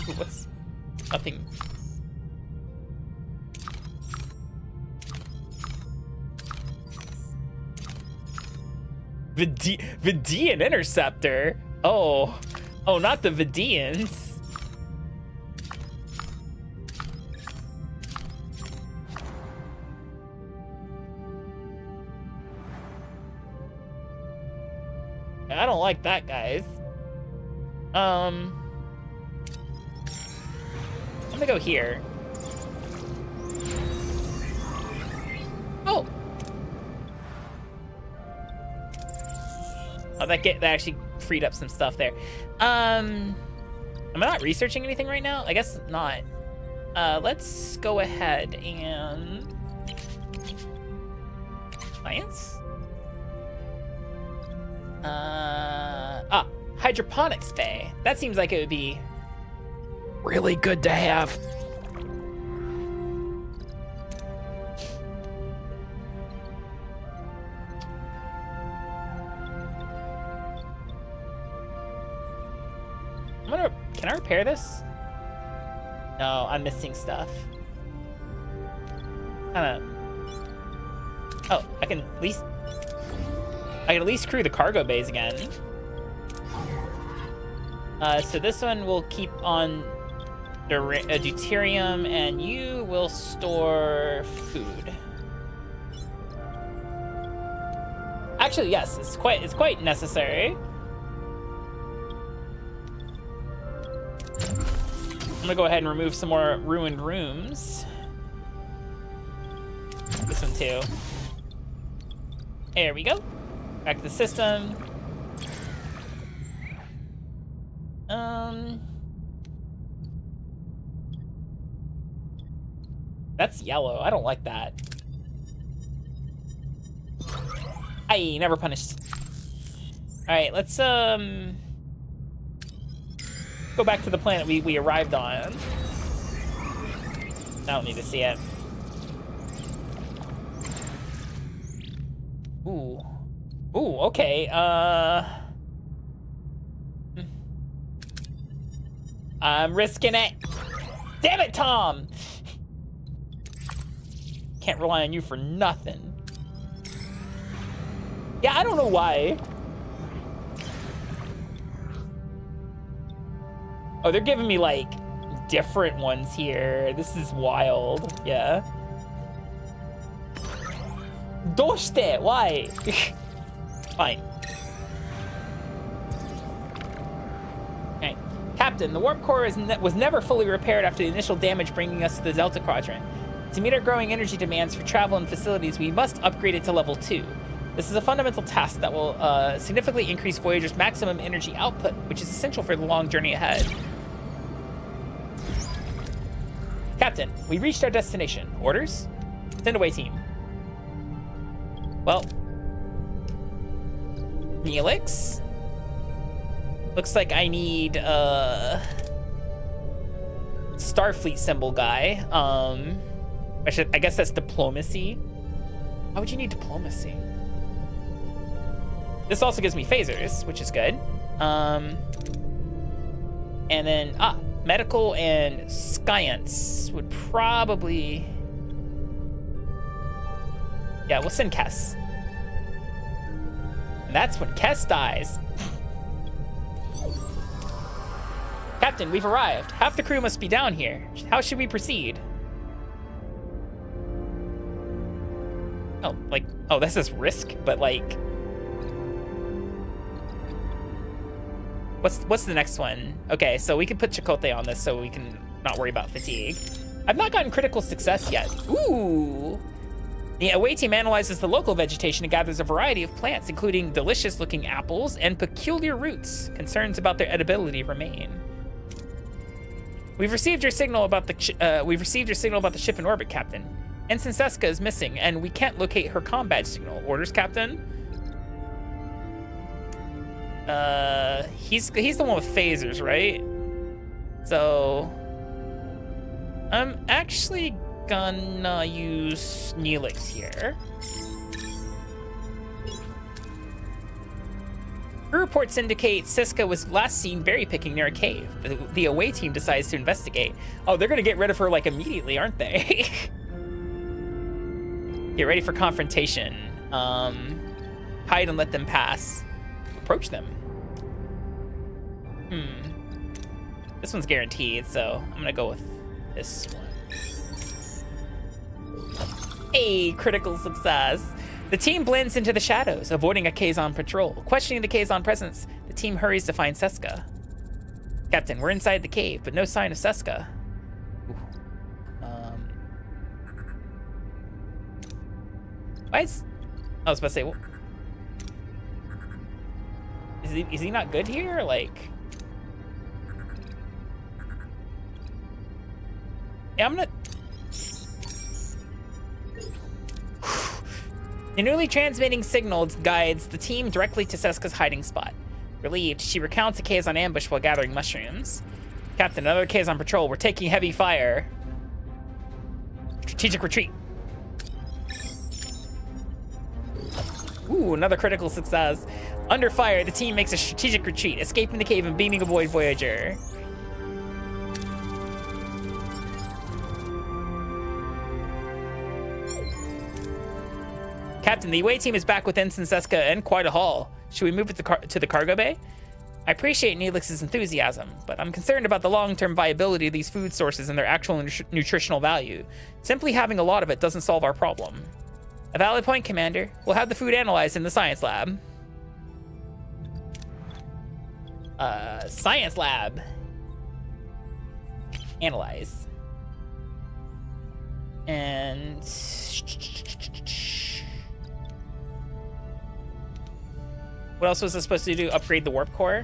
Speaker 2: Ooh, what's nothing? Vidian interceptor. Oh, not the Vidians. I don't like that, guys. I'm gonna go here. Oh, that actually freed up some stuff there. Am I not researching anything right now? I guess not. Let's go ahead and science. Hydroponics bay. That seems like it would be really good to have. Can I repair this? No, I'm missing stuff. Oh, I can at least crew the cargo bays again. So this one will keep on deuterium, and you will store food. Actually, yes, it's quite necessary. I'm gonna go ahead and remove some more ruined rooms. This one too. There we go. Back to the system. That's yellow. I don't like that. Aye, never punished. All right, let's go back to the planet we arrived on. I don't need to see it. Ooh, okay. I'm risking it. Damn it, Tom! Can't rely on you for nothing. Yeah, I don't know why. Oh, they're giving me, like, different ones here. This is wild. Yeah. Doshite? Why? Fine. Okay. Captain, the warp core was never fully repaired after the initial damage bringing us to the Delta Quadrant. To meet our growing energy demands for travel and facilities, we must upgrade it to level 2. This is a fundamental task that will significantly increase Voyager's maximum energy output, which is essential for the long journey ahead. Captain, we reached our destination. Orders? Send away team. Well, Neelix? Looks like I need Starfleet symbol guy. I guess that's diplomacy. Why would you need diplomacy? This also gives me phasers, which is good. And then medical and science would probably. Yeah, we'll send Kess. And that's when Kess dies. Captain, we've arrived. Half the crew must be down here. How should we proceed? Oh, like, oh, this is risk, but like, what's the next one? Okay, so we can put Chakotay on this so we can not worry about fatigue. I've not gotten critical success yet. Ooh. The away team analyzes the local vegetation and gathers a variety of plants, including delicious-looking apples and peculiar roots. Concerns about their edibility remain. We've received your signal about the ship in orbit, Captain. Ensign Seska is missing, and we can't locate her comm signal. Orders, Captain. He's the one with phasers, right? So I'm actually gonna use Neelix here. Crew reports indicate Siska was last seen berry picking near a cave. The away team decides to investigate. Oh, they're gonna get rid of her like immediately, aren't they? Get ready for confrontation. Hide and let them pass. Approach them. This one's guaranteed, so I'm gonna go with this one. Hey, critical success. The team blends into the shadows, avoiding a Kazon patrol. Questioning the Kazon presence, the team hurries to find Seska. Captain, we're inside the cave, but no sign of Seska. Why is... I was about to say, well, is he not good here? Like... Yeah, I'm not... The newly transmitting signal guides the team directly to Seska's hiding spot. Relieved, she recounts a Kazon ambush while gathering mushrooms. Captain, another Kazon patrol. We're taking heavy fire. Strategic retreat. Ooh, another critical success. Under fire, the team makes a strategic retreat, escaping the cave and beaming aboard Voyager. Captain, the away team is back with Ensign Seska and quite a haul. Should we move it to the cargo bay? I appreciate Neelix's enthusiasm, but I'm concerned about the long-term viability of these food sources and their actual nutritional value. Simply having a lot of it doesn't solve our problem. A valid point, Commander. We'll have the food analyzed in the science lab. Science lab. Analyze. And... what else was I supposed to do? Upgrade the warp core?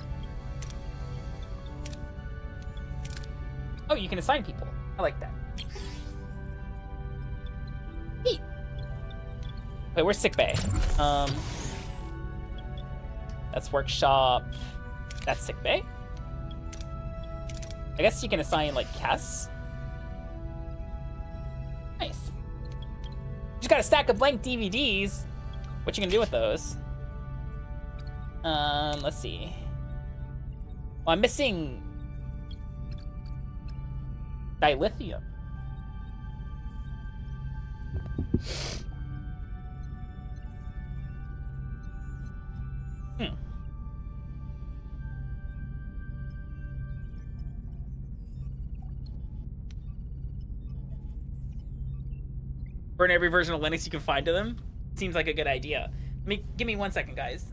Speaker 2: Oh, you can assign people. I like that. Neat. Wait, where's sickbay? That's workshop. That's sickbay. I guess you can assign like Kess. Nice. Just got a stack of blank DVDs. What you gonna do with those? Let's see. Well, I'm missing dilithium. burn every version of Linux you can find to them. Seems like a good idea. Give me 1 second, guys.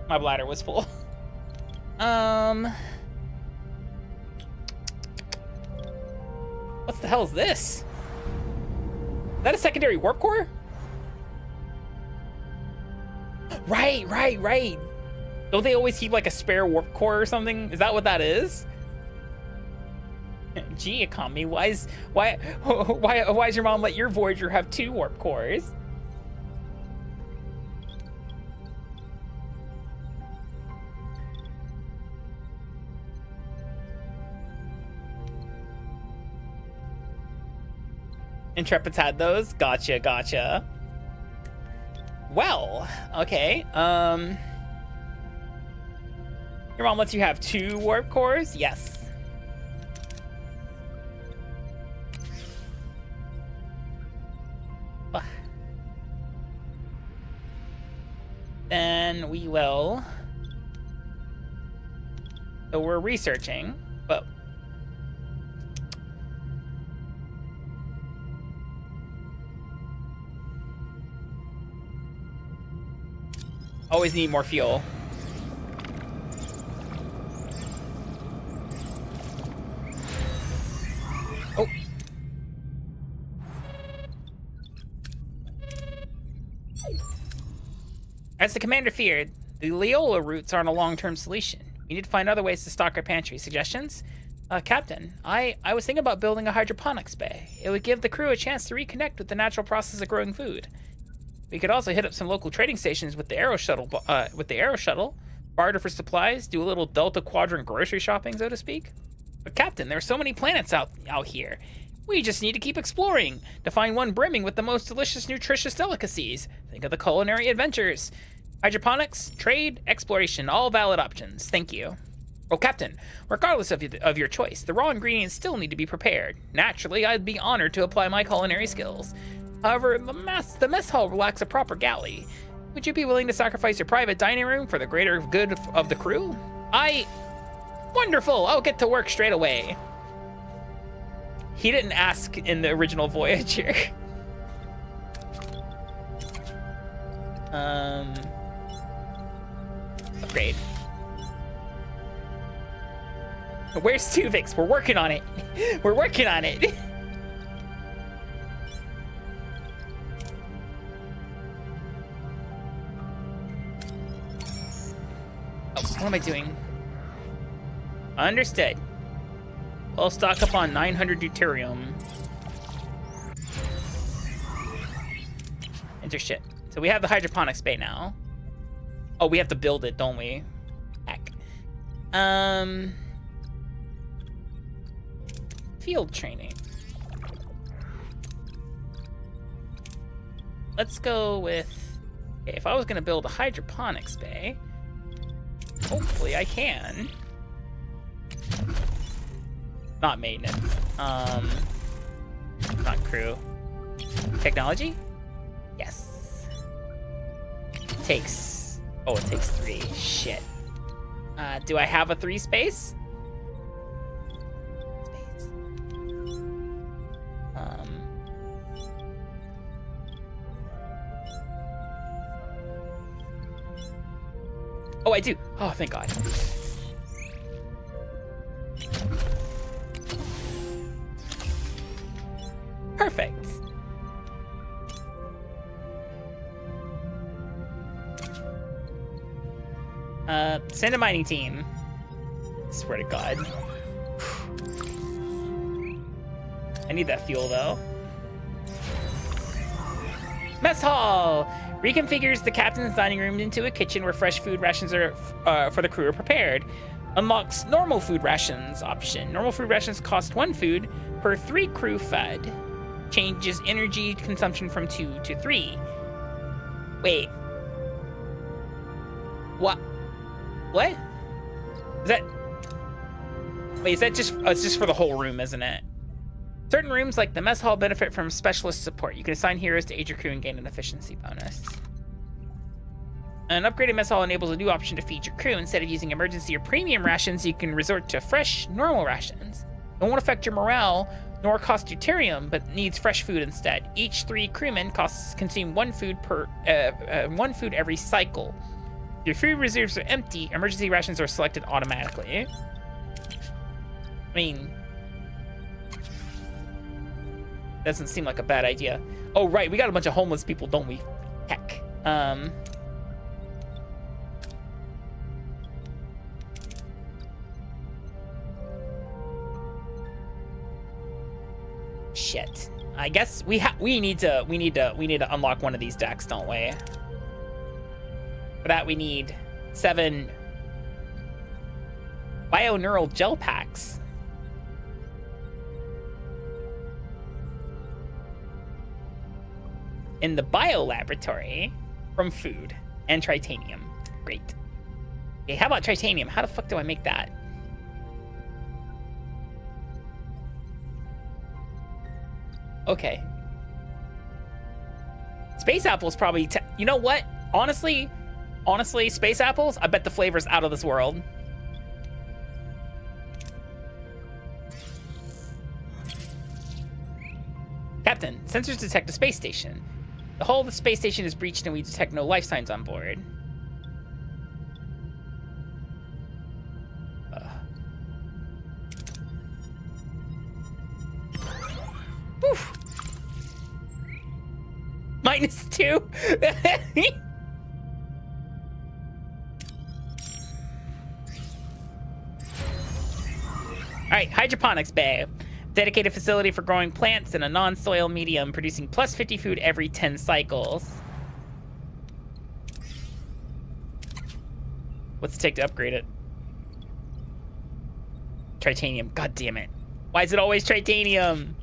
Speaker 2: My bladder was full. What the hell is this? Is that a secondary warp core? Right. Don't they always keep like a spare warp core or something? Is that what that is? Gee, Akami, why is your mom let your Voyager have 2 warp cores? Intrepids had those. Gotcha. Well, okay. Your mom lets you have 2 warp cores? Yes. Then we will. So we're researching, but always need more fuel. Oh. As the commander feared, the Leola routes aren't a long-term solution. We need to find other ways to stock our pantry. Suggestions? Captain, I was thinking about building a hydroponics bay. It would give the crew a chance to reconnect with the natural process of growing food. We could also hit up some local trading stations with the Aero Shuttle, barter for supplies, do a little Delta Quadrant grocery shopping, so to speak. But Captain, there are so many planets out here. We just need to keep exploring to find one brimming with the most delicious, nutritious delicacies. Think of the culinary adventures. Hydroponics, trade, exploration, all valid options. Thank you. Well, Captain, regardless of your choice, the raw ingredients still need to be prepared. Naturally, I'd be honored to apply my culinary skills. However, the mess hall lacks a proper galley. Would you be willing to sacrifice your private dining room for the greater good of the crew? Wonderful! I'll get to work straight away. He didn't ask in the original Voyager. Upgrade. Where's Tuvix? We're working on it. We're working on it. Oh, what am I doing? Understood. We'll stock up on 900 deuterium. Enter shit. So we have the hydroponics bay now. Oh, we have to build it, don't we? Heck. Field training. Let's go with... Okay, if I was gonna build a hydroponics bay, hopefully I can. Not maintenance. Not crew. Technology? Yes. Takes... Oh, it takes 3. Shit. Do I have a 3 space? Oh, I do. Oh, thank God. Perfect. Send a mining team. Swear to God. I need that fuel though. Mess hall reconfigures the captain's dining room into a kitchen where fresh food rations are for the crew are prepared. Unlocks normal food rations option. Normal food rations cost 1 food per 3 crew fed. Changes energy consumption from 2 to 3. Wait. What? What? Is that... Wait, is that just... Oh, it's just for the whole room, isn't it? Certain rooms, like the mess hall, benefit from specialist support. You can assign heroes to aid your crew and gain an efficiency bonus. An upgraded mess hall enables a new option to feed your crew. Instead of using emergency or premium rations, you can resort to fresh, normal rations. It won't affect your morale, nor cost deuterium, but needs fresh food instead. Each 3 crewmen consume 1 food every cycle. If your food reserves are empty, emergency rations are selected automatically. I mean, doesn't seem like a bad idea. Oh, right, we got a bunch of homeless people, don't we? Heck. Shit. I guess we need to unlock one of these decks, don't we? For that we need 7 bioneural gel packs. In the bio laboratory from food and tritanium. Great. Okay, how about tritanium? How the fuck do I make that? Okay. Space apples probably... You know what? Honestly, space apples, I bet the flavor's out of this world. Captain, sensors detect a space station. The hull of the space station is breached and we detect no life signs on board. Woof. -2. All right, hydroponics bay. Dedicated facility for growing plants in a non-soil medium, producing plus 50 food every 10 cycles. What's it take to upgrade it? Tritanium. God damn it. Why is it always tritanium?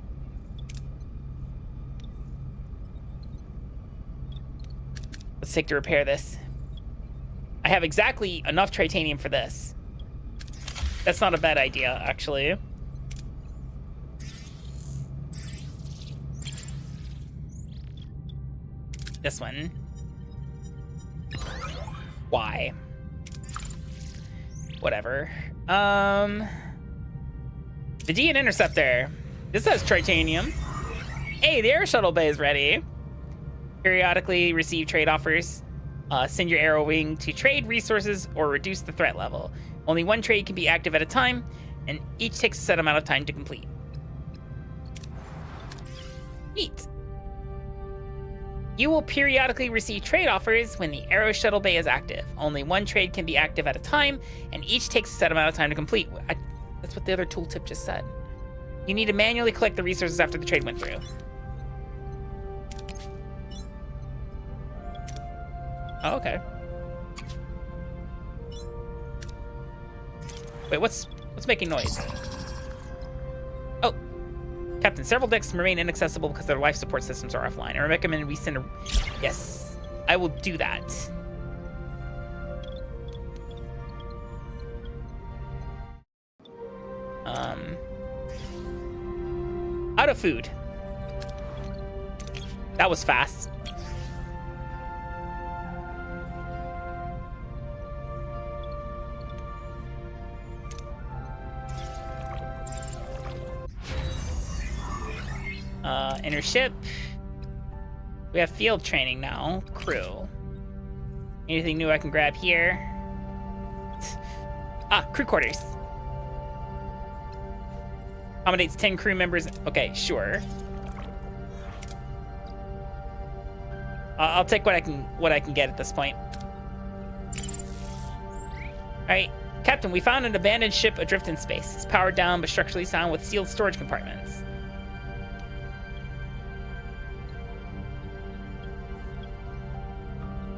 Speaker 2: What's it take to repair this? I have exactly enough tritanium for this. That's not a bad idea, actually. This one. Why? Whatever. The DN Interceptor. This has tritanium. Hey, the air shuttle bay is ready. Periodically receive trade offers. Send your arrow wing to trade resources or reduce the threat level. Only 1 trade can be active at a time, and each takes a set amount of time to complete. Neat. You will periodically receive trade offers when the Arrow Shuttle Bay is active. Only 1 trade can be active at a time, and each takes a set amount of time to complete. That's what the other tooltip just said. You need to manually collect the resources after the trade went through. Oh, okay. Wait, what's making noise? Oh. Captain, several decks remain inaccessible because their life support systems are offline. I recommend we send a... Yes, I will do that. Out of food. That was fast. Inner ship. We have field training now. Crew. Anything new I can grab here? Crew quarters. Accommodates 10 crew members. Okay, sure. I'll take what I can get at this point. All right, Captain, we found an abandoned ship adrift in space. It's powered down but structurally sound with sealed storage compartments.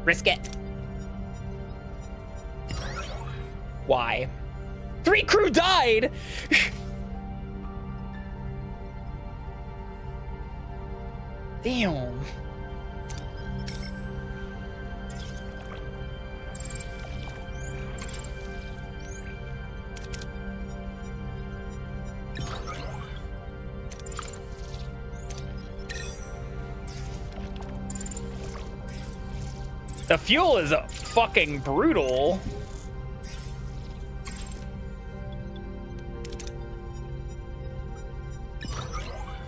Speaker 2: Risk it. Why? 3 crew died! Damn. The fuel is fucking brutal.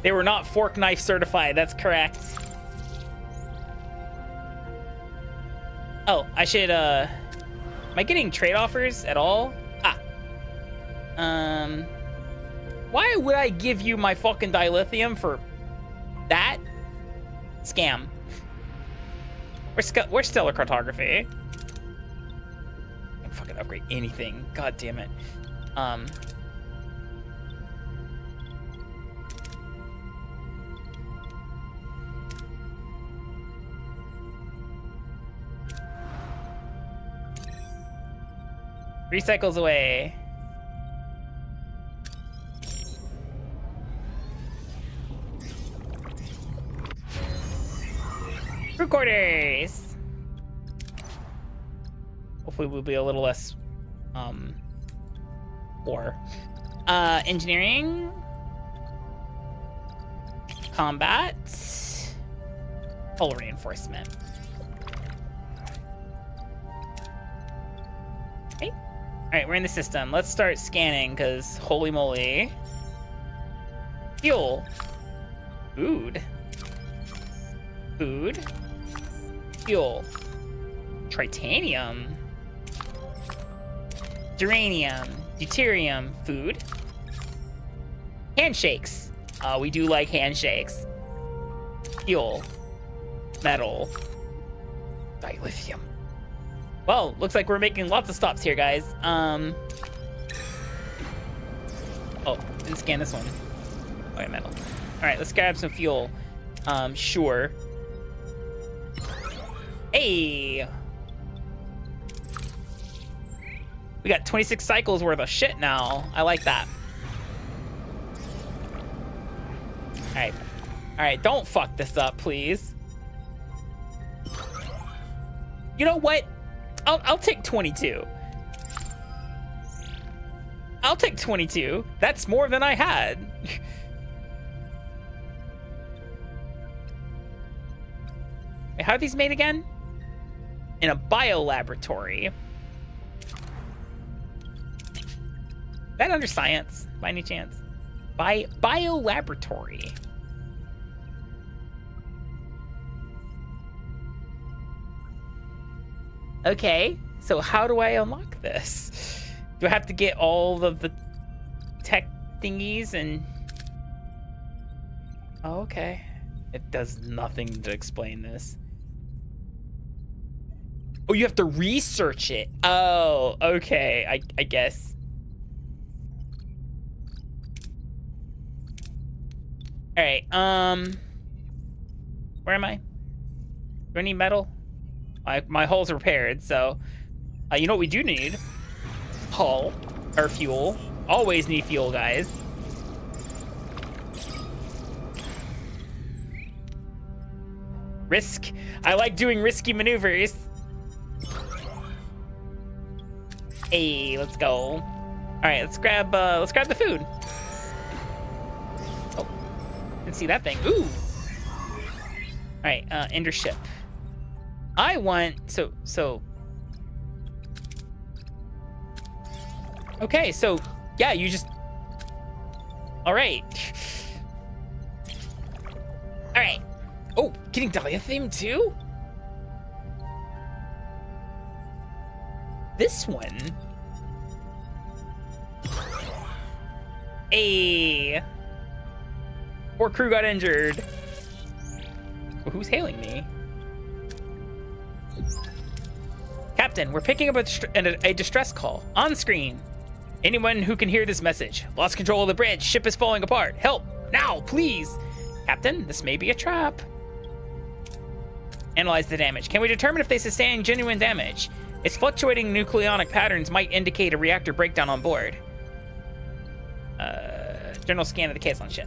Speaker 2: They were not fork knife certified, that's correct. Oh, I should, am I getting trade offers at all? Why would I give you my fucking dilithium for that? Scam. We're stellar cartography. I can fucking upgrade anything. God damn it. Recycles away. Crew quarters. Hopefully we'll be a little less war. Engineering. Combat. Hull reinforcement. Okay. Alright, we're in the system. Let's start scanning, because holy moly. Fuel. Food. Food. Fuel. Tritanium. Duranium. Deuterium. Food. Handshakes. We do like handshakes. Fuel. Metal. Dilithium. Well, looks like we're making lots of stops here, guys. Oh, didn't scan this one. Okay, metal. All right, let's grab some fuel. Sure. Hey! We got 26 cycles worth of shit now. I like that. All right. All right, don't fuck this up, please. You know what? I'll take 22. I'll take 22. That's more than I had. Wait, how are these made again? In a biolaboratory. Is that under science, by any chance? Biolaboratory. Okay, so how do I unlock this? Do I have to get all of the tech thingies and... Oh, okay. It does nothing to explain this. Oh, you have to research it. Oh, okay, I guess. All right, where am I? Do I need metal? My hull's repaired, so you know what we do need? Hull, or fuel. Always need fuel, guys. Risk. I like doing risky maneuvers. Hey, let's go. All right, let's grab the food. Oh, didn't see that thing. Ooh. All right, ender ship. I want so. Okay, so yeah, you just. All right. All right. Oh, getting dilithium too? This one. Hey. Poor crew got injured. Well, who's hailing me? Captain, we're picking up a distress call. On screen. Anyone who can hear this message. Lost control of the bridge. Ship is falling apart. Help! Now, please! Captain, this may be a trap. Analyze the damage. Can we determine if they sustain genuine damage? Its fluctuating nucleonic patterns might indicate a reactor breakdown on board. General scan of the Kazon ship.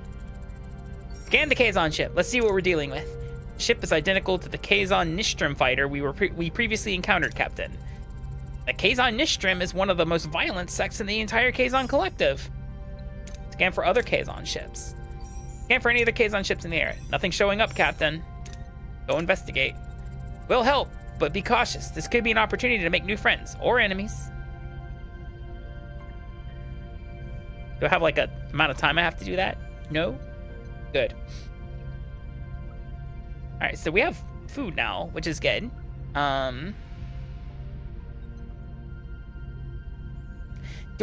Speaker 2: Scan the Kazon ship. Let's see what we're dealing with. The ship is identical to the Kazon Nistrim fighter we previously encountered, Captain. The Kazon Nistrim is one of the most violent sects in the entire Kazon collective. Scan for other Kazon ships. Scan for any other Kazon ships in the air. Nothing showing up, Captain. Go investigate. We'll help, but be cautious. This could be an opportunity to make new friends or enemies. Do I have like a amount of time I have to do that? No? Good. All right, so we have food now, which is good. Do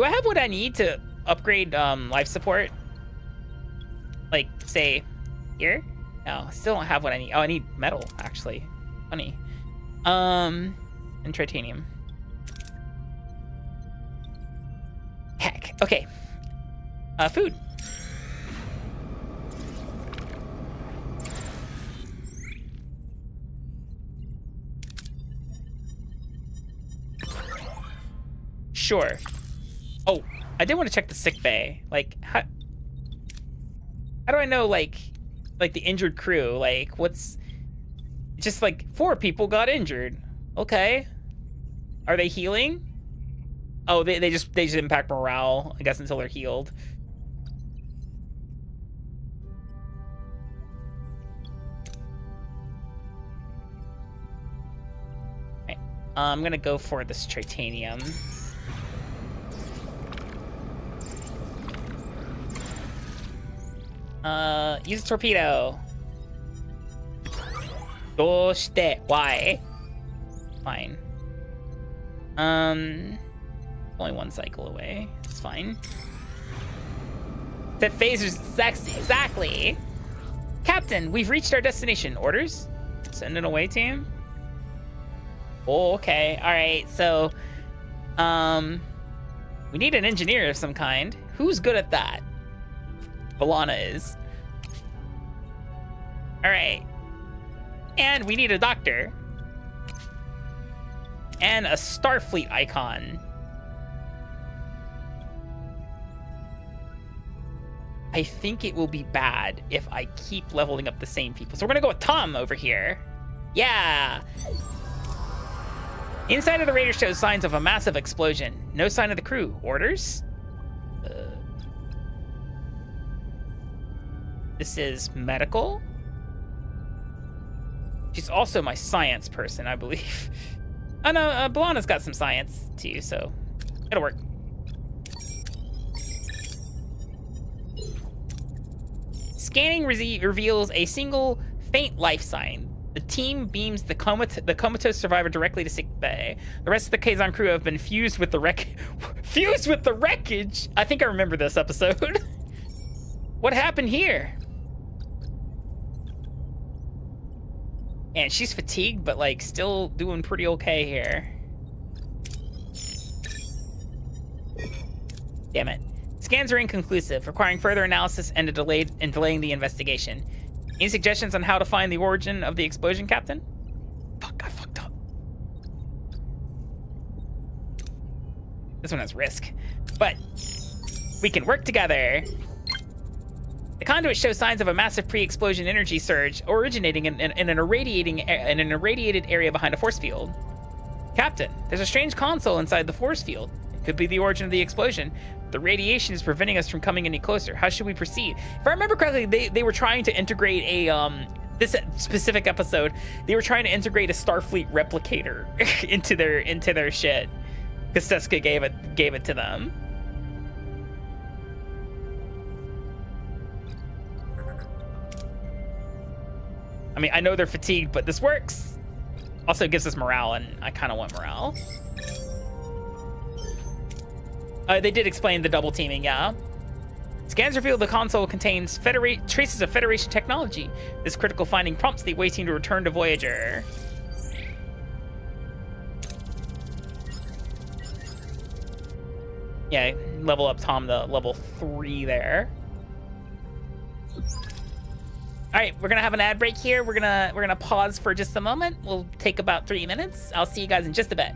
Speaker 2: I have what I need to upgrade life support? Like, say, here? No, still don't have what I need. Oh, I need metal, actually. Funny. And titanium. Heck. Okay. Food. Sure. Oh, I did want to check the sick bay. Like, how do I know, like the injured crew? Like, what's... Just, like, 4 people got injured. Okay. Are they healing? Oh, they just impact morale, I guess, until they're healed. Okay. I'm gonna go for this titanium. Use a torpedo. Doshite. Why? Fine. Only 1 cycle away. It's fine. That phaser's sexy. Exactly. Captain, we've reached our destination. Orders? Send an away team? Oh, okay. Alright, so... we need an engineer of some kind. Who's good at that? Balana is. Alright. And we need a doctor. And a Starfleet icon. I think it will be bad if I keep leveling up the same people. So we're gonna go with Tom over here. Yeah! Inside of the Raider shows signs of a massive explosion. No sign of the crew. Orders? This is medical? She's also my science person, I believe. Oh no, Balana's got some science too, so it'll work. Scanning reveals a single faint life sign. The team beams the comatose survivor directly to sick bay. The rest of the Kazon crew have been fused with the wreckage. I think I remember this episode. What happened here? And she's fatigued, but like still doing pretty okay here. Damn it. Scans are inconclusive, requiring further analysis and delaying the investigation. Any suggestions on how to find the origin of the explosion, Captain? Fuck, I fucked up. This one has risk, but we can work together. The conduit shows signs of a massive pre-explosion energy surge originating in an irradiated area behind a force field. Captain, there's a strange console inside the force field. It could be the origin of the explosion. The radiation is preventing us from coming any closer. How should we proceed? If I remember correctly, they were trying to integrate a this specific episode. They were trying to integrate a Starfleet replicator into their shit, because Seska gave it to them. I mean, I know they're fatigued, but this works. Also gives us morale, and I kind of want morale. They did explain the double teaming, yeah. Scans reveal the console contains traces of Federation technology. This critical finding prompts the away team to return to Voyager. Yeah, level up Tom to level 3 there. All right, we're gonna have an ad break here. We're gonna pause for just a moment. We'll take about 3 minutes. I'll see you guys in just a bit.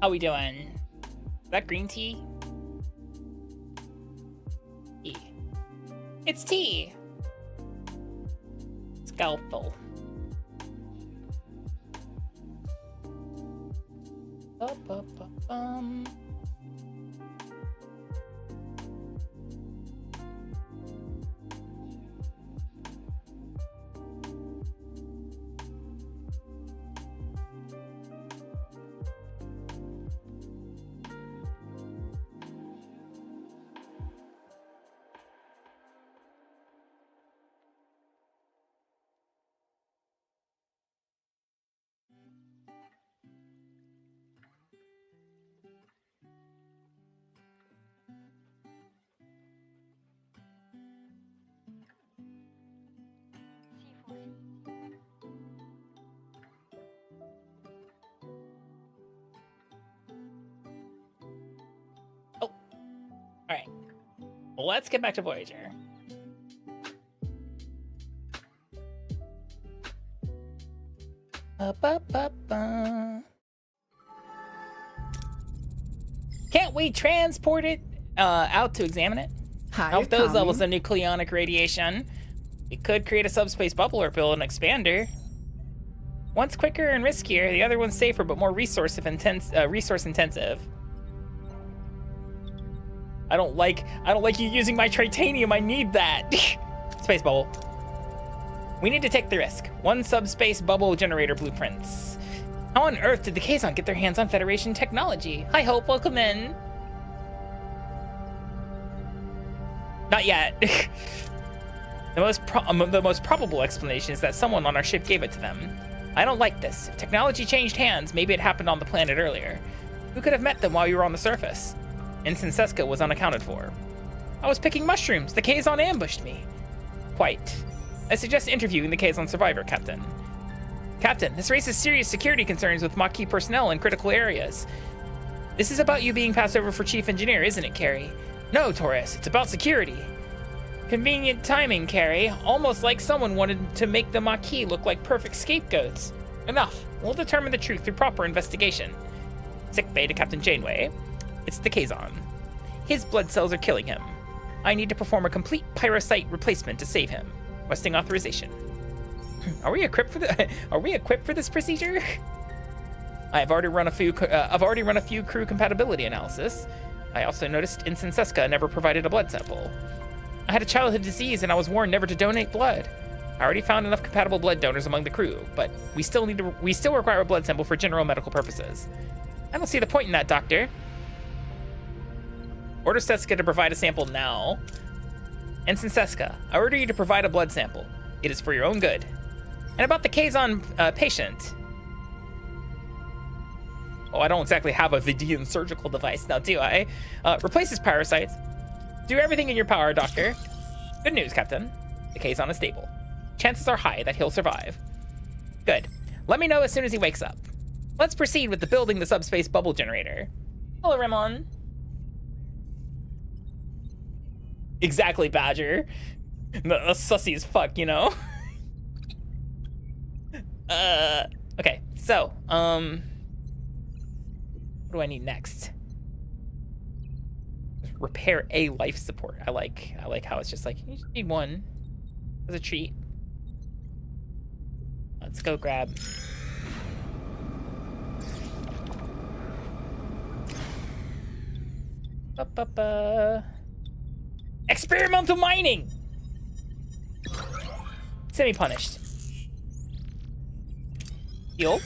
Speaker 2: How we doing? Is that green tea? Tea. It's tea. Scalpel. Ba-ba-ba-bum. Alright. Well, let's get back to Voyager. Can't we transport it out to examine it?
Speaker 8: Hi,
Speaker 2: Off those
Speaker 8: Akami.
Speaker 2: levels of nucleonic radiation, we could create a subspace bubble or build an expander. One's quicker and riskier, the other one's safer but more resource intensive. I don't like you using my tritanium. I need that. Space bubble. We need to take the risk. One subspace bubble generator blueprints. How on earth did the Kazon get their hands on Federation technology? Hi, Hope. Welcome in. Not yet. The most probable explanation is that someone on our ship gave it to them. I don't like this. If technology changed hands, maybe it happened on the planet earlier. Who could have met them while you were on the surface? Ensign Seska was unaccounted for. I was picking mushrooms. The Kazon ambushed me. Quite. I suggest interviewing the Kazon survivor, Captain. Captain, this raises serious security concerns with Maquis personnel in critical areas. This is about you being passed over for Chief Engineer, isn't it, Carrie? No, Torres, it's about security. Convenient timing, Carrie. Almost like someone wanted to make the Maquis look like perfect scapegoats. Enough. We'll determine the truth through proper investigation. Sick bay to Captain Janeway. It's the Kazon. His blood cells are killing him. I need to perform a complete pyrocyte replacement to save him. Requesting authorization. Are we equipped for this procedure? I've already run a few crew compatibility analysis. I also noticed Ensign Seska never provided a blood sample. I had a childhood disease and I was warned never to donate blood. I already found enough compatible blood donors among the crew, but we still require a blood sample for general medical purposes. I don't see the point in that, Doctor. Order Seska to provide a sample now. Ensign Seska, I order you to provide a blood sample. It is for your own good. And about the Kazon patient. Oh, I don't exactly have a Vidian surgical device now, do I? Replace his parasites. Do everything in your power, Doctor. Good news, Captain. The Kazon is stable. Chances are high that he'll survive. Good. Let me know as soon as he wakes up. Let's proceed with the building the subspace bubble generator. Hello, Ramon. Exactly, Badger. Sussy as fuck, you know? Okay, so, what do I need next? Repair a life support. I like how it's just like, you just need one as a treat. Let's go grab. Experimental mining! Semi-punished. Heal.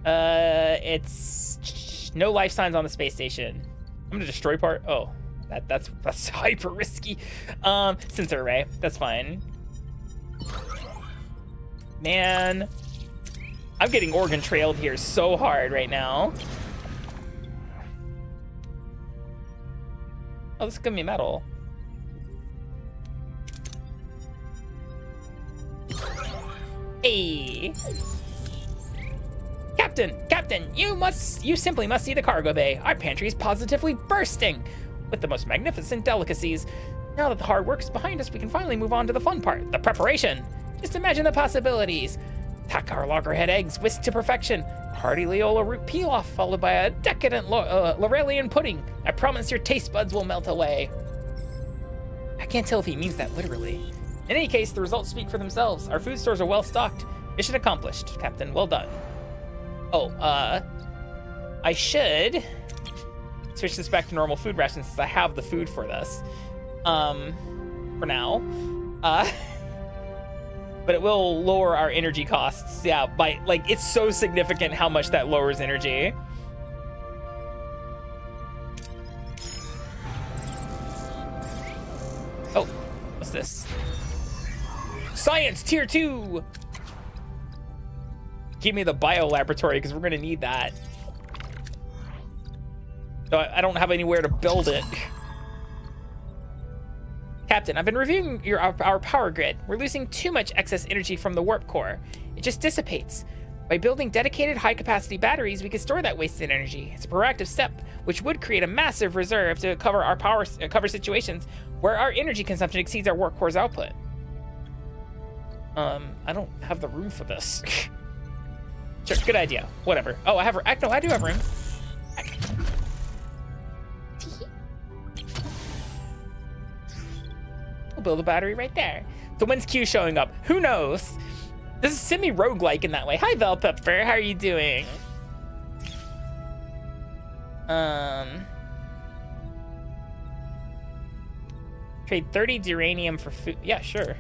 Speaker 2: It's no life signs on the space station. I'm gonna destroy part. Oh, that's hyper risky. Sensor array. That's fine. Man, I'm getting organ trailed here so hard right now. Oh, this is gonna be metal. Hey. Captain, you simply must see the cargo bay. Our pantry is positively bursting with the most magnificent delicacies. Now that the hard work is behind us, we can finally move on to the fun part, the preparation. Just imagine the possibilities. Takar loggerhead eggs whisked to perfection. Hearty Leola root pilaf followed by a decadent Laurelian pudding. I promise your taste buds will melt away. I can't tell if he means that literally. In any case, the results speak for themselves. Our food stores are well stocked. Mission accomplished, Captain. Well done. Oh, I should switch this back to normal food rations since I have the food for this. For now. But it will lower our energy costs. Yeah, by like it's so significant how much that lowers energy. Oh, what's this? Science tier 2. Give me the bio laboratory because we're gonna need that. So I don't have anywhere to build it. Captain, I've been reviewing our power grid. We're losing too much excess energy from the warp core. It just dissipates. By building dedicated high-capacity batteries, we can store that wasted energy. It's a proactive step, which would create a massive reserve to cover our cover situations where our energy consumption exceeds our warp core's output. I don't have the room for this. Sure, good idea. Whatever. Oh, I do have room. We'll build a battery right there. So when's Q showing up? Who knows? This is semi-roguelike in that way. Hi, Velpepper. How are you doing? Trade 30 duranium for food. Yeah, sure.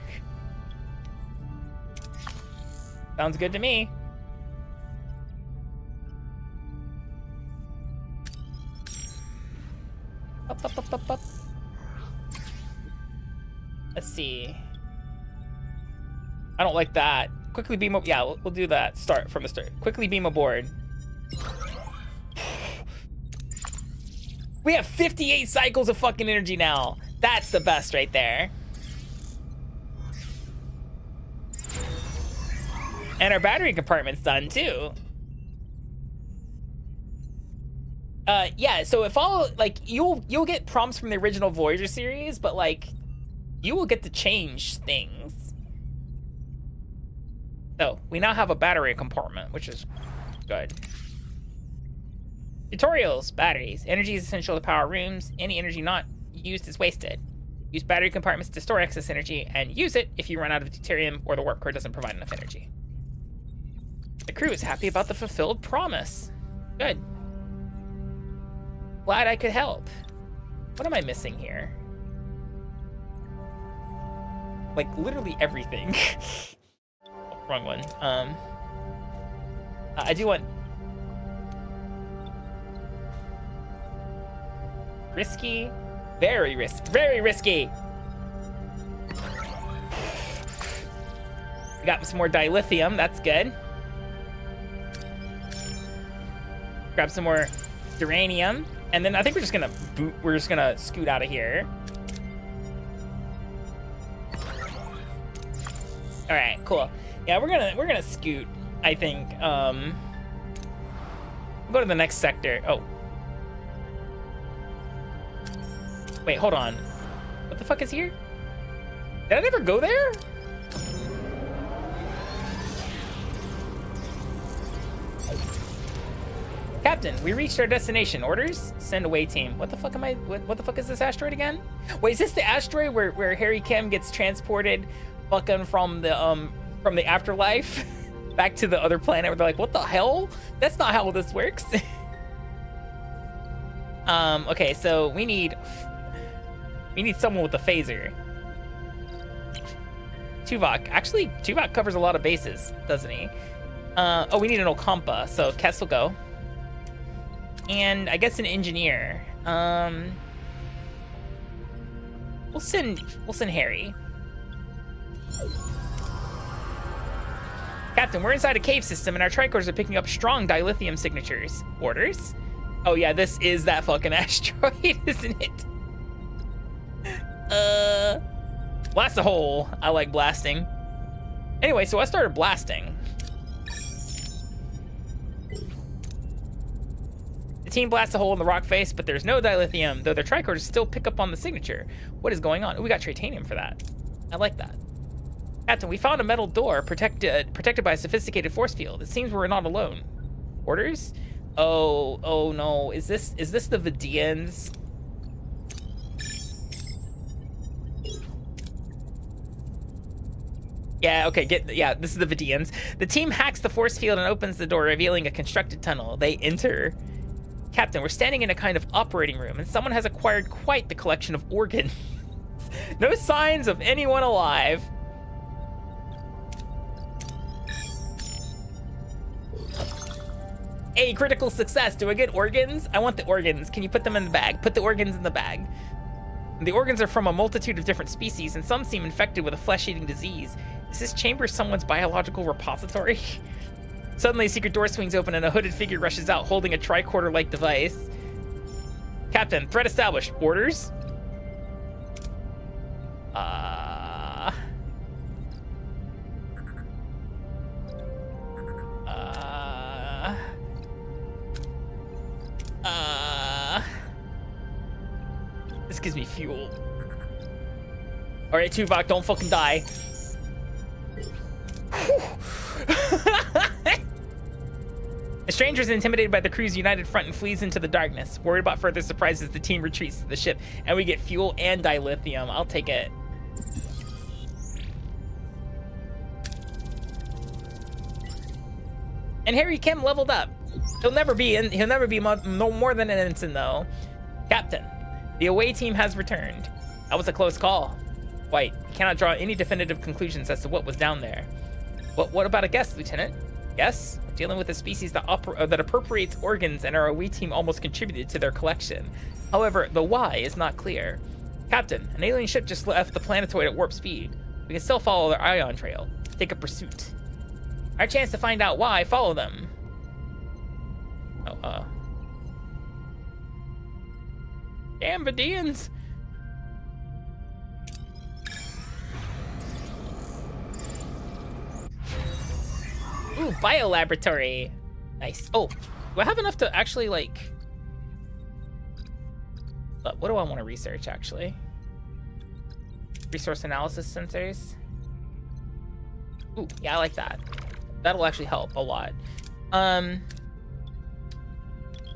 Speaker 2: Sounds good to me. Up. Let's see. I don't like that. Quickly beam up. Yeah, we'll do that. Start from the start. Quickly beam aboard. We have 58 cycles of fucking energy now. That's the best right there. And our battery compartment's done too. Yeah, so if all like you'll get prompts from the original Voyager series, but like you will get to change things. So we now have a battery compartment, which is good. Tutorials, batteries. Energy is essential to power rooms. Any energy not used is wasted. Use battery compartments to store excess energy and use it if you run out of deuterium or the warp core doesn't provide enough energy. The crew is happy about the fulfilled promise. Good. Glad I could help. What am I missing here? Like literally everything. Oh, wrong one. I do want risky, very risky. We got some more dilithium. That's good. Grab some more uranium, and then I think we're just gonna scoot out of here. All right, cool. Yeah, we're gonna scoot. I think. We'll go to the next sector. Oh. Wait, hold on. What the fuck is here? Did I never go there? Captain, we reached our destination. Orders? Send away team. What the fuck am I? What the fuck is this asteroid again? Wait, is this the asteroid where Harry Kim gets transported, fucking from the afterlife back to the other planet? Where they're like, what the hell? That's not how this works. Okay, so we need someone with a phaser. Tuvok. Actually, Tuvok covers a lot of bases, doesn't he? Oh, we need an Okampa, so Kess will go. And I guess an engineer. We'll send Harry. Captain, we're inside a cave system and our tricorders are picking up strong dilithium signatures. Orders? Oh yeah, this is that fucking asteroid, isn't it? Blast a hole. I like blasting. Anyway, so I started blasting. The team blasts a hole in the rock face, but there's no dilithium, though their tricorders still pick up on the signature. What is going on? Ooh, we got tritanium for that. I like that. Captain, we found a metal door protected by a sophisticated force field. It seems we're not alone. Orders? Oh no. Is this the Vidians? Yeah, okay, this is the Vidians. The team hacks the force field and opens the door, revealing a constructed tunnel. They enter. Captain, we're standing in a kind of operating room, and someone has acquired quite the collection of organs. No signs of anyone alive. Hey, critical success. Do I get organs? I want the organs. Can you put them in the bag? Put the organs in the bag. The organs are from a multitude of different species, and some seem infected with a flesh-eating disease. Is this chamber someone's biological repository? Suddenly, a secret door swings open and a hooded figure rushes out holding a tricorder-like device. Captain, threat established. Orders? This gives me fuel. Alright, Tuvok, don't fucking die. The stranger is intimidated by the crew's united front and flees into the darkness. Worried about further surprises, the team retreats to the ship, and we get fuel and dilithium. I'll take it. And Harry Kim leveled up. He'll never be no more than an ensign though. Captain, the away team has returned. That was a close call. White, cannot draw any definitive conclusions as to what was down there. What about a guess, Lieutenant? Yes, we're dealing with a species that appropriates organs, and our away team almost contributed to their collection. However, the why is not clear. Captain, an alien ship just left the planetoid at warp speed. We can still follow their ion trail. Take a pursuit. Our chance to find out why, follow them. Damn Vidians. Ooh, biolaboratory. Nice. Oh, do I have enough to actually, like... What do I want to research, actually? Resource analysis sensors. Ooh, yeah, I like that. That'll actually help a lot. Do I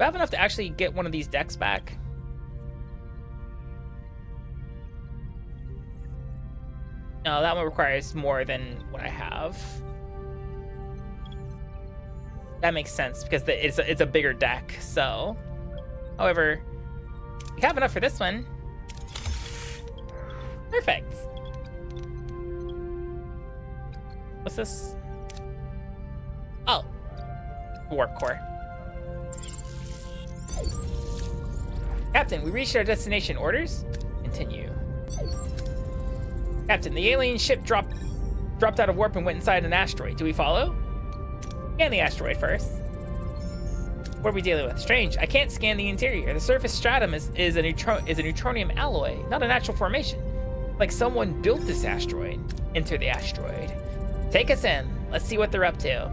Speaker 2: have enough to actually get one of these decks back? No, that one requires more than what I have. That makes sense because it's a bigger deck. So, however, we have enough for this one. Perfect. What's this? Oh, warp core. Captain, we reached our destination. Orders? Continue. Captain, the alien ship dropped out of warp and went inside an asteroid. Do we follow? Scan the asteroid first. What are we dealing with? Strange. I can't scan the interior. The surface stratum is a neutronium alloy, not a natural formation. Like someone built this asteroid. Enter the asteroid. Take us in. Let's see what they're up to.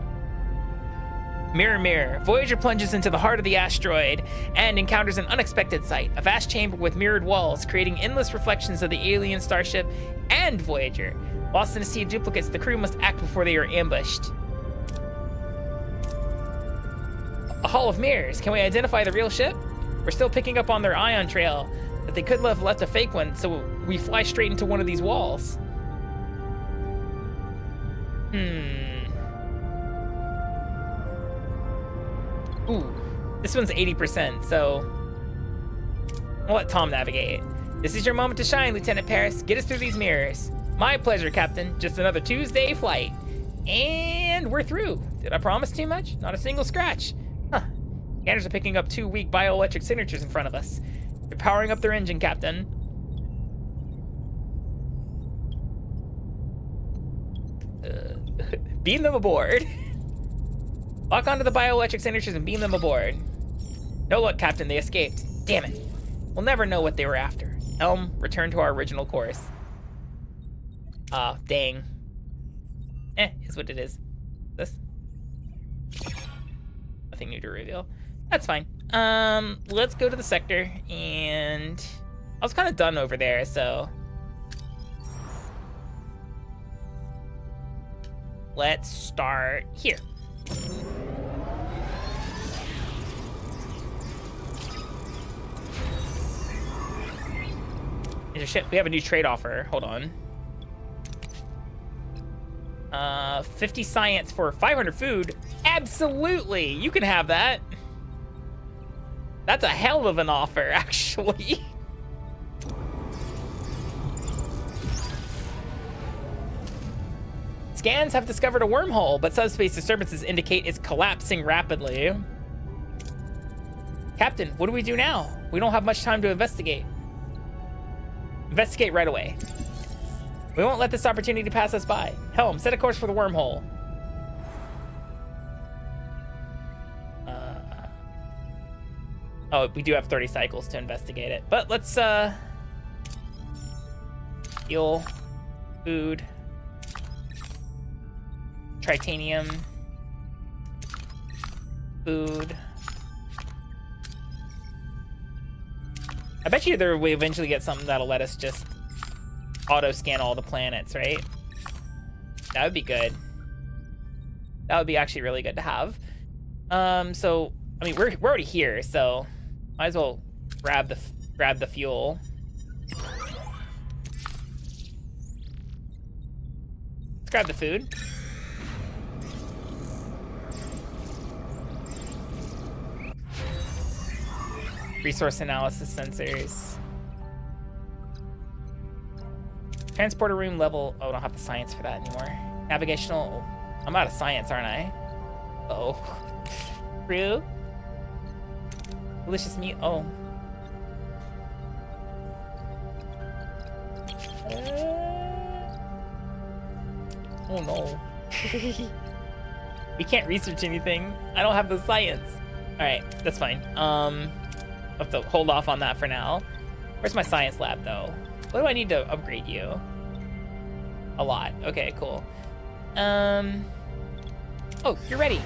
Speaker 2: Mirror, mirror. Voyager plunges into the heart of the asteroid and encounters an unexpected sight. A vast chamber with mirrored walls, creating endless reflections of the alien starship and Voyager. Whilst in a sea of duplicates, the crew must act before they are ambushed. A hall of mirrors. Can we identify the real ship? We're still picking up on their ion trail, but they could have left a fake one, so we fly straight into one of these walls. Ooh, this one's 80%, so I'll let Tom navigate. This is your moment to shine, Lieutenant Paris. Get us through these mirrors. My pleasure, Captain. Just another Tuesday flight. And we're through. Did I promise too much? Not a single scratch. Huh. Scanners are picking up 2 weak bioelectric signatures in front of us. They're powering up their engine, Captain. Beam them aboard. Lock onto the bioelectric signatures and beam them aboard. No luck, Captain. They escaped. Damn it. We'll never know what they were after. Helm, return to our original course. Ah, dang. Is what it is. This? Nothing new to reveal. That's fine. Let's go to the sector, and I was kind of done over there, so let's start here. Shit, we have a new trade offer. Hold on. 50 science for 500 food. Absolutely, you can have that. That's a hell of an offer, actually. Scans have discovered a wormhole, but subspace disturbances indicate it's collapsing rapidly. Captain, what do we do now? We don't have much time to investigate. Investigate right away. We won't let this opportunity pass us by. Helm, set a course for the wormhole. Oh, we do have 30 cycles to investigate it. But let's, fuel, food, titanium, food. I bet you there we eventually get something that'll let us just auto scan all the planets, right? That would be good. That would be actually really good to have. So I mean we're already here, so might as well grab the fuel. Let's grab the food. Resource analysis sensors. Transporter room level. Oh, I don't have the science for that anymore. Navigational. I'm out of science, aren't I? Oh. True. Delicious meat. Oh. Oh no. We can't research anything. I don't have the science. Alright, that's fine. I'll have to hold off on that for now. Where's my science lab, though? What do I need to upgrade you? A lot. Okay, cool. Oh, you're ready.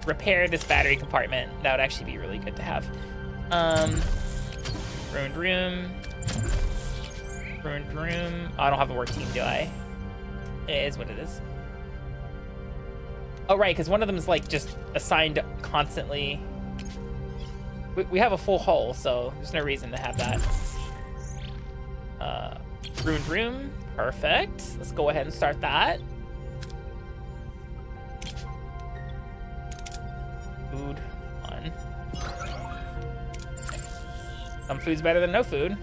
Speaker 2: Repair this battery compartment. That would actually be really good to have. Ruined room. Ruined room. Oh, I don't have a work team, do I? It is what it is. Oh, right, because one of them is like just assigned constantly. We have a full hull, so there's no reason to have that. Ruined room. Perfect. Let's go ahead and start that. Food on. Some food's better than no food.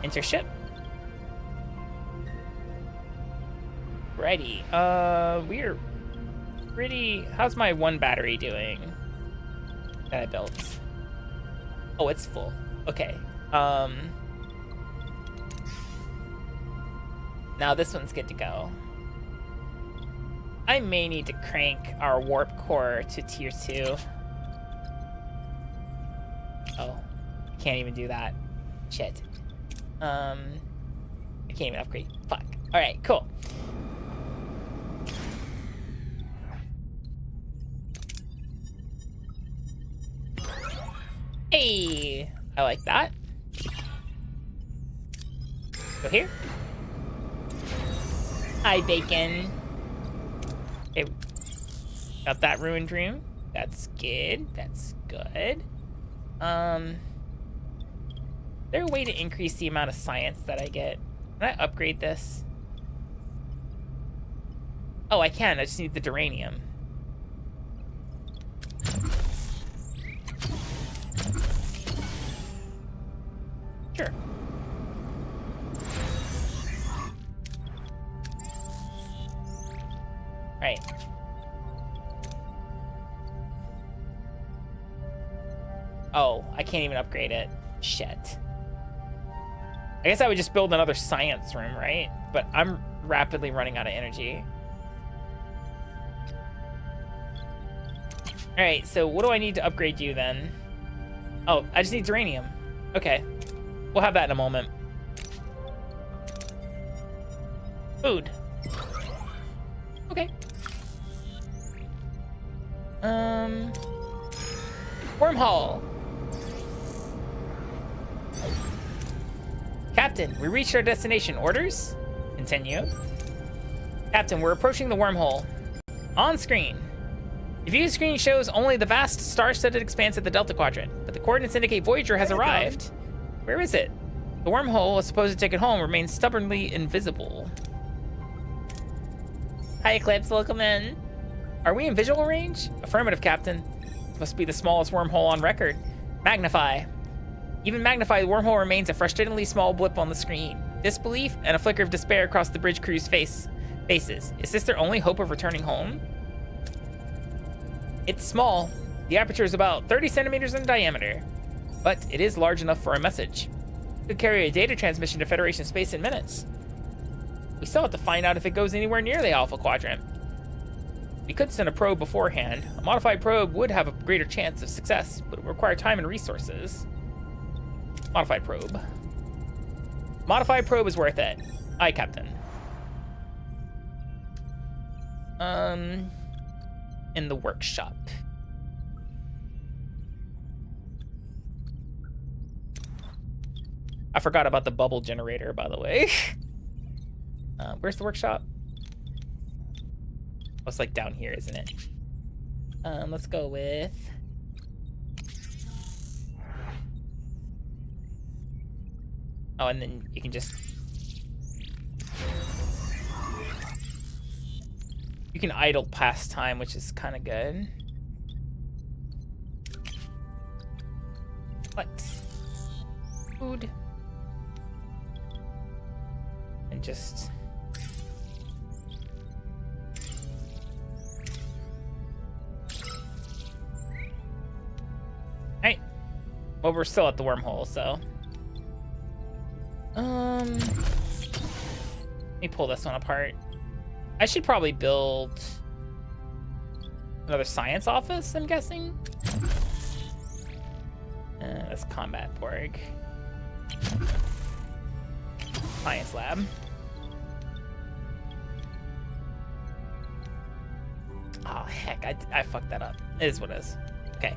Speaker 2: Enter ship. Ready. We're pretty... How's my one battery doing that I built? Oh, it's full. Okay. Now this one's good to go. I may need to crank our warp core to tier 2. Oh, I can't even do that. Shit. I can't even upgrade. Fuck. All right, cool. Hey, I like that. Go here. Hi, bacon. Okay, got that ruined room. That's good. That's good. Is there a way to increase the amount of science that I get? Can I upgrade this? Oh, I can. I just need the duranium. Sure. Right. Oh, I can't even upgrade it. Shit. I guess I would just build another science room, right? But I'm rapidly running out of energy. All right, so what do I need to upgrade you then? Oh, I just need duranium. Okay, we'll have that in a moment. Food. Wormhole! Captain, we reached our destination. Orders? Continue. Captain, we're approaching the wormhole. On screen. The view screen shows only the vast star-studded expanse of the Delta Quadrant, but the coordinates indicate Voyager has arrived. Where is it? The wormhole, supposed to take it home, remains stubbornly invisible. Hi, Eclipse, welcome in. Are we in visual range? Affirmative, Captain. This must be the smallest wormhole on record. Magnify. Even magnified, the wormhole remains a frustratingly small blip on the screen. Disbelief and a flicker of despair across the bridge crew's faces. Is this their only hope of returning home? It's small. The aperture is about 30 centimeters in diameter, but it is large enough for a message. It could carry a data transmission to Federation space in minutes. We still have to find out if it goes anywhere near the Alpha Quadrant. We could send a probe beforehand. A modified probe would have a greater chance of success, but it would require time and resources. Modified probe. Modified probe is worth it. Aye, Captain. In the workshop. I forgot about the bubble generator, by the way. Where's the workshop? Oh, it's like down here, isn't it? Let's go with... Oh, and then you can just... You can idle past time, which is kind of good. What? Food. And just... Alright. Well, we're still at the wormhole, so... Let me pull this one apart. I should probably build another science office, I'm guessing. That's combat Borg. Science lab. Oh, heck, I fucked that up. It is what it is. Okay.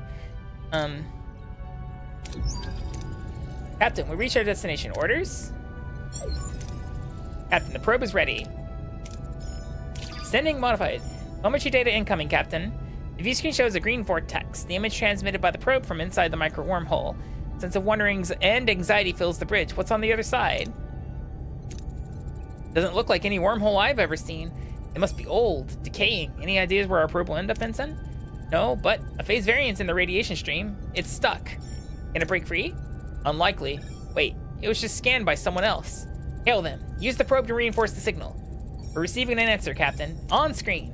Speaker 2: Captain, we reached our destination. Orders? Captain, the probe is ready. Sending modified. Telemetry data incoming, Captain. The view screen shows a green vortex, the image transmitted by the probe from inside the micro wormhole. Sense of wonderings and anxiety fills the bridge. What's on the other side? Doesn't look like any wormhole I've ever seen. It must be old, decaying. Any ideas where our probe will end up, Ensign? No, but a phase variance in the radiation stream. It's stuck. Can it break free? Unlikely. Wait, it was just scanned by someone else. Hail them. Use the probe to reinforce the signal. We're receiving an answer, Captain. On screen.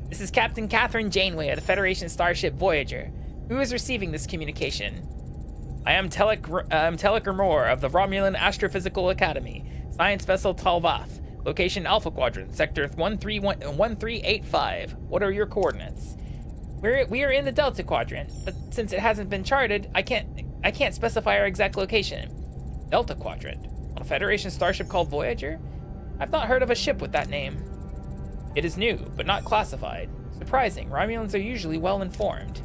Speaker 2: This is Captain Catherine Janeway of the Federation starship Voyager. Who is receiving this communication? I am Telek Ramor of the Romulan Astrophysical Academy. Science vessel Talvath. Location Alpha Quadrant, sector 1385. What are your coordinates? We are in the Delta Quadrant, but since it hasn't been charted, I can't specify our exact location. Delta Quadrant? On a Federation starship called Voyager? I've not heard of a ship with that name. It is new, but not classified. Surprising, Romulans are usually well informed.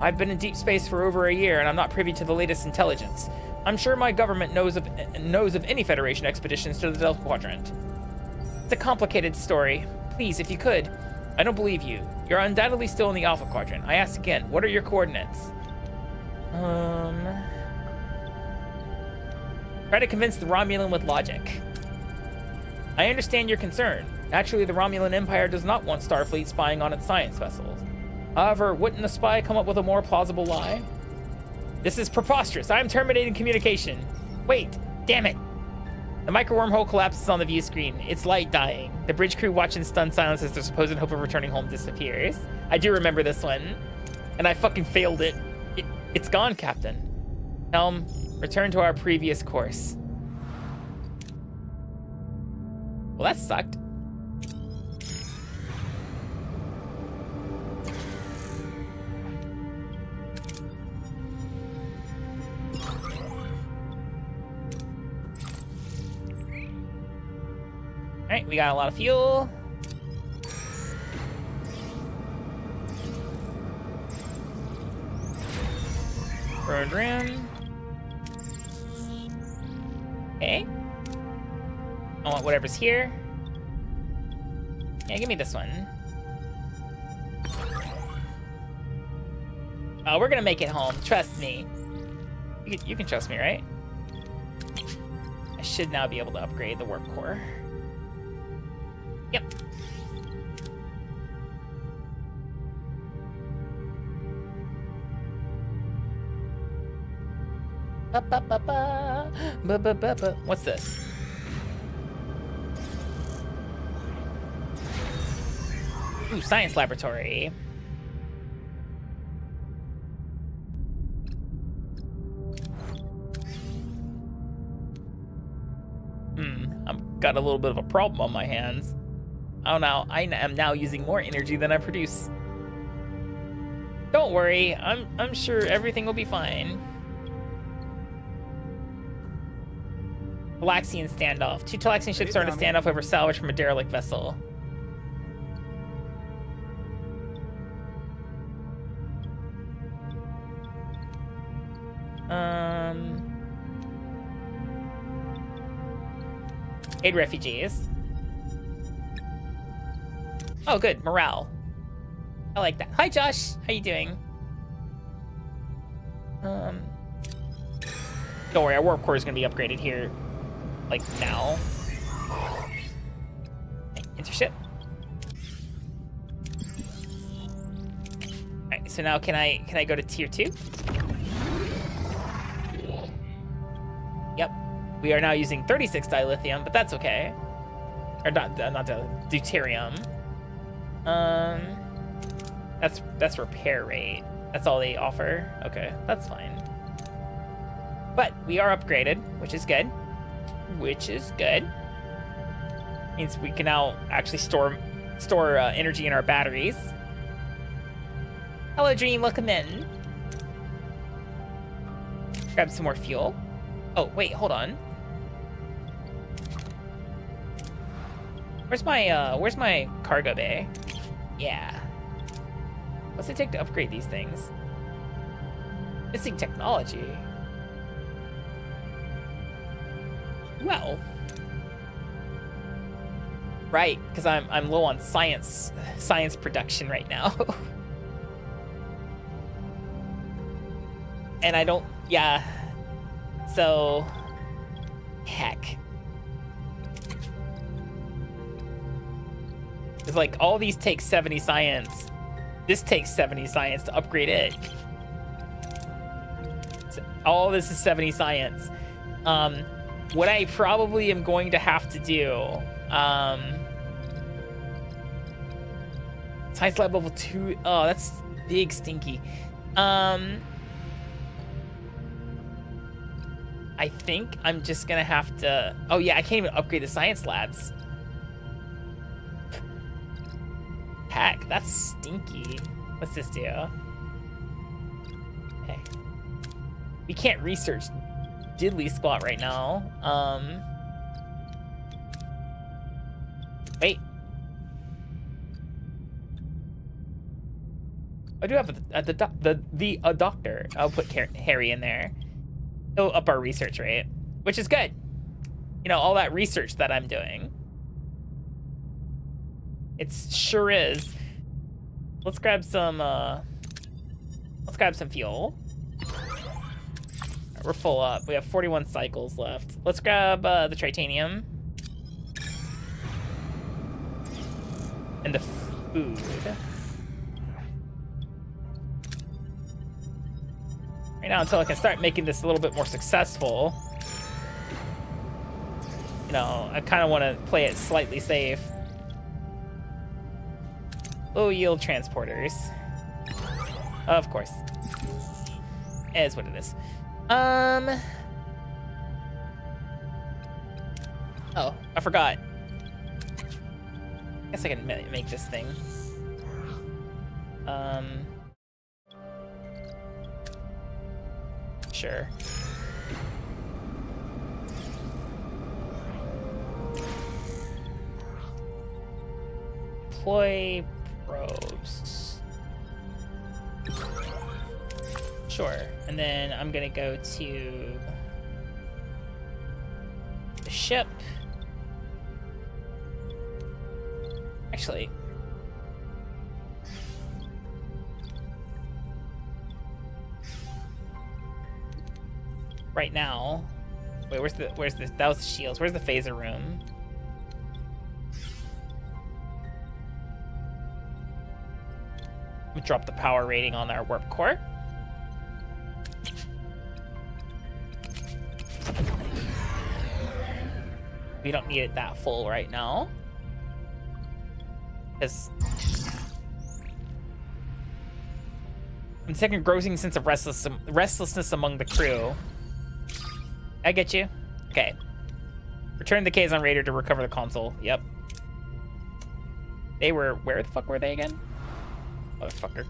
Speaker 2: I've been in deep space for over a year, and I'm not privy to the latest intelligence. I'm sure my government knows of any Federation expeditions to the Delta Quadrant. It's a complicated story. Please, if you could. I don't believe you. You're undoubtedly still in the Alpha Quadrant. I ask again, what are your coordinates? Try to convince the Romulan with logic. I understand your concern. Naturally, the Romulan Empire does not want Starfleet spying on its science vessels. However, wouldn't a spy come up with a more plausible lie? This is preposterous. I am terminating communication. Wait, damn it. The micro wormhole collapses on the view screen. Its light dying. The bridge crew watch in stunned silence as their supposed hope of returning home disappears. I do remember this one. And I fucking failed it. It's gone, Captain. Helm, return to our previous course. Well, that sucked. Alright, we got a lot of fuel. Road room. Okay. I want whatever's here. Yeah, give me this one. Oh, we're gonna make it home. Trust me. You can trust me, right? I should now be able to upgrade the warp core. Yep. What's this? Ooh, science laboratory. I've got a little bit of a problem on my hands. Oh no, I am now using more energy than I produce. Don't worry, I'm sure everything will be fine. Talaxian standoff. 2 Talaxian ships are in a standoff over salvage from a derelict vessel. Aid refugees. Oh, good. Morale. I like that. Hi, Josh. How you doing? Don't worry. Our warp core is going to be upgraded here, like now. Intership. All right. So now, can I go to tier 2? Yep. We are now using 36 dilithium, but that's okay. Or not deuterium. That's repair rate. That's all they offer. Okay, that's fine. But we are upgraded, which is good. Means we can now actually store energy in our batteries. Hello, Dream. Welcome in. Grab some more fuel. Oh, wait, hold on. Where's my cargo bay? Yeah. What's it take to upgrade these things? Missing technology. Well. Right, because I'm low on science production right now. And I don't, yeah. So, heck. It's like all these take 70 science. This takes 70 science to upgrade it. So all this is 70 science. What I probably am going to have to do, science lab level 2. Oh, that's big stinky. I think I'm just gonna have to. Oh yeah, I can't even upgrade the science labs. Heck, that's stinky. What's this do? Okay. We can't research diddly squat right now. Wait. I do have a doctor. I'll put Harry in there. He'll up our research rate, which is good. You know, all that research that I'm doing. It sure is. Let's grab some fuel. We're full up. We have 41 cycles left. Let's grab the titanium. And the food. Right now, until I can start making this a little bit more successful. You know, I kind of want to play it slightly safe. Low yield transporters. Of course. It is what it is. Oh, I forgot. I guess I can make this thing. Sure. Deploy probes. Sure. And then I'm gonna go to the ship. Actually, right now, wait, where's the that was the shields. Where's the phaser room? We drop the power rating on our warp core. We don't need it that full right now. Because I'm taking a grossing sense of restlessness among the crew. I get you. Okay. Return the Kazon Raider to recover the console. Yep. They were... Where the fuck were they again? Motherfucker.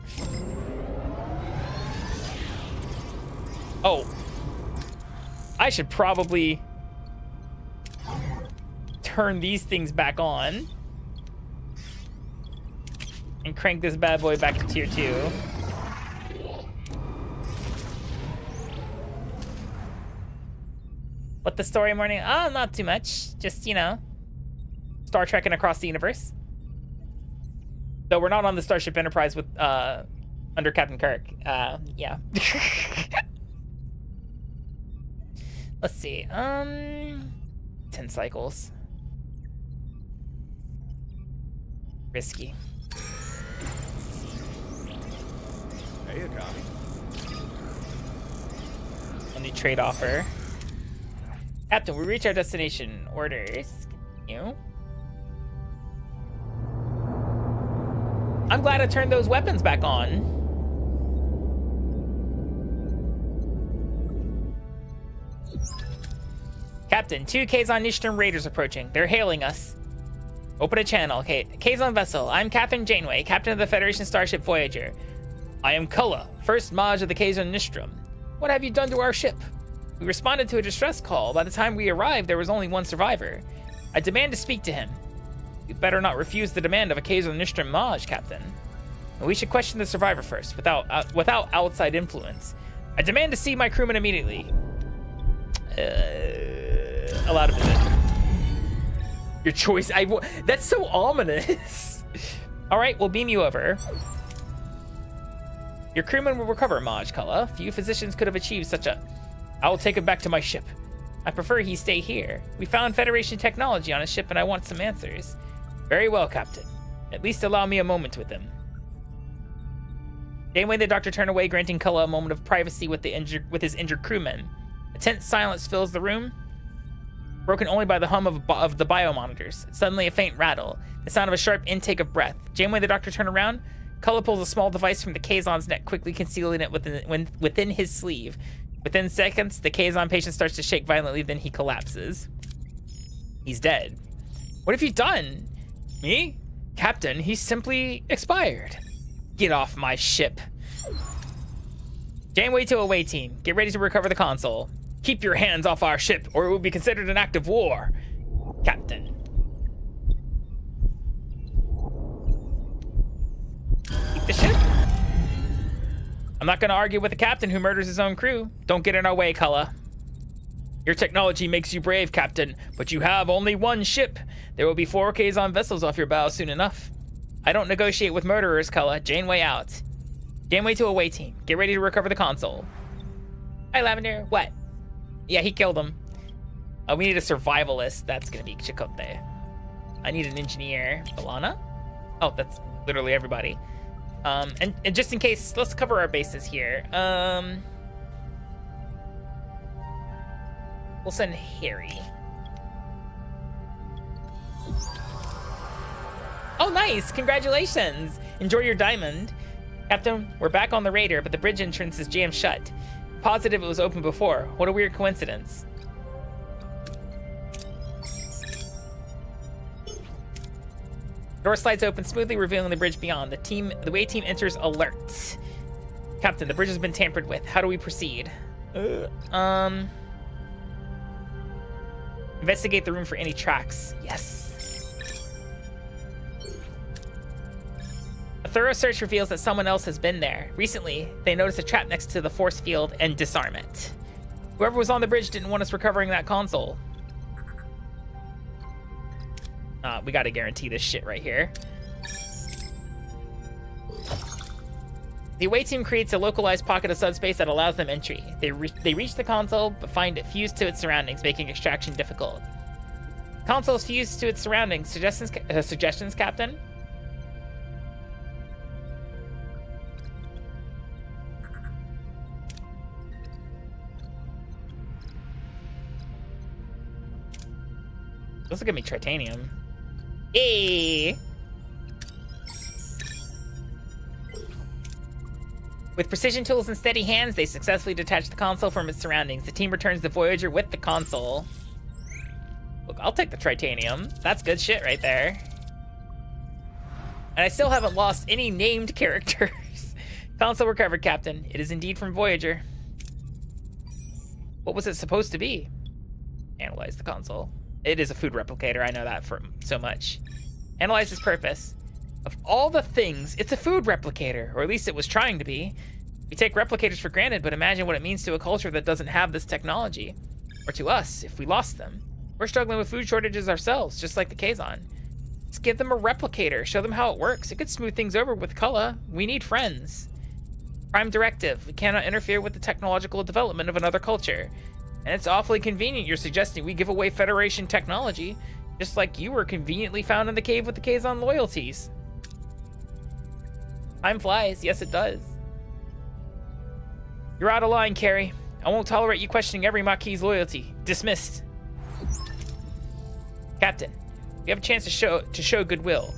Speaker 2: Oh. I should probably turn these things back on and crank this bad boy back to tier 2. What the story morning? Oh, not too much. Just, you know, Star Trekking across the universe. Though we're not on the Starship Enterprise with under Captain Kirk. Yeah. Let's see. 10 cycles. Risky.
Speaker 6: Hey, Akami.
Speaker 2: A new trade offer. Captain, we reach our destination. Orders. Continue. I'm glad I turned those weapons back on. Captain, 2 Kazon Nishtern Raiders approaching. They're hailing us. Open a channel. Okay, Kazon vessel. I'm Captain Janeway, captain of the Federation starship Voyager. I am Kulla, first Maj of the Kazon Nishtrum. What have you done to our ship? We responded to a distress call. By the time we arrived, there was only one survivor. I demand to speak to him. You better not refuse the demand of a Kazon Nishtrum Maj, Captain. We should question the survivor first, without outside influence. I demand to see my crewman immediately. Allowed to visit. Your choice. That's so ominous. All right, we'll beam you over. Your crewman will recover, Maj Kulla. Few physicians could have achieved such a... I will take him back to my ship. I prefer he stay here. We found Federation technology on his ship and I want some answers. Very well, Captain. At least allow me a moment with him. Janeway the doctor turned away, granting Kulla a moment of privacy with his injured crewmen. A tense silence fills the room, broken only by the hum of the biomonitors. Suddenly a faint rattle, the sound of a sharp intake of breath. Janeway the doctor turned around. Kulla pulls a small device from the Kazon's neck, quickly concealing it within his sleeve. Within seconds, the Kazon patient starts to shake violently, then he collapses. He's dead. What have you done? Me? Captain, he simply expired. Get off my ship. Janeway to away team. Get ready to recover the console. Keep your hands off our ship, or it will be considered an act of war. Captain. Keep the ship? I'm not gonna argue with a captain who murders his own crew. Don't get in our way, Kulla. Your technology makes you brave, Captain, but you have only one ship. There will be 4 Kazon vessels off your bow soon enough. I don't negotiate with murderers, Kulla. Janeway out. Janeway to away team. Get ready to recover the console. Hi, Lavender. What? Yeah, he killed him. We need a survivalist. That's gonna be Chakotay. I need an engineer. Alana? Oh, that's literally everybody. And just in case, let's cover our bases here. We'll send Harry. Oh, nice! Congratulations! Enjoy your diamond. Captain, we're back on the Raider, but the bridge entrance is jammed shut. Positive it was open before. What a weird coincidence. Door slides open smoothly, revealing the bridge beyond. The way team enters alert. Captain, the bridge has been tampered with. How do we proceed? Investigate the room for any tracks. Yes. thorough search reveals that someone else has been there. Recently, they noticed a trap next to the force field and disarm it. Whoever was on the bridge didn't want us recovering that console. We gotta guarantee this shit right here. The away team creates a localized pocket of subspace that allows them entry. They reach the console, but find it fused to its surroundings, making extraction difficult. Console is fused to its surroundings. Suggestions, Captain? This will give me titanium. Hey! With precision tools and steady hands, they successfully detach the console from its surroundings. The team returns the Voyager with the console. Look, I'll take the titanium. That's good shit right there. And I still haven't lost any named characters. Console recovered, Captain. It is indeed from Voyager. What was it supposed to be? Analyze the console. It is a food replicator. I know that from so much. Analyze its purpose. Of all the things, it's a food replicator, or at least it was trying to be. We take replicators for granted, but imagine what it means to a culture that doesn't have this technology. Or to us, if we lost them. We're struggling with food shortages ourselves, just like the Kazon. Let's give them a replicator, show them how it works. It could smooth things over with Cullah. We need friends. Prime directive. We cannot interfere with the technological development of another culture. And it's awfully convenient you're suggesting we give away Federation technology, just like you were conveniently found in the cave with the Kazon loyalties. Time flies. Yes, it does. You're out of line, Carrie. I won't tolerate you questioning every Maquis loyalty. Dismissed. Captain, we have a chance to show goodwill.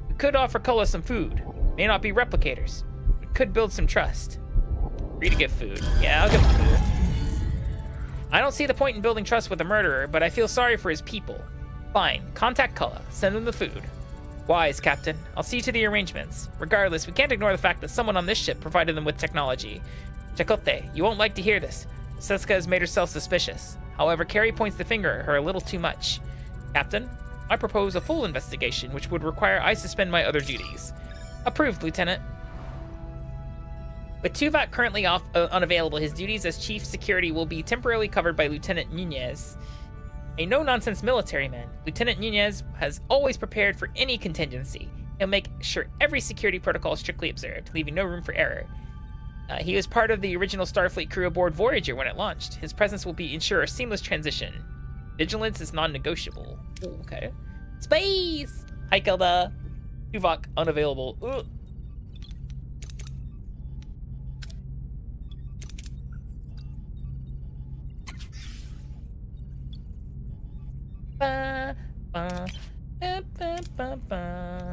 Speaker 2: We could offer Cullah some food. May not be replicators. We could build some trust. Free to give food. Yeah, I'll give him food. I don't see the point in building trust with a murderer, but I feel sorry for his people. Fine. Contact Cullah. Send them the food. Wise, Captain. I'll see to the arrangements. Regardless, we can't ignore the fact that someone on this ship provided them with technology. Chakotay, you won't like to hear this. Seska has made herself suspicious. However, Carrie points the finger at her a little too much. Captain, I propose a full investigation, which would require I suspend my other duties. Approved, Lieutenant. With Tuvix currently unavailable, his duties as Chief Security will be temporarily covered by Lieutenant Nunez. A no-nonsense military man, Lieutenant Nunez has always prepared for any contingency. He'll make sure every security protocol is strictly observed, leaving no room for error. He was part of the original Starfleet crew aboard Voyager when it launched. His presence will ensure a seamless transition. Vigilance is non-negotiable. Ooh, okay. Space! Hi, Kelda. Tuvix unavailable. Ugh. Ba, ba, ba, ba, ba, ba.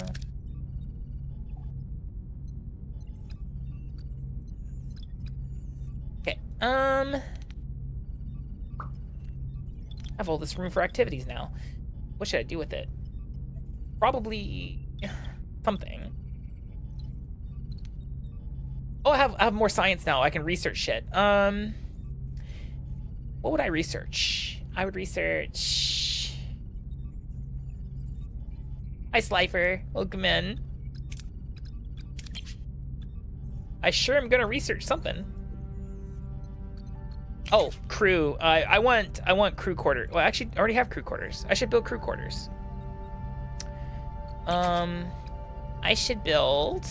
Speaker 2: Okay, I have all this room for activities now. What should I do with it? Probably something. Oh, I have more science now. I can research shit. What would I research? I would research... Hi, Slifer. Welcome in. I sure am gonna research something. Oh, crew. I want crew quarters. Well, actually, I already have crew quarters. I should build crew quarters. I should build...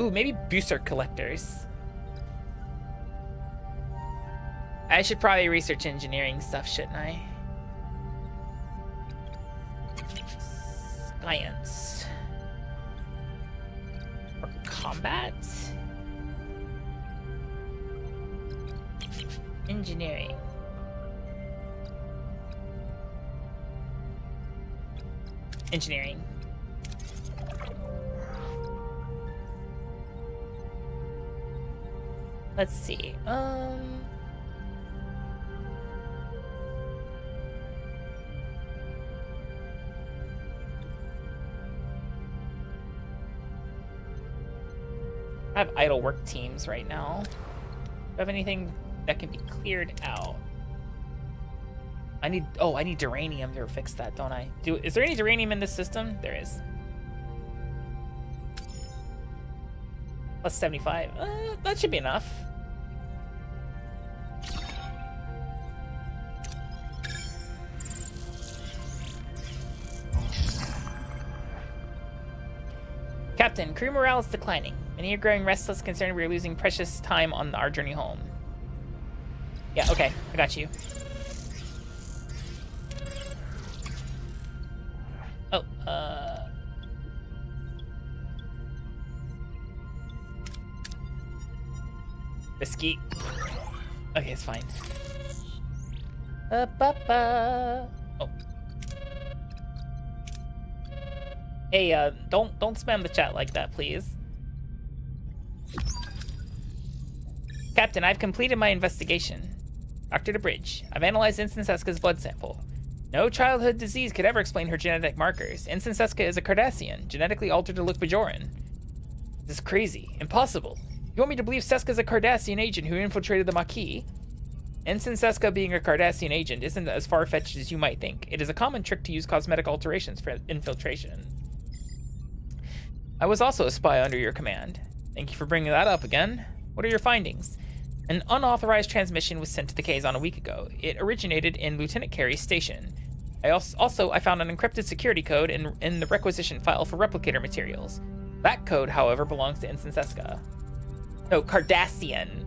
Speaker 2: Ooh, maybe booster collectors. I should probably research engineering stuff, shouldn't I? Science. Or combat? Engineering. Engineering. Let's see. I have idle work teams right now. Do I have anything that can be cleared out? I need duranium to fix that, don't I? Is there any duranium in this system? There is. Plus 75. That should be enough. Captain, crew morale is declining. Many are growing restless, concerned we are losing precious time on our journey home. Yeah, okay, I got you. Oh, risky. Okay, it's fine. Oh. Hey, don't spam the chat like that, please. Captain, I've completed my investigation. Dr. DeBridge, I've analyzed Ensign Seska's blood sample. No childhood disease could ever explain her genetic markers. Ensign Seska is a Cardassian, genetically altered to look Bajoran. This is crazy. Impossible. You want me to believe Seska's a Cardassian agent who infiltrated the Maquis? Ensign Seska being a Cardassian agent isn't as far-fetched as you might think. It is a common trick to use cosmetic alterations for infiltration. I was also a spy under your command. Thank you for bringing that up again. What are your findings? An unauthorized transmission was sent to the Kazon a week ago. It originated in Lieutenant Carey's station. I found an encrypted security code in the requisition file for replicator materials. That code, however, belongs to Ensign Seska. No, Cardassian.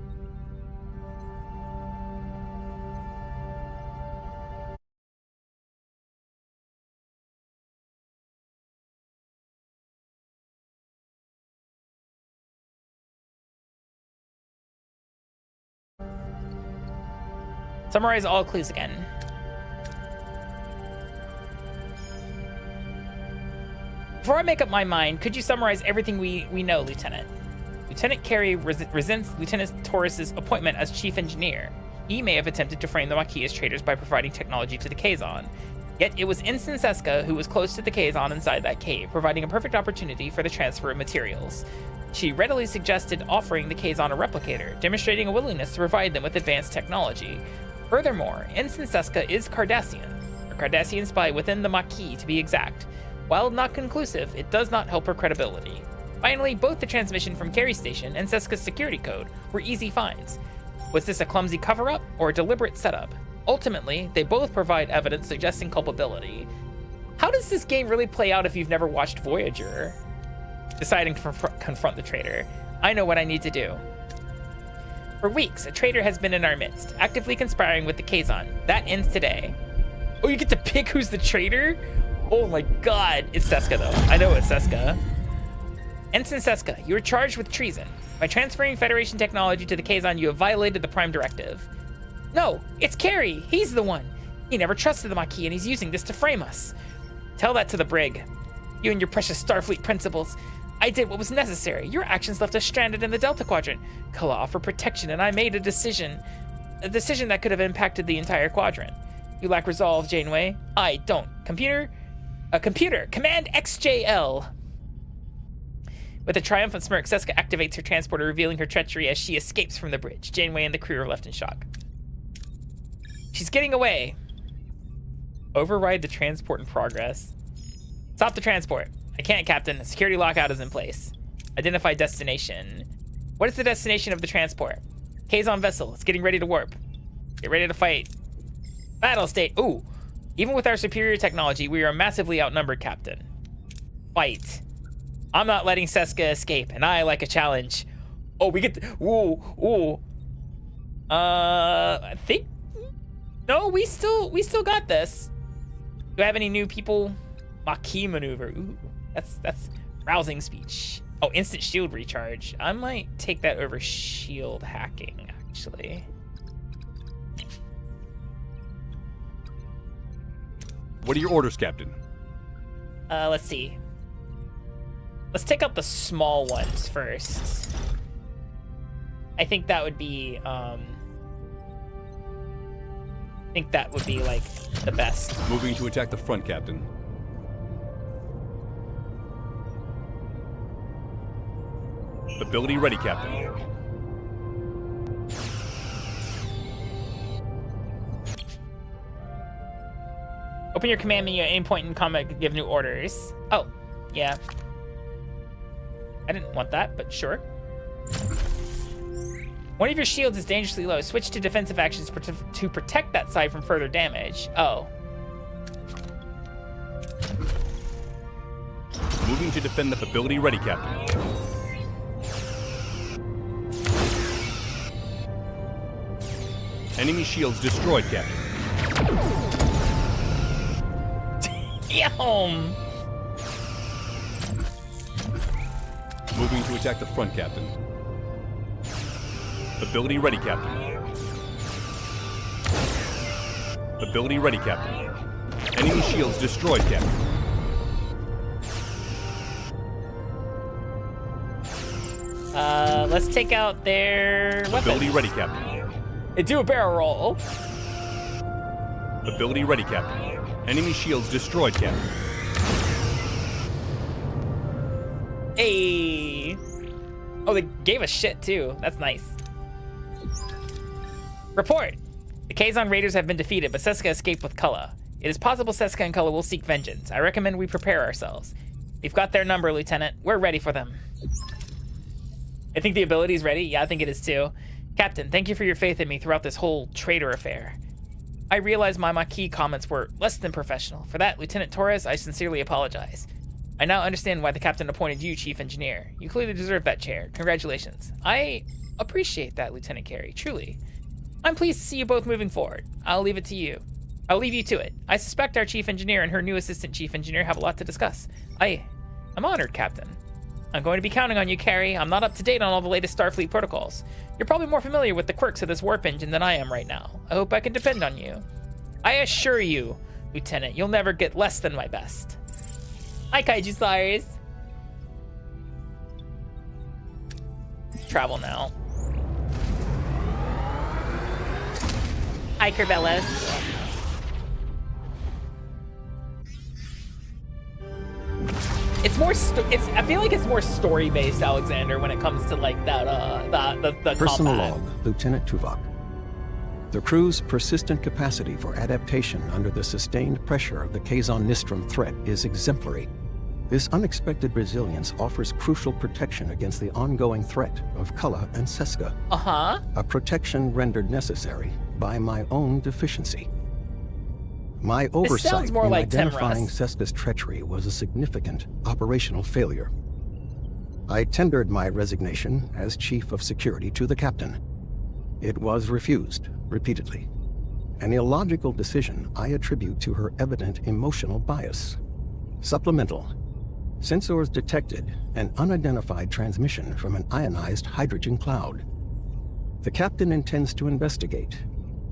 Speaker 2: Summarize all clues again. Before I make up my mind, could you summarize everything we know, Lieutenant? Lieutenant Carey resents Lieutenant Torres's appointment as chief engineer. He may have attempted to frame the Maquis as traitors by providing technology to the Kazon. Yet it was Ensign Seska who was close to the Kazon inside that cave, providing a perfect opportunity for the transfer of materials. She readily suggested offering the Kazon a replicator, demonstrating a willingness to provide them with advanced technology. Furthermore, Ensign Seska is Cardassian, a Cardassian spy within the Maquis to be exact. While not conclusive, it does not help her credibility. Finally, both the transmission from Carey's station and Seska's security code were easy finds. Was this a clumsy cover-up or a deliberate setup? Ultimately, they both provide evidence suggesting culpability. How does this game really play out if you've never watched Voyager? Deciding to confront the traitor. I know what I need to do. For weeks, a traitor has been in our midst, actively conspiring with the Kazon. That ends today. Oh, you get to pick who's the traitor? Oh my god. It's Seska, though. I know it's Seska. Ensign Seska, you are charged with treason. By transferring Federation technology to the Kazon, you have violated the Prime Directive. No, it's Carey. He's the one. He never trusted the Maquis, and he's using this to frame us. Tell that to the brig. You and your precious Starfleet principles. I did what was necessary. Your actions left us stranded in the Delta Quadrant. Kala offered protection, and I made a decision that could have impacted the entire quadrant. You lack resolve, Janeway. I don't. Computer, command XJL. With a triumphant smirk, Seska activates her transporter, revealing her treachery as she escapes from the bridge. Janeway and the crew are left in shock. She's getting away. Override the transport in progress. Stop the transport. I can't, Captain. A security lockout is in place. Identify destination. What is the destination of the transport? Kazon vessel. It's getting ready to warp. Get ready to fight. Battle state. Ooh. Even with our superior technology, we are massively outnumbered, Captain. Fight. I'm not letting Seska escape, and I like a challenge. Oh, we get to, ooh. I think, no, we still got this. Do I have any new people? Maquis maneuver. Ooh, that's rousing speech. Oh, instant shield recharge. I might take that over shield hacking, actually.
Speaker 7: What are your orders, Captain?
Speaker 2: Let's see. Let's take out the small ones first. I think that would be, like the best.
Speaker 7: Moving to attack the front, Captain. Ability ready, Captain.
Speaker 2: Open your command menu at any point in combat to give new orders. Oh, yeah. I didn't want that, but sure. One of your shields is dangerously low. Switch to defensive actions to protect that side from further damage. Oh.
Speaker 7: Moving to defend the ability ready, Captain. Enemy shields destroyed, Captain.
Speaker 2: Damn!
Speaker 7: Moving to attack the front, Captain. Ability ready, Captain. Ability ready, Captain. Enemy shields destroyed, Captain.
Speaker 2: Let's take out their weapons.
Speaker 7: Ability ready, Captain.
Speaker 2: Do a barrel roll.
Speaker 7: Ability ready, Captain. Enemy shields destroyed, Captain.
Speaker 2: Hey. Oh, they gave us shit too. That's nice. Report. The Kazon Raiders have been defeated, but Seska escaped with Cullah. It is possible Seska and Cullah will seek vengeance. I recommend we prepare ourselves. We've got their number, Lieutenant. We're ready for them. I think the ability's ready. Yeah, I think it is too. Captain, thank you for your faith in me throughout this whole traitor affair. I realize my Maquis comments were less than professional. For that, Lieutenant Torres, I sincerely apologize. I now understand why the captain appointed you chief engineer. You clearly deserve that chair. Congratulations. I appreciate that, Lieutenant Carey, truly. I'm pleased to see you both moving forward. I'll leave it to you. I'll leave you to it. I suspect our chief engineer and her new assistant chief engineer have a lot to discuss. I'm honored, Captain. I'm going to be counting on you, Carey. I'm not up to date on all the latest Starfleet protocols. You're probably more familiar with the quirks of this warp engine than I am right now. I hope I can depend on you. I assure you, Lieutenant, you'll never get less than my best. Hi, Kaiju Sires. Travel now. Hi, Kerbellis. It's more. I feel like it's more story-based, Alexander, when it comes to like that. The
Speaker 9: Personal
Speaker 2: combat.
Speaker 9: log, Lieutenant Tuvix. The crew's persistent capacity for adaptation under the sustained pressure of the Kazon Nistrum threat is exemplary. This unexpected resilience offers crucial protection against the ongoing threat of Cullah and Seska. A protection rendered necessary by my own deficiency. My oversight in identifying Seska's treachery was a significant operational failure. I tendered my resignation as Chief of Security to the captain. It was refused repeatedly. An illogical decision I attribute to her evident emotional bias. Supplemental. Sensors detected an unidentified transmission from an ionized hydrogen cloud. The captain intends to investigate,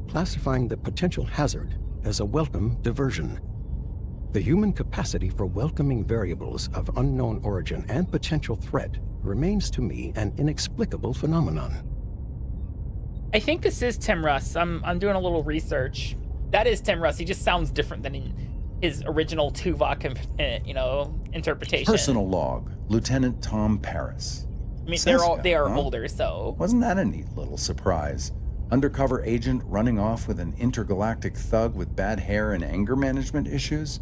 Speaker 9: classifying the potential hazard as a welcome diversion. The human capacity for welcoming variables of unknown origin and potential threat remains to me an inexplicable phenomenon.
Speaker 2: I think this is Tim Russ. I'm doing a little research. That is Tim Russ. He just sounds different than in his original Tuvok, interpretation.
Speaker 5: Personal log, Lieutenant Tom Paris.
Speaker 2: I mean, they are older, so.
Speaker 5: Wasn't that a neat little surprise? Undercover agent running off with an intergalactic thug with bad hair and anger management issues?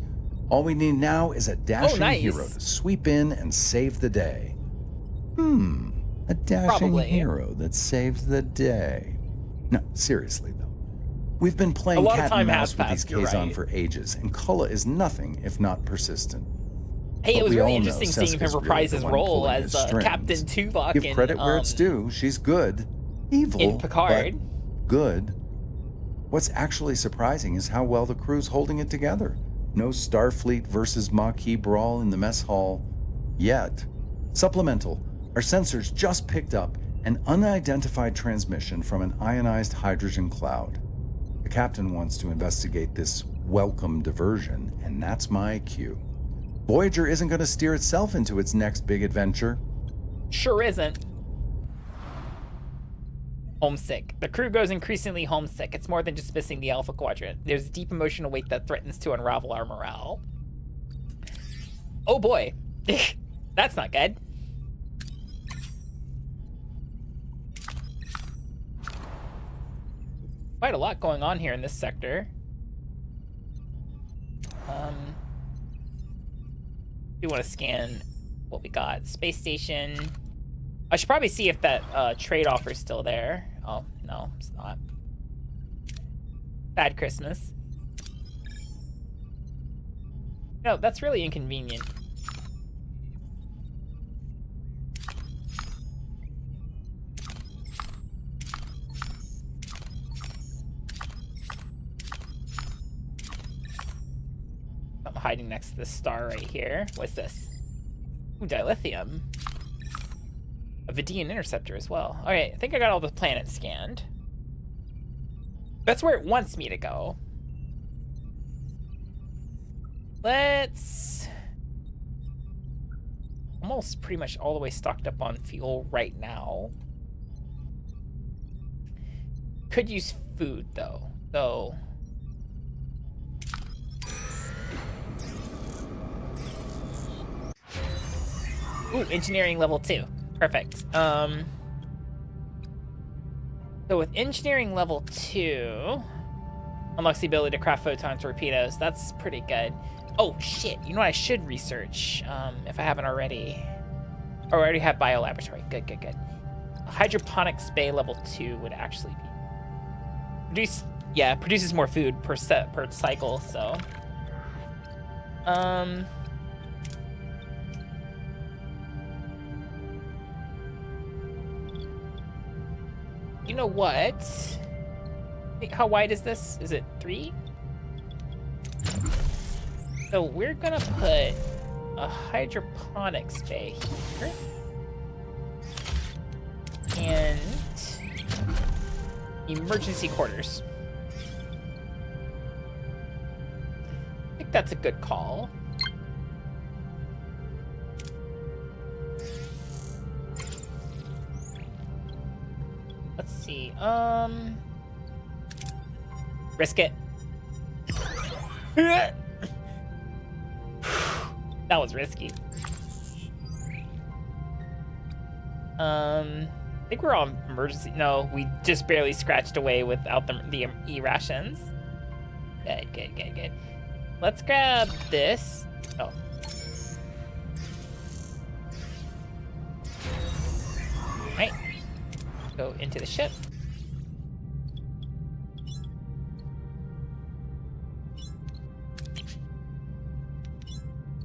Speaker 5: All we need now is a dashing hero to sweep in and save the day. A dashing hero that saves the day. No, seriously though. We've been playing cat and mouse with these Kazon for ages, and Cullah is nothing if not persistent.
Speaker 2: Hey, it was really interesting seeing him reprise his role as Captain Tuvok.
Speaker 5: Give credit where it's due. She's good. Evil.
Speaker 2: In Picard.
Speaker 5: But good. What's actually surprising is how well the crew's holding it together. No Starfleet versus Maquis brawl in the mess hall yet. Supplemental. Our sensors just picked up an unidentified transmission from an ionized hydrogen cloud. The captain wants to investigate this welcome diversion, and that's my cue. Voyager isn't going to steer itself into its next big adventure.
Speaker 2: Sure isn't. Homesick. The crew grows increasingly homesick. It's more than just missing the Alpha Quadrant. There's a deep emotional weight that threatens to unravel our morale. Oh boy. That's not good. Quite a lot going on here in this sector. We want to scan what we got. Space station. I should probably see if that trade offer is still there. Oh, no, it's not. Bad Christmas. No, that's really inconvenient. I'm hiding next to this star right here. What's this? Ooh, dilithium. A Vidian interceptor as well. All right, I think I got all the planets scanned. That's where it wants me to go. Let's... Almost pretty much all the way stocked up on fuel right now. Could use food, though. So... Ooh, engineering level 2. Perfect. So with engineering level 2, unlocks the ability to craft photon torpedoes. That's pretty good. Oh shit! You know what I should research if I haven't already. Oh, I already have biolaboratory. Good, good, good. Hydroponics bay level 2 would actually be produces more food per cycle. So, you know what? How wide is this? Is it 3? So we're gonna put a hydroponics bay here. And emergency quarters. I think that's a good call. Let's see. Risk it. That was risky. I think we're on emergency. No, we just barely scratched away without the E-rations. Good, good, good, good. Let's grab this. Oh. Right. Go into the ship.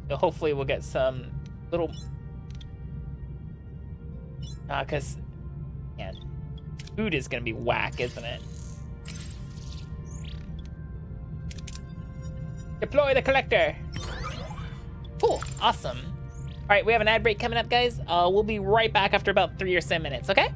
Speaker 2: So hopefully we'll get some little... because, man, food is going to be whack, isn't it? Deploy the collector! Cool, awesome. All right, we have an ad break coming up, guys. We'll be right back after about 3 or so minutes, okay?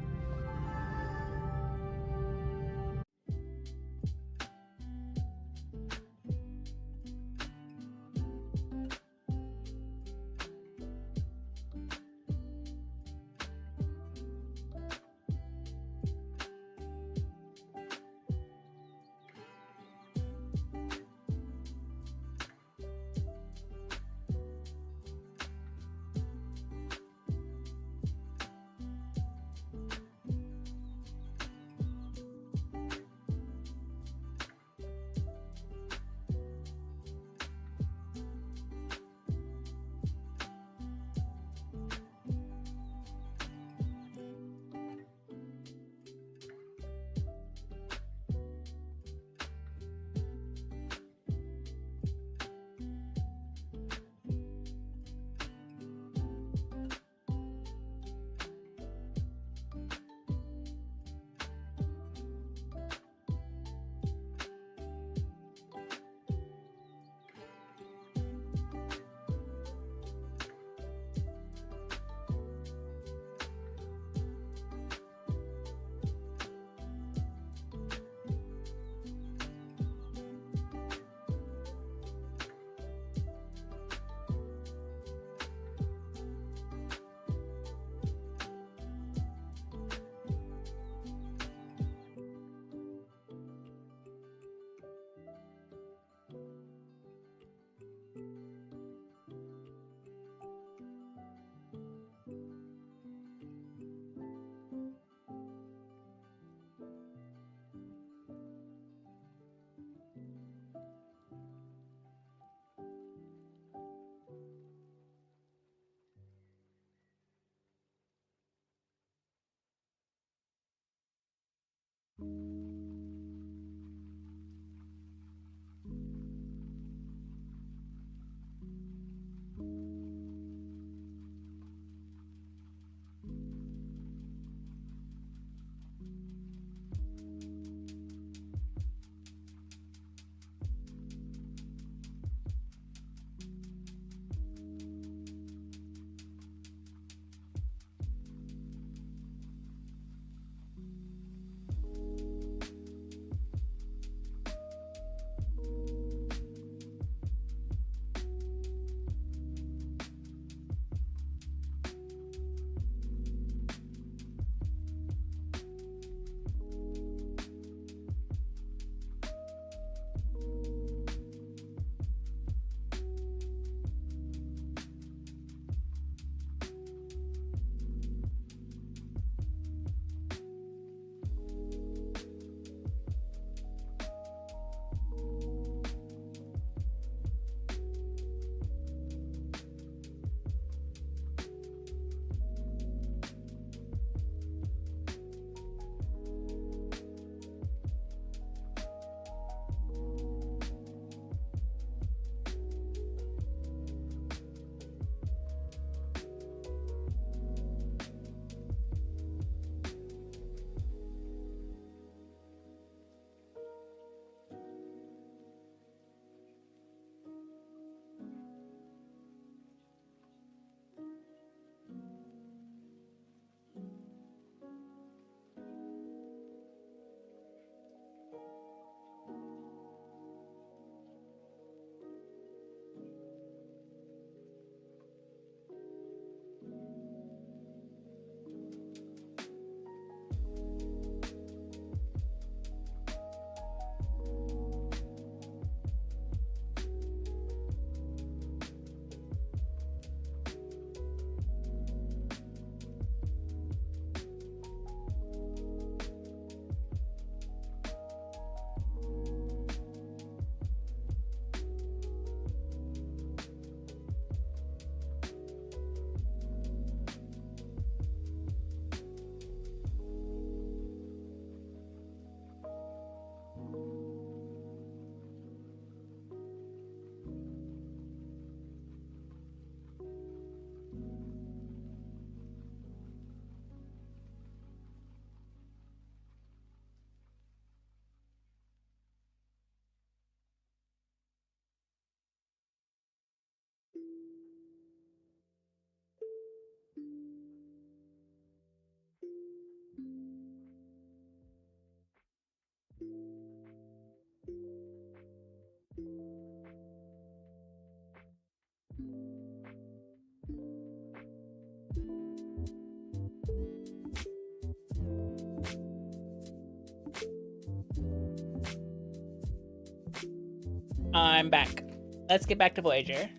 Speaker 2: I'm back. Let's get back to Voyager.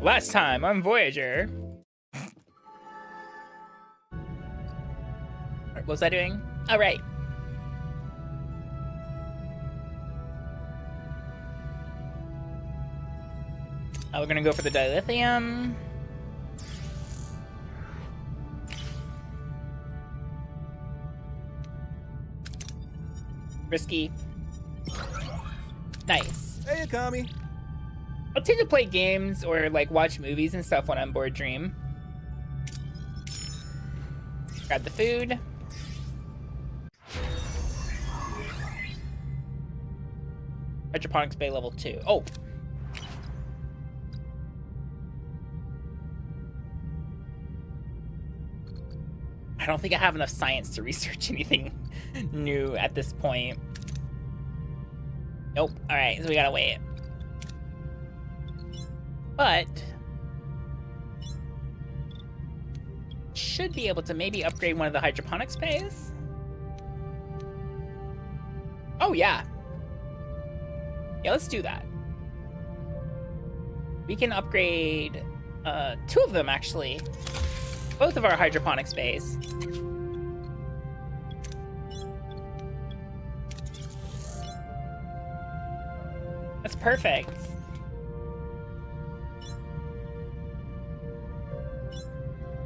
Speaker 2: Last time on Voyager. What was I doing? All right. We're gonna go for the dilithium. Risky. Nice.
Speaker 6: Hey, Akami.
Speaker 2: I'll tend to play games or like watch movies and stuff when I'm bored dream. Grab the food. Hydroponics bay level 2. Oh. I don't think I have enough science to research anything new at this point. Nope. All right, so we gotta wait. But should be able to maybe upgrade one of the hydroponics bays. Oh yeah. Yeah, let's do that. We can upgrade 2 of them actually. Both of our hydroponics bays. That's perfect.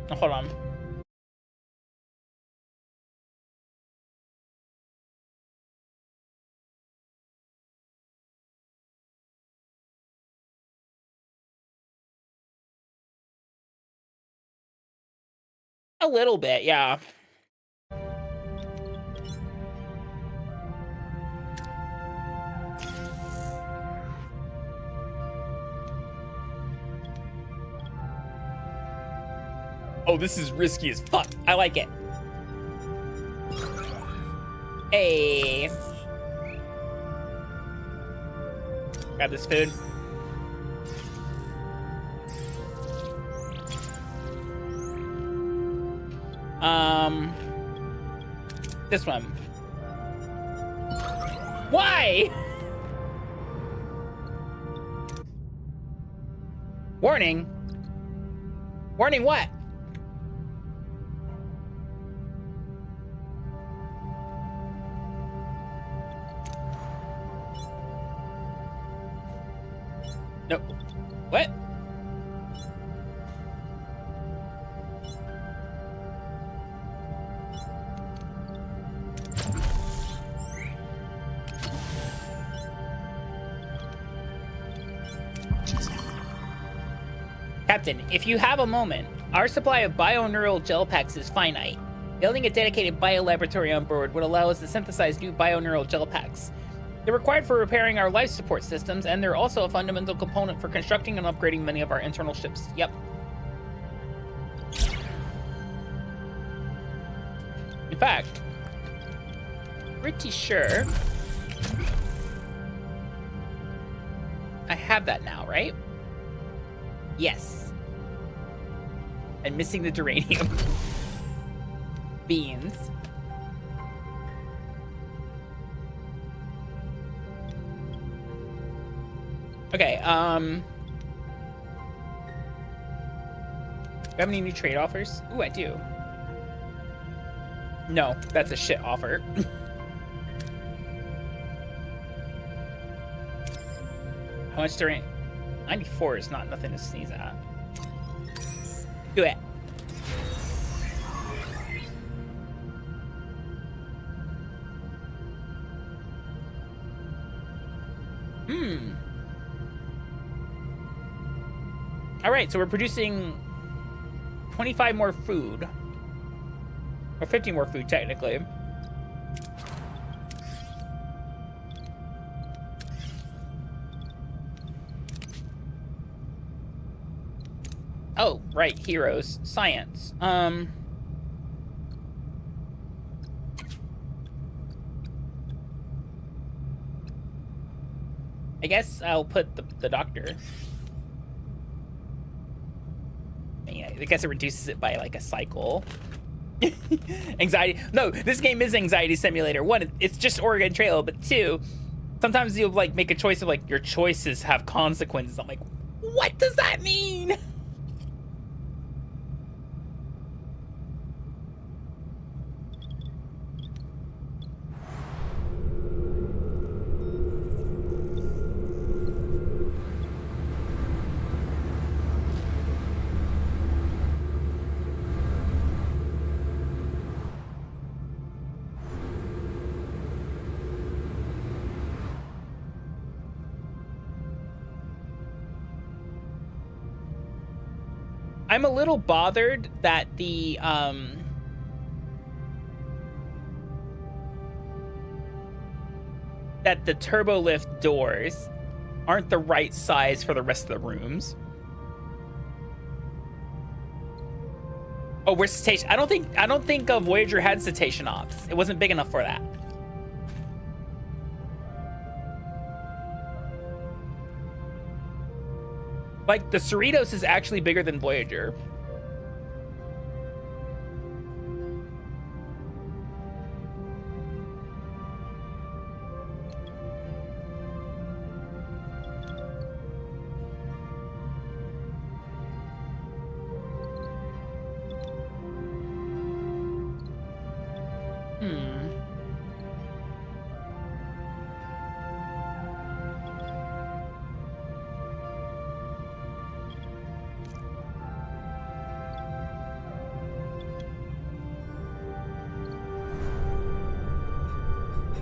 Speaker 2: Oh, hold on. A little bit, yeah. Oh, this is risky as fuck. I like it. Hey. Grab this food. This one. Why? Warning. Warning what? No. What? Captain, if you have a moment, our supply of bioneural gel packs is finite. Building a dedicated biolaboratory on board would allow us to synthesize new bioneural gel packs. They're required for repairing our life support systems, and they're also a fundamental component for constructing and upgrading many of our internal ships. Yep. In fact, pretty sure I have that now, right? Yes. And missing the duranium. Beans. Okay, do I have any new trade offers? Ooh, I do. No, that's a shit offer. How much duranium? 94 is not nothing to sneeze at. Do it. All right, so we're producing 25 more food. Or 50 more food, technically. Oh, right, heroes. Science. I guess I'll put the doctor. Yeah, I guess it reduces it by like a cycle. Anxiety. No, this game is anxiety simulator. One, it's just Oregon Trail, but two, sometimes you'll like make a choice of like your choices have consequences. I'm like, what does that mean? I'm a little bothered that the turbo lift doors aren't the right size for the rest of the rooms. Oh, where's cetacean? I don't think Voyager had cetacean ops. It wasn't big enough for that. Like, the Cerritos is actually bigger than Voyager.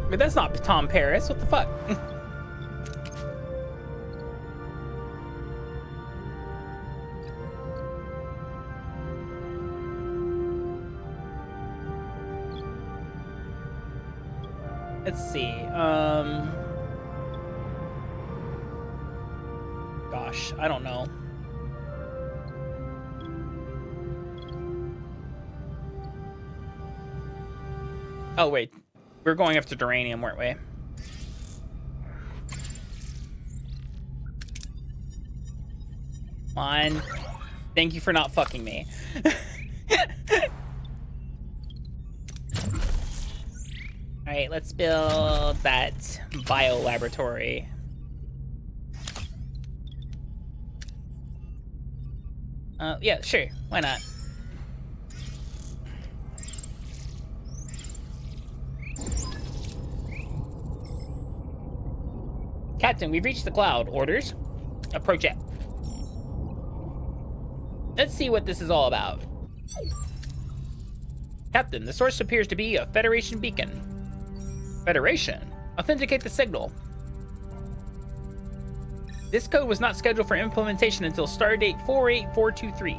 Speaker 2: But that's not Tom Paris. What the fuck? Let's see. Gosh, I don't know. Oh, wait. We were going after Duranium, weren't we? Come on. Thank you for not fucking me. Alright, let's build that bio laboratory. Yeah, sure. Why not? Captain, we've reached the cloud. Orders? Approach it. Let's see what this is all about. Captain, the source appears to be a Federation beacon. Federation? Authenticate the signal. This code was not scheduled for implementation until stardate 48423.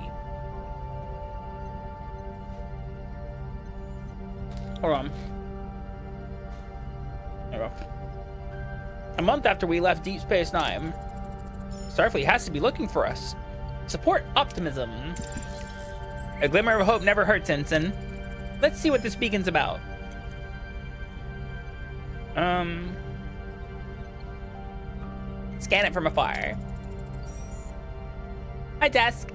Speaker 2: Hold on. There we go. A month after we left Deep Space Nine, Starfleet has to be looking for us. Support optimism. A glimmer of hope never hurts, Ensign. Let's see what this beacon's about. Scan it from afar. Hi, desk.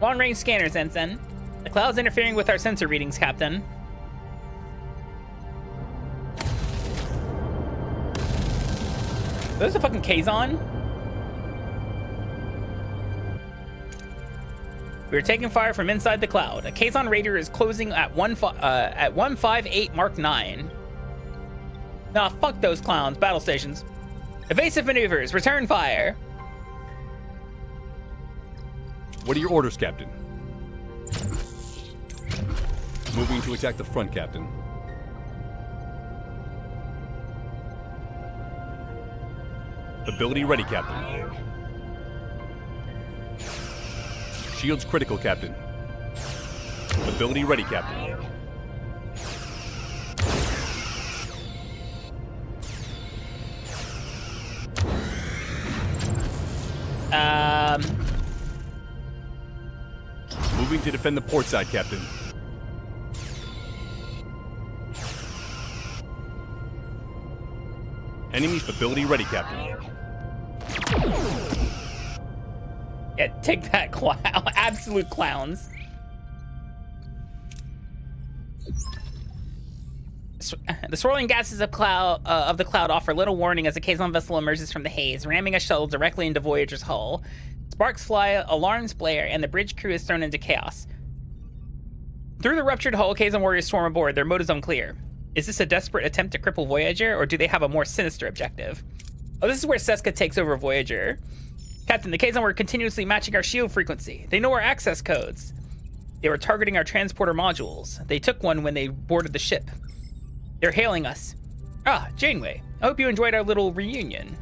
Speaker 2: Long-range scanners, Ensign. The cloud's interfering with our sensor readings, Captain. There's a fucking Kazon. We are taking fire from inside the cloud. A Kazon raider is closing at 158 Mark 9. Nah, fuck those clowns. Battle stations. Evasive maneuvers. Return fire.
Speaker 7: What are your orders, Captain? Moving to attack the front, Captain. Ability ready, Captain. Shields critical, Captain. Ability ready, Captain. Moving to defend the port side, Captain. Enemy ability ready, Captain.
Speaker 2: Yeah, take that, clown. Absolute clowns. The swirling gases of the cloud offer little warning as a Kazon vessel emerges from the haze, ramming a shuttle directly into Voyager's hull. Sparks fly, alarms blare, and the bridge crew is thrown into chaos. Through the ruptured hull, Kazon warriors swarm aboard. Their motives unclear. Is this a desperate attempt to cripple Voyager, or do they have a more sinister objective? Oh, this is where Seska takes over Voyager. Captain, the Kazon were continuously matching our shield frequency. They know our access codes. They were targeting our transporter modules. They took one when they boarded the ship. They're hailing us. Ah, Janeway. I hope you enjoyed our little reunion.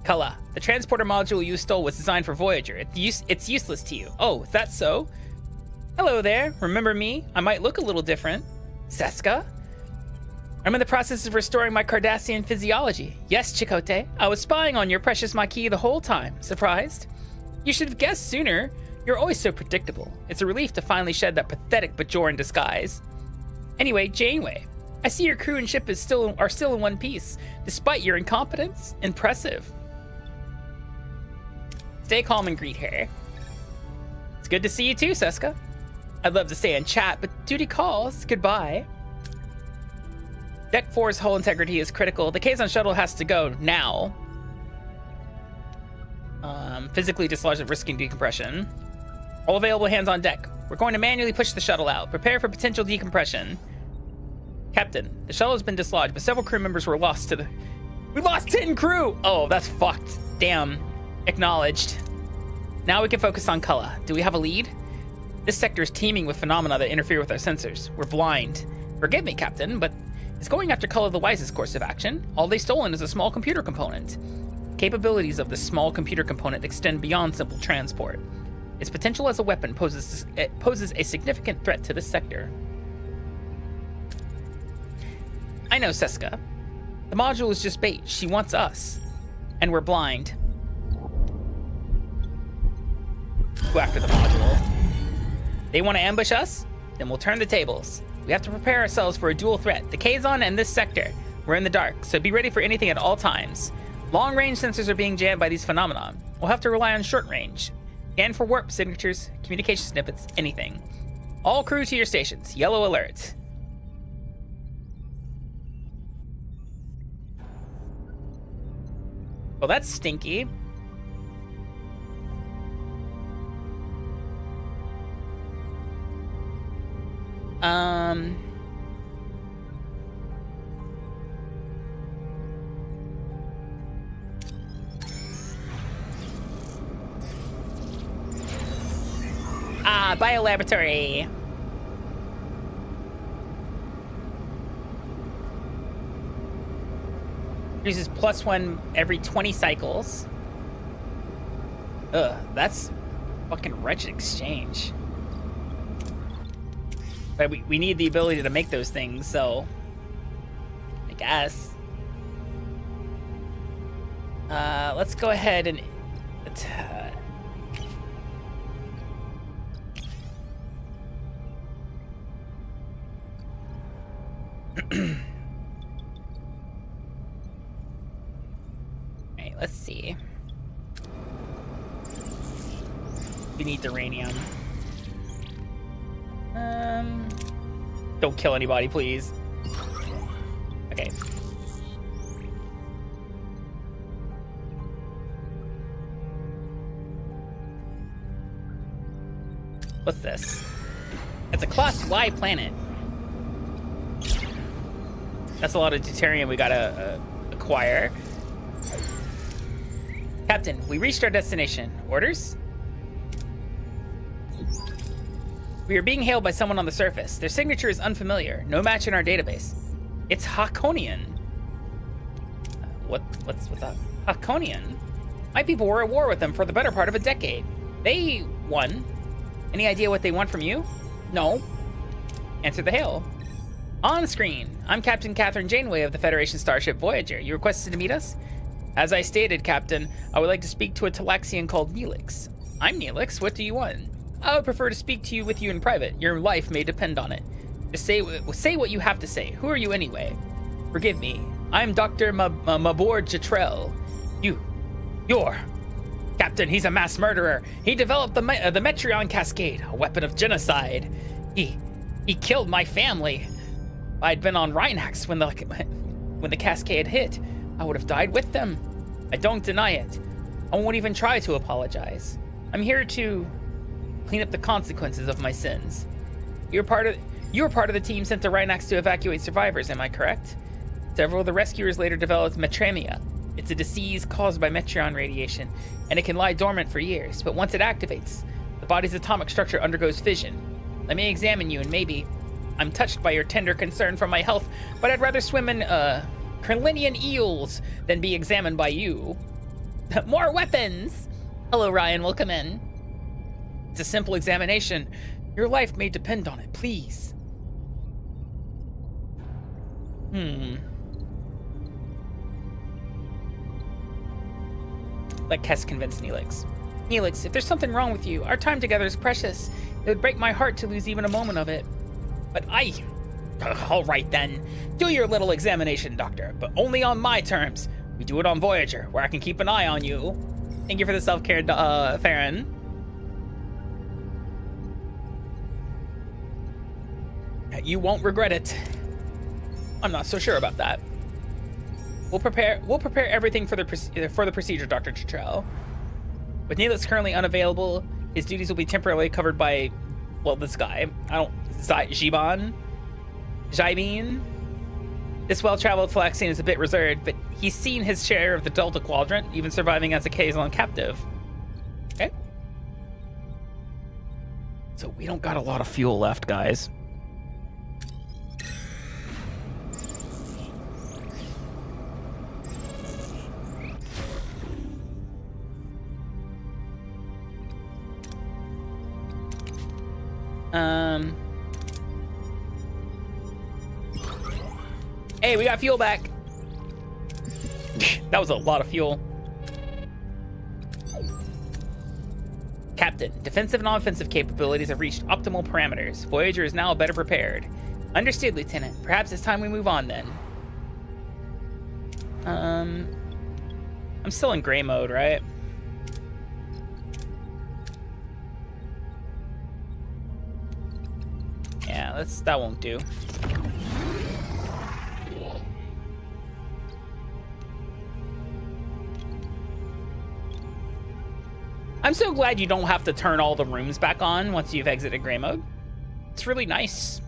Speaker 2: Kala, the transporter module you stole was designed for Voyager. It's useless to you. Oh, is that so? Hello there. Remember me? I might look a little different. Seska? I'm in the process of restoring my Cardassian physiology. Yes, Chakotay. I was spying on your precious Maquis the whole time. Surprised? You should have guessed sooner. You're always so predictable. It's a relief to finally shed that pathetic Bajoran disguise. Anyway, Janeway. I see your crew and ship are still in one piece, despite your incompetence. Impressive. Stay calm and greet her. It's good to see you too, Seska. I'd love to stay and chat, but duty calls. Goodbye. Deck 4's hull integrity is critical. The Kazon shuttle has to go now. Physically dislodge it, risking decompression. All available hands on deck. We're going to manually push the shuttle out. Prepare for potential decompression. Captain, the shuttle has been dislodged, but several crew members were lost to the... We lost 10 crew! Oh, that's fucked. Damn. Acknowledged. Now we can focus on Kala. Do we have a lead? This sector is teeming with phenomena that interfere with our sensors. We're blind. Forgive me, Captain, but is going after Kala the wisest course of action? All they've stolen is a small computer component. Capabilities of this small computer component extend beyond simple transport. Its potential as a weapon poses a significant threat to this sector. I know, Seska. The module is just bait. She wants us. And we're blind. Go after the module. They want to ambush us? Then we'll turn the tables. We have to prepare ourselves for a dual threat. The Kazon and this sector. We're in the dark, so be ready for anything at all times. Long-range sensors are being jammed by these phenomena. We'll have to rely on short-range. Scan for warp signatures, communication snippets, anything. All crew to your stations. Yellow alert. Well, that's stinky. Biolaboratory. Uses +1 every 20 cycles. Ugh, that's fucking wretched exchange. But we need the ability to make those things, so I guess. Let's go ahead and Alright, let's see. We need uranium. Don't kill anybody, please. Okay. What's this? It's a Class Y planet. That's a lot of deuterium we gotta acquire. Captain, we reached our destination. Orders? We are being hailed by someone on the surface. Their signature is unfamiliar. No match in our database. It's Hakonian. What's that? Hakonian? My people were at war with them for the better part of a decade. They won. Any idea what they want from you? No. Answer the hail. On screen. I'm Captain Catherine Janeway of the Federation starship Voyager. You requested to meet us? As I stated, Captain, I would like to speak to a Talaxian called Neelix. I'm Neelix. What do you want? I would prefer to speak to you with you in private. Your life may depend on it. Just say what you have to say. Who are you anyway? Forgive me. I'm Dr. Mabor Jatrell. You're... Captain, he's a mass murderer. He developed the Metreon Cascade, a weapon of genocide. He killed my family. If I'd been on Rhinax when the Cascade hit, I would have died with them. I don't deny it. I won't even try to apologize. I'm here to clean up the consequences of my sins. You were part of the team sent to Rhinax to evacuate survivors, am I correct? Several of the rescuers later developed metremia. It's a disease caused by Metreon radiation, and it can lie dormant for years, but once it activates, the body's atomic structure undergoes fission. Let me examine you, and maybe... I'm touched by your tender concern for my health, but I'd rather swim in, Krillinian eels than be examined by you. More weapons! Hello, Ryan, welcome in. It's a simple examination. Your life may depend on it, please. Let Kess convince Neelix. Neelix, if there's something wrong with you, our time together is precious. It would break my heart to lose even a moment of it. But all right then. Do your little examination, Doctor, but only on my terms. We do it on Voyager, where I can keep an eye on you. Thank you for the self-care, Farron. You won't regret it. I'm not so sure about that. We'll prepare everything for the procedure, Dr. Chitrell. With Neelix currently unavailable, his duties will be temporarily covered by, well, this guy. Jibin? This well-traveled Talaxian is a bit reserved, but he's seen his share of the Delta Quadrant, even surviving as a Kazon captive. Okay. So we don't got a lot of fuel left, guys. Hey, we got fuel back. That was a lot of fuel. Captain, defensive and offensive capabilities have reached optimal parameters. Voyager is now better prepared. Understood, Lieutenant. Perhaps it's time we move on then. I'm still in gray mode, right? Yeah, that won't do. I'm so glad you don't have to turn all the rooms back on once you've exited gray mode. It's really nice.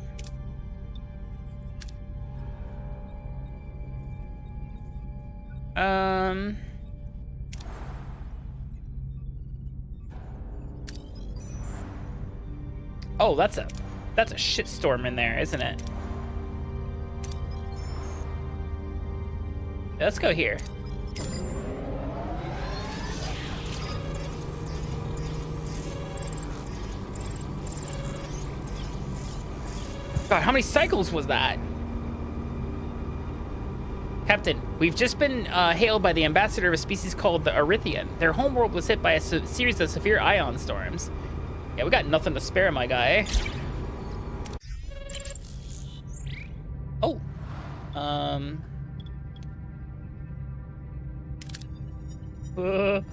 Speaker 2: Oh, that's a shitstorm in there, isn't it? Let's go here. God, how many cycles was that? Captain, we've just been hailed by the ambassador of a species called the Arithian. Their homeworld was hit by a series of severe ion storms. Yeah, we got nothing to spare, my guy. Oh. Woo.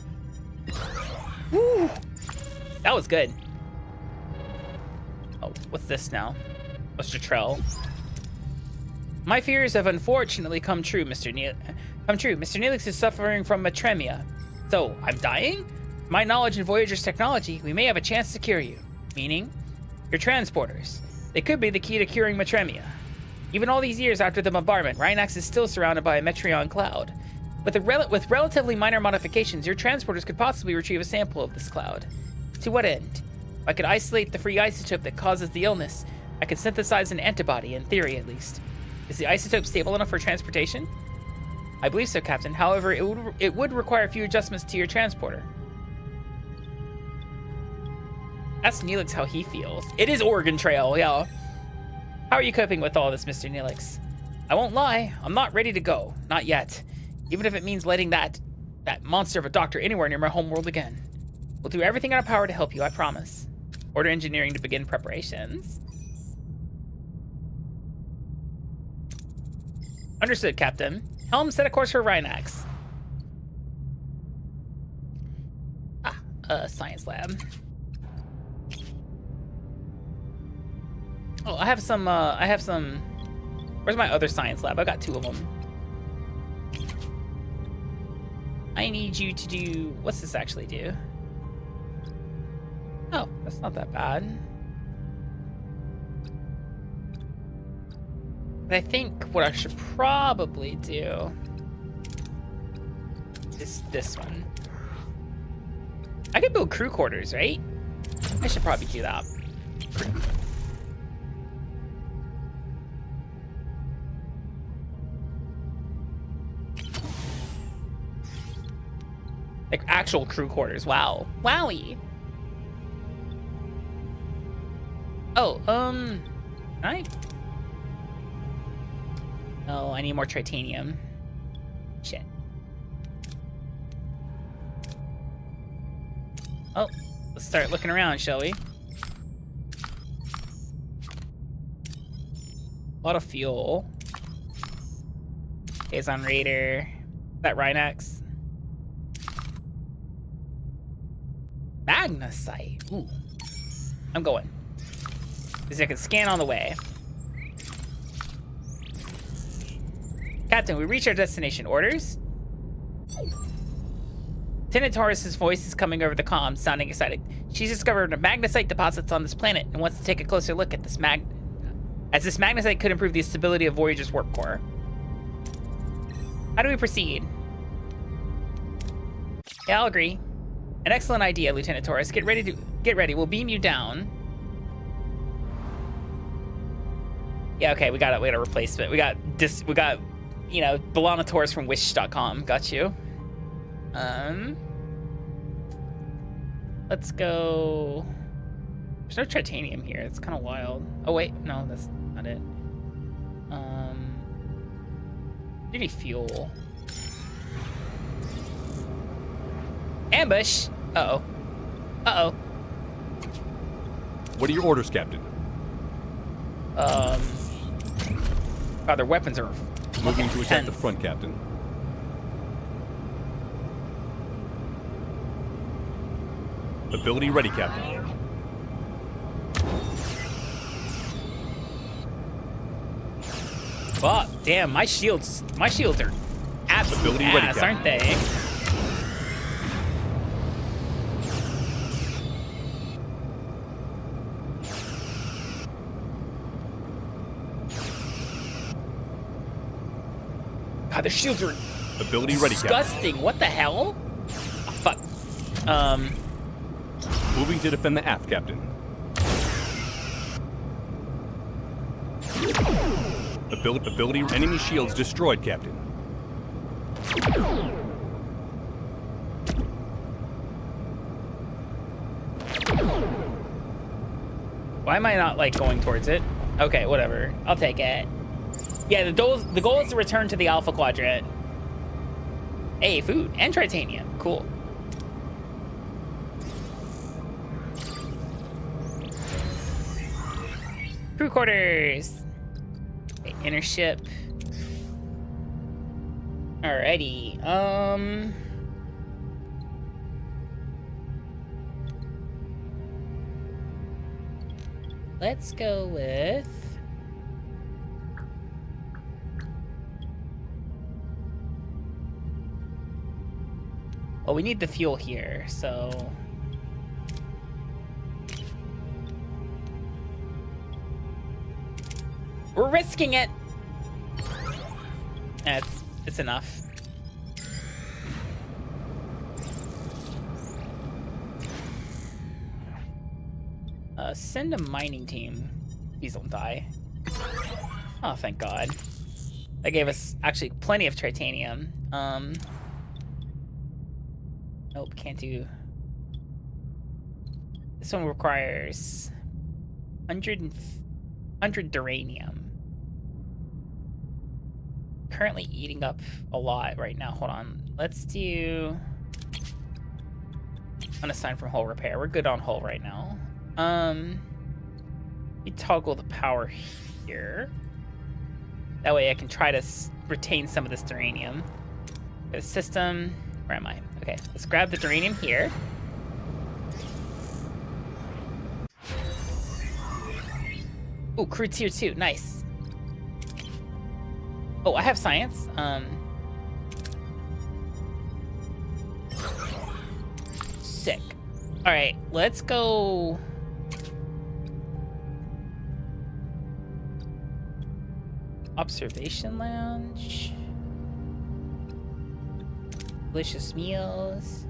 Speaker 2: That was good. Oh, what's this now? Mr. Trell. My fears have unfortunately come true, Mr. Neelix is suffering from matremia. So, I'm dying? My knowledge in Voyager's technology, we may have a chance to cure you. Meaning? Your transporters. They could be the key to curing matremia. Even all these years after the bombardment, Rhinax is still surrounded by a Metreon cloud. With relatively minor modifications, your transporters could possibly retrieve a sample of this cloud. To what end? If I could isolate the free isotope that causes the illness, I could synthesize an antibody, in theory at least. Is the isotope stable enough for transportation? I believe so, Captain. However, it would require a few adjustments to your transporter. Ask Neelix how he feels. It is Oregon Trail, yeah. How are you coping with all this, Mr. Neelix? I won't lie, I'm not ready to go. Not yet. Even if it means letting that monster of a doctor anywhere near my homeworld again. We'll do everything in our power to help you, I promise. Order engineering to begin preparations. Understood, Captain. Helm, set a course for Rhinax. Science lab. Oh, I have some, where's my other science lab? I got 2 of them. I need you to do, what's this actually do? Oh, that's not that bad. But I think what I should probably do is this one. I could build crew quarters, right? I should probably do that. Like actual crew quarters. Wow. Wowie. Oh, right. Oh, I need more titanium. Shit. Oh, let's start looking around, shall we? A lot of fuel. Kazon Raider. Is that Rhinax? Magnesite. Ooh. I'm going. Because I can scan on the way. Captain, we reached our destination. Orders? Lieutenant Taurus's voice is coming over the comms, sounding excited. She's discovered magnesite deposits on this planet and wants to take a closer look at this as this magnesite could improve the stability of Voyager's warp core. How do we proceed? Yeah, I'll agree. An excellent idea, Lieutenant Taurus. Get ready. We'll beam you down. Yeah, okay, we got a replacement. We got, you know, Belana Taurus from wish.com. Got you. Let's go. There's no titanium here. It's kind of wild. Oh wait, no, that's not it. Duty fuel. Ambush. Uh-oh. Uh-oh.
Speaker 7: What are your orders, Captain?
Speaker 2: God, their weapons are
Speaker 7: Moving to attack the
Speaker 2: intense.
Speaker 7: front, Captain. Ability ready, Captain.
Speaker 2: Fuck, damn, my shields are absolute
Speaker 7: Ability ready,
Speaker 2: ass,
Speaker 7: Captain.
Speaker 2: aren't they? God, their shields are
Speaker 7: Ability ready, Captain.
Speaker 2: disgusting. What the hell? Oh, fuck.
Speaker 7: Moving to defend the aft, Captain. Ability enemy shields destroyed, Captain.
Speaker 2: Why am I not like going towards it? Okay, whatever. I'll take it. Yeah, the goal is to return to the Alpha Quadrant. Hey, food and titanium. Cool. Crew quarters. Okay, inner ship. Alrighty. Let's go with... Well, we need the fuel here, so... We're risking it! It's enough. Send a mining team. Please don't die. Oh, thank God. That gave us actually plenty of titanium. Nope, can't do. This one requires 100 duranium. Currently eating up a lot right now. Hold on. Let's do unassigned from hull repair. We're good on hull right now. We toggle the power here. That way I can try to retain some of this duranium. The system, where am I? Okay, let's grab the duranium here. Ooh, crew tier 2, nice. Oh, I have science. Sick. All right, let's go. Observation lounge. Delicious meals.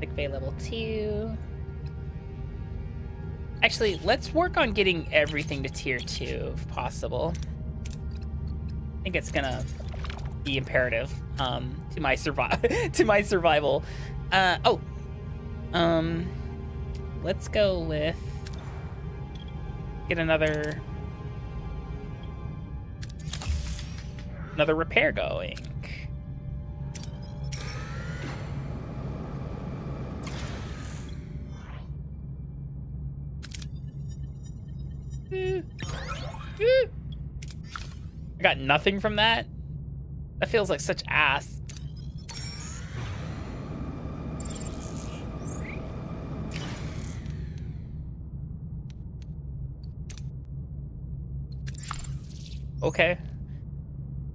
Speaker 2: Sick bay level 2. Actually, let's work on getting everything to tier 2 if possible. I think it's gonna be imperative to my survival. Let's go with get another repair going. I got nothing from that. That feels like such ass. Okay.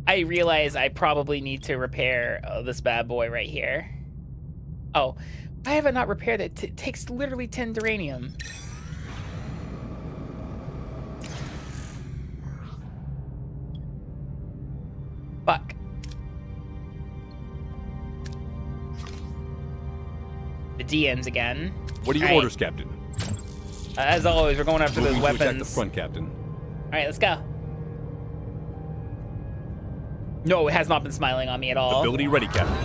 Speaker 2: I realize I probably need to repair this bad boy right here. Oh, why have I not repaired it? It takes literally 10 duranium. Fuck. The DMs again.
Speaker 7: What are your orders, Captain?
Speaker 2: As always, we're going after those
Speaker 7: Moving to attack
Speaker 2: weapons.
Speaker 7: the front, Captain.
Speaker 2: All right, let's go. No, it has not been smiling on me at all.
Speaker 7: Ability ready, Captain.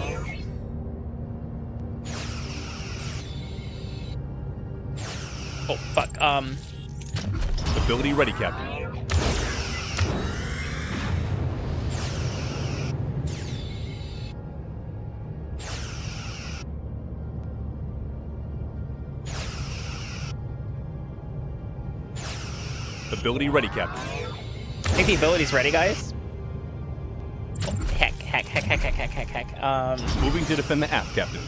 Speaker 2: Oh, fuck.
Speaker 7: Ability ready, Captain. Ability ready, Captain.
Speaker 2: I think the ability's ready, guys. Heck.
Speaker 7: Moving to defend the app, Captain.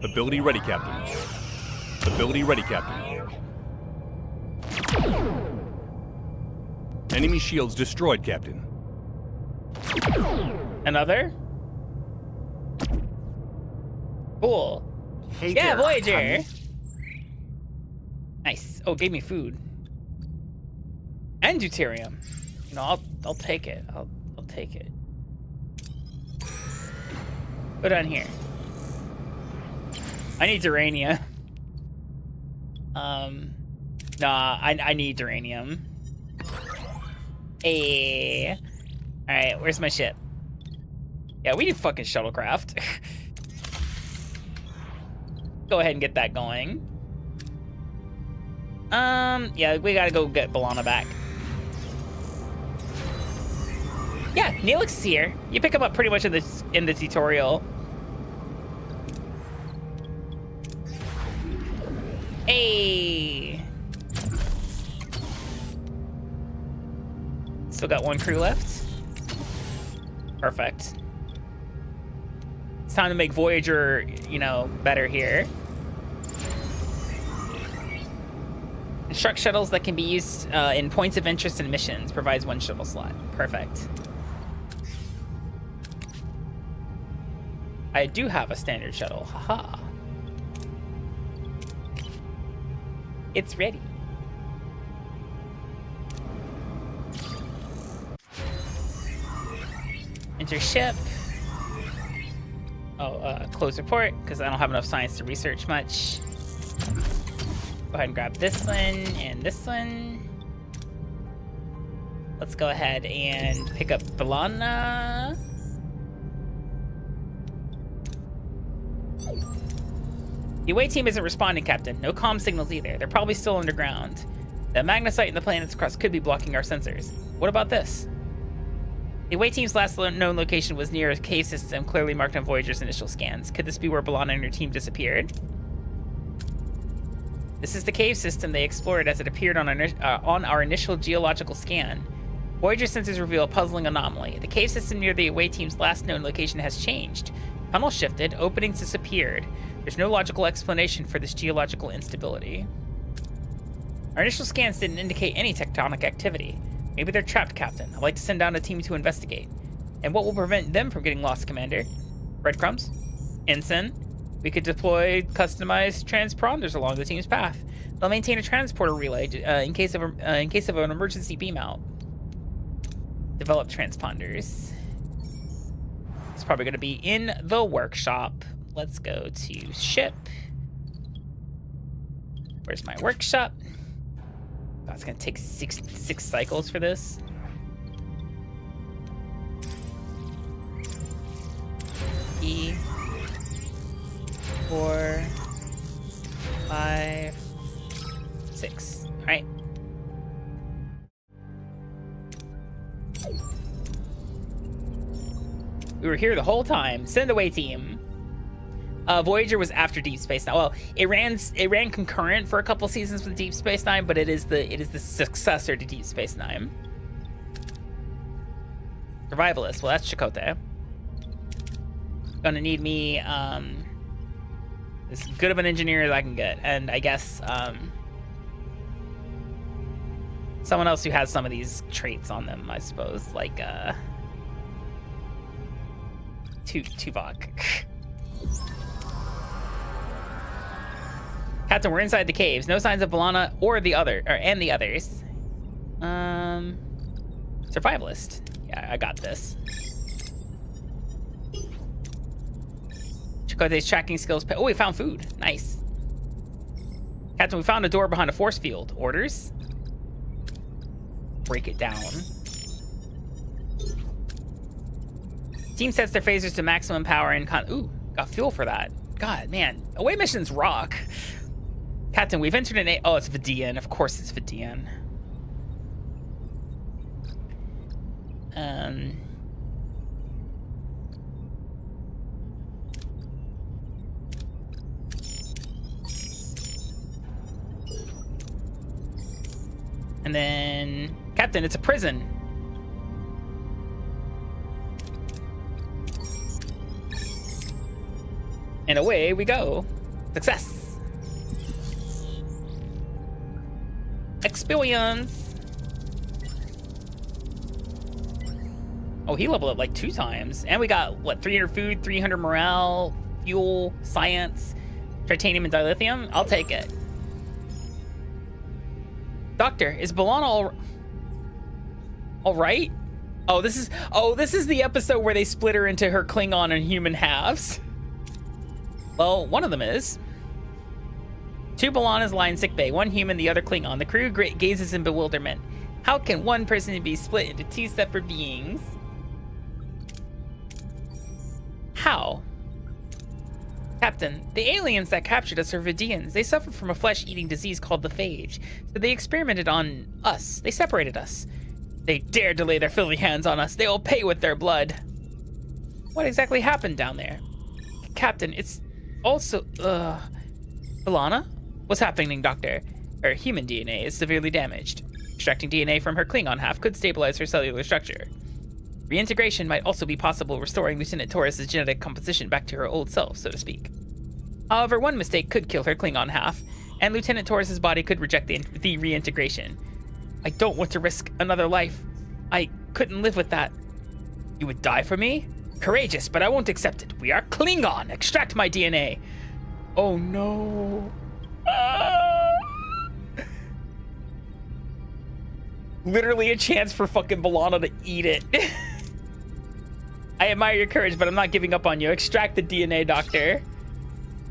Speaker 7: Ability ready, Captain. Ability ready, Captain. Enemy shields destroyed, Captain.
Speaker 2: Another? Cool.
Speaker 3: Hey
Speaker 2: Yeah,
Speaker 3: there,
Speaker 2: Voyager.
Speaker 3: Akami.
Speaker 2: Nice. Oh, gave me food. And deuterium. You know, I'll take it. I'll take it. Put on here. I need uranium. Nah, I need uranium. Hey. Alright, where's my ship? Yeah, we need fucking shuttlecraft. Go ahead and get that going. Yeah, we gotta go get B'Elanna back. Yeah, Neelix is here. You pick him up pretty much in the tutorial. Hey. Still got one crew left. Perfect. It's time to make Voyager, you know, better here. Instruct shuttles that can be used in points of interest and missions. Provides one shuttle slot. Perfect. I do have a standard shuttle. Haha. It's ready. Enter ship. Oh, close report, because I don't have enough science to research much. Go ahead and grab this one and this one. Let's go ahead and pick up B'Elanna. The away team isn't responding, Captain. No comm signals either. They're probably still underground. The magnesite in the planet's crust could be blocking our sensors. What about this? The away team's last known location was near a cave system clearly marked on Voyager's initial scans. Could this be where B'Elanna and her team disappeared? This is the cave system they explored as it appeared on our initial geological scan. Voyager sensors reveal a puzzling anomaly. The cave system near the away team's last known location has changed. Tunnels shifted, openings disappeared. There's no logical explanation for this geological instability. Our initial scans didn't indicate any tectonic activity. Maybe they're trapped, Captain. I'd like to send down a team to investigate. And what will prevent them from getting lost, Commander? Breadcrumbs? Ensign? We could deploy customized transponders along the team's path. They'll maintain a transporter relay in case of an emergency beam out. Develop transponders. It's probably going to be in the workshop. Let's go to ship. Where's my workshop? Oh, it's going to take six cycles for this. E. 4, 5, 6. All right. We were here the whole time. Send away team. Voyager was after Deep Space Nine. Well, it ran concurrent for a couple seasons with Deep Space Nine, but it is the successor to Deep Space Nine. Survivalist. Well, that's Chakotay. Gonna need me as good of an engineer as I can get, and I guess someone else who has some of these traits on them, I suppose, like Tuvix. Captain, we're inside the caves. No signs of B'Elanna or the others. Survivalist. Yeah, I got this. Chakotay's tracking skills. Oh, we found food. Nice. Captain, we found a door behind a force field. Orders? Break it down. Team sets their phasers to maximum power and ooh, got fuel for that. God, man. Away missions rock. Captain, we've entered an oh, it's Vidian. Of course it's Vidian. And then, Captain, it's a prison. And away we go. Success. Experience. Oh, he leveled up like 2 times. And we got, what, 300 food, 300 morale, fuel, science, titanium, and dilithium? I'll take it. Doctor, is B'Elanna all right? Oh, this is the episode where they split her into her Klingon and human halves. Well, one of them is. 2 B'Elannas lie in sickbay, 1 human, the other Klingon. The crew gazes in bewilderment. How can one person be split into 2 separate beings? How? Captain, the aliens that captured us are Vidians. They suffered from a flesh-eating disease called the phage. So they experimented on us. They separated us. They dared to lay their filthy hands on us. They will pay with their blood. What exactly happened down there? Captain, it's also... B'Elanna? What's happening, Doctor? Her human DNA is severely damaged. Extracting DNA from her Klingon half could stabilize her cellular structure. Reintegration might also be possible, restoring Lieutenant Torres' genetic composition back to her old self, so to speak. However, one mistake could kill her Klingon half, and Lieutenant Torres' body could reject the reintegration. I don't want to risk another life. I couldn't live with that. You would die for me? Courageous, but I won't accept it. We are Klingon. Extract my DNA. Oh no. Literally a chance for fucking B'Elanna to eat it. I admire your courage, but I'm not giving up on you. Extract the DNA, Doctor.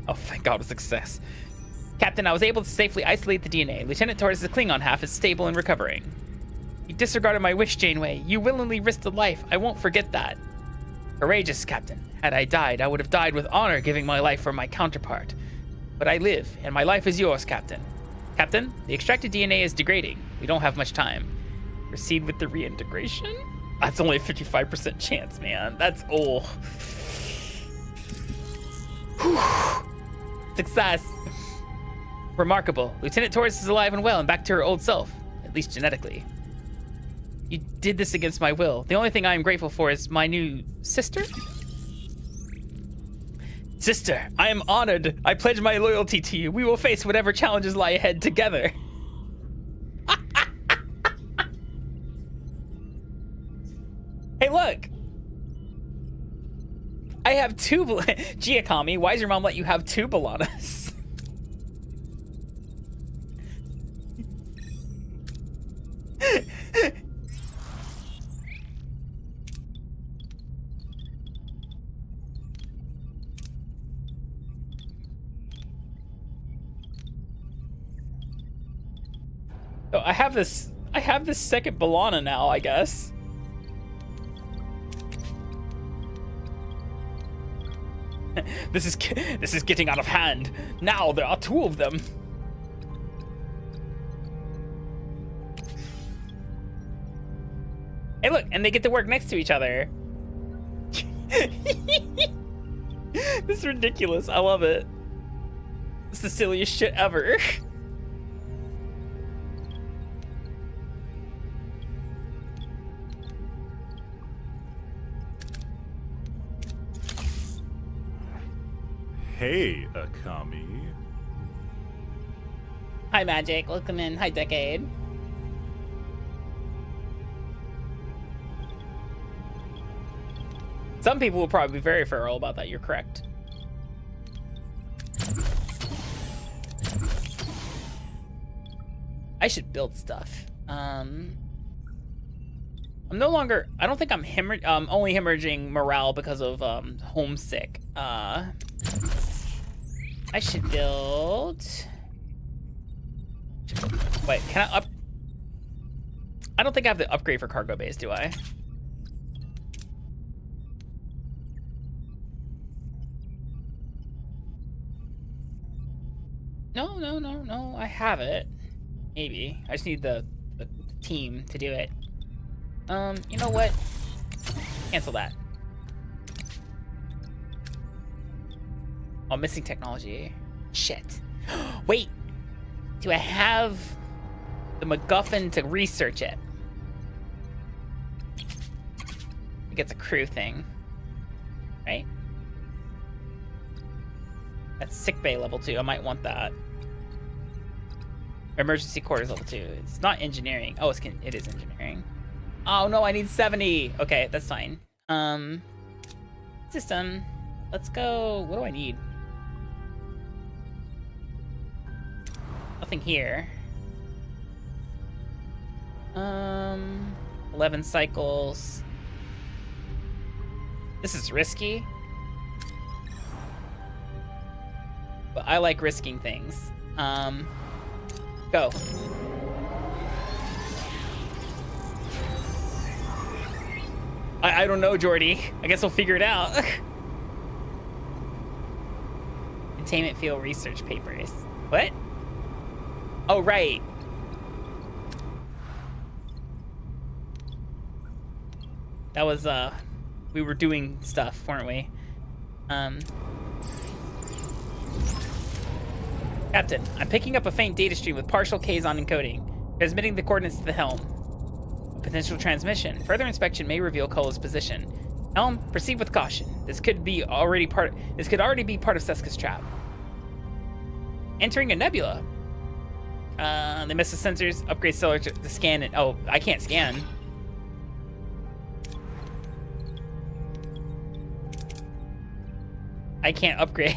Speaker 2: Oh, thank God, a success. Captain, I was able to safely isolate the DNA. Lieutenant Torres' Klingon half is stable and recovering. You disregarded my wish, Janeway. You willingly risked a life. I won't forget that. Courageous, Captain. Had I died, I would have died with honor, giving my life for my counterpart. But I live, and my life is yours, Captain. Captain, the extracted DNA is degrading. We don't have much time. Proceed with the reintegration? That's only a 55% chance, man. That's, oh. Whew. Success. Remarkable. Lieutenant Torres is alive and well and back to her old self, at least genetically. You did this against my will. The only thing I am grateful for is my new sister? Sister, I am honored. I pledge my loyalty to you. We will face whatever challenges lie ahead together. Hey, look. I have 2 Gee, Akami, why does your mom let you have 2 B'Elannas? So I have this second B'Elanna now, I guess. This is getting out of hand. Now there are 2 of them. Hey, look, and they get to work next to each other. This is ridiculous. I love it. It's the silliest shit ever.
Speaker 6: Hey, Akami.
Speaker 2: Hi, Magic. Welcome in. Hi, Decade. Some people will probably be very feral about that. You're correct. I should build stuff. I'm no longer. I don't think I'm only hemorrhaging morale because of homesick. I should build. Wait, can I up? I don't think I have the upgrade for cargo base, do I? No. I have it. Maybe. I just need the team to do it. You know what? Cancel that. Oh, missing technology. Shit. Wait. Do I have... the MacGuffin to research it. I think it's a crew thing, right? That's sickbay level 2. I might want that. Emergency quarters level 2. It's not engineering. Oh, it is engineering. Oh no, I need 70. Okay, that's fine. System. Let's go. What do I need? Nothing here. 11 cycles. This is risky. But I like risking things. Go. I don't know, Jordy. I guess we'll figure it out. Containment field research papers. What? Oh, right. That was, we were doing stuff, weren't we? Captain, I'm picking up a faint data stream with partial Ks on encoding, transmitting the coordinates to the helm. A potential transmission. Further inspection may reveal Kolo's position. Helm, proceed with caution. This could already be part of Seska's trap. Entering a nebula. They missed the sensors. Upgrade stellar to scan it. Oh, I can't scan. I can't upgrade.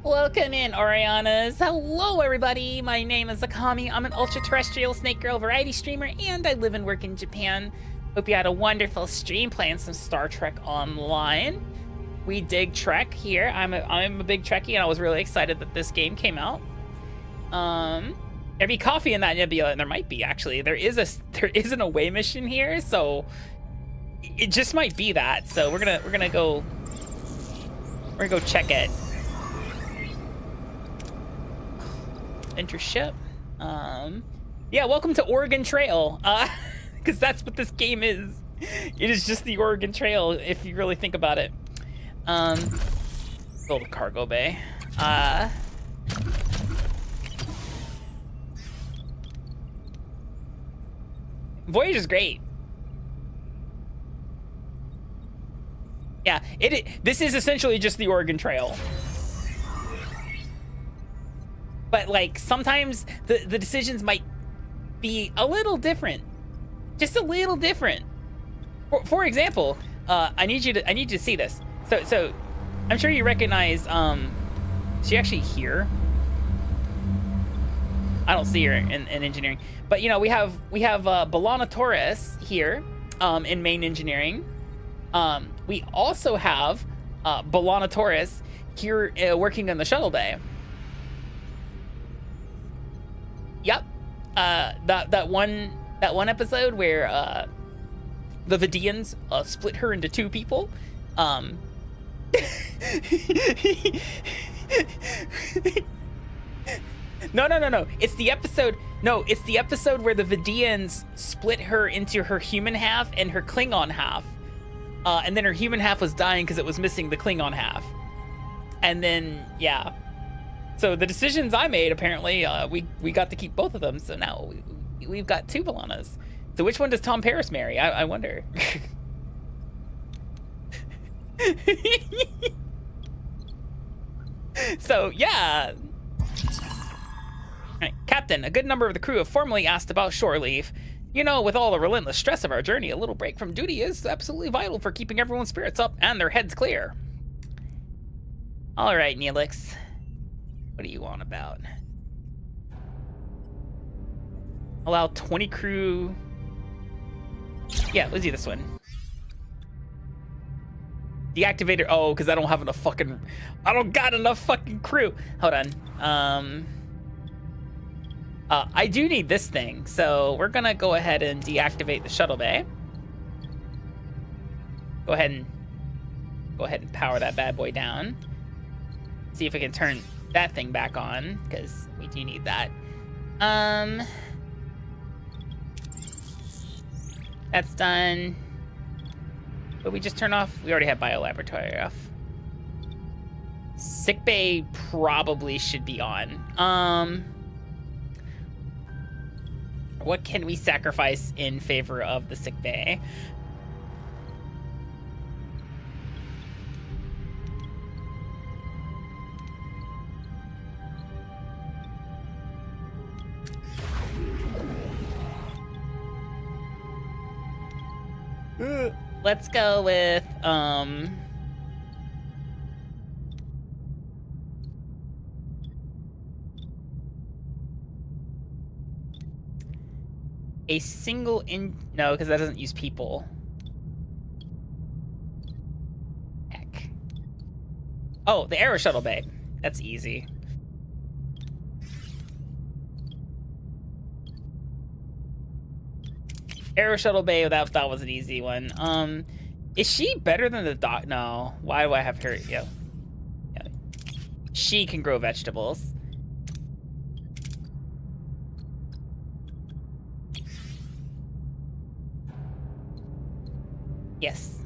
Speaker 2: Welcome in, Orianas. Hello, everybody. My name is Akami. I'm an ultra-terrestrial snake girl variety streamer, and I live and work in Japan. Hope you had a wonderful stream playing some Star Trek Online. We dig Trek here. I'm a big Trekkie, and I was really excited that this game came out. There'd be coffee in that nebula, and there might be actually. There is an away mission here, so it just might be that. So we're gonna go check it. Enter ship. Yeah, welcome to Oregon Trail. Because that's what this game is. It is just the Oregon Trail if you really think about it. Build a cargo bay. Voyager's great. Yeah, this is essentially just the Oregon Trail. But like sometimes the decisions might be a little different. Just a little different. For example, I need you to see this. So I'm sure you recognize is she actually here? I don't see her in engineering. But you know, we have B'Elanna Torres here in main engineering. We also have B'Elanna Torres here working in the shuttle bay. Yep. That one episode where the Vidians split her into two people. No. It's the episode. No, it's the episode where the Vidians split her into her human half and her Klingon half. And then her human half was dying because it was missing the Klingon half. And then, yeah. So the decisions I made, apparently, we got to keep both of them. So now we've got two B'Elannas. So which one does Tom Paris marry? I wonder. So, yeah. Right. Captain, a good number of the crew have formally asked about shore leave. You know, with all the relentless stress of our journey, a little break from duty is absolutely vital for keeping everyone's spirits up and their heads clear. All right, Neelix. What are you on about? Allow 20 crew. Yeah, let's do this one. Deactivator. Oh, because I don't have enough fucking. I don't got enough fucking crew. Hold on. I do need this thing, so we're gonna go ahead and deactivate the shuttle bay. Go ahead and power that bad boy down. See if we can turn that thing back on, because we do need that. That's done. But we just turn off? We already have biolaboratory off. Sickbay probably should be on. What can we sacrifice in favor of the sickbay? Let's go with a single no, because that doesn't use people. Heck. Oh, the Aero Shuttle Bay. That's easy. Aero Shuttle Bay, that was an easy one. Is she better than the doc? No. Why do I have her? Yeah. She can grow vegetables. Yes.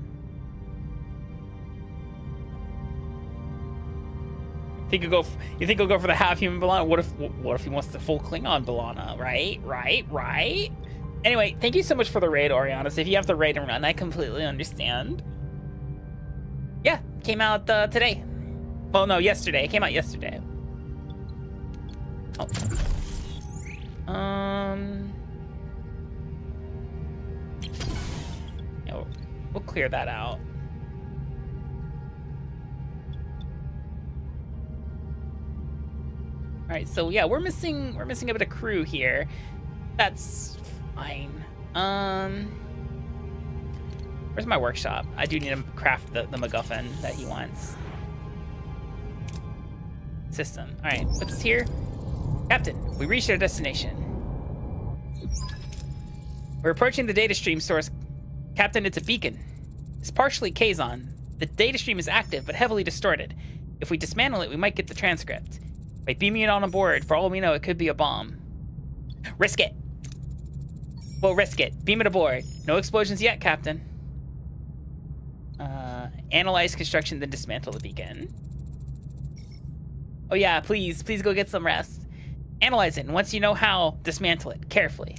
Speaker 2: You think he'll go for the half-human B'Elanna? What if he wants the full Klingon B'Elanna? Right? Anyway, thank you so much for the raid, Oriana. So if you have to raid and run, I completely understand. Yeah, came out today. Well, no, yesterday. It came out yesterday. Oh. Yeah, we'll clear that out. All right, so yeah, we're missing a bit of crew here. That's fine. Where's my workshop? I do need to craft the MacGuffin that he wants. System. All right, what's here? Captain, we reached our destination. We're approaching the data stream source. Captain, it's a beacon. It's partially Kazon. The data stream is active, but heavily distorted. If we dismantle it, we might get the transcript. By beaming it on board, for all we know, it could be a bomb. Risk it. We'll risk it. Beam it aboard. No explosions yet, Captain. Analyze construction, then dismantle the beacon. Oh yeah, please go get some rest. Analyze it, and once you know how, dismantle it carefully.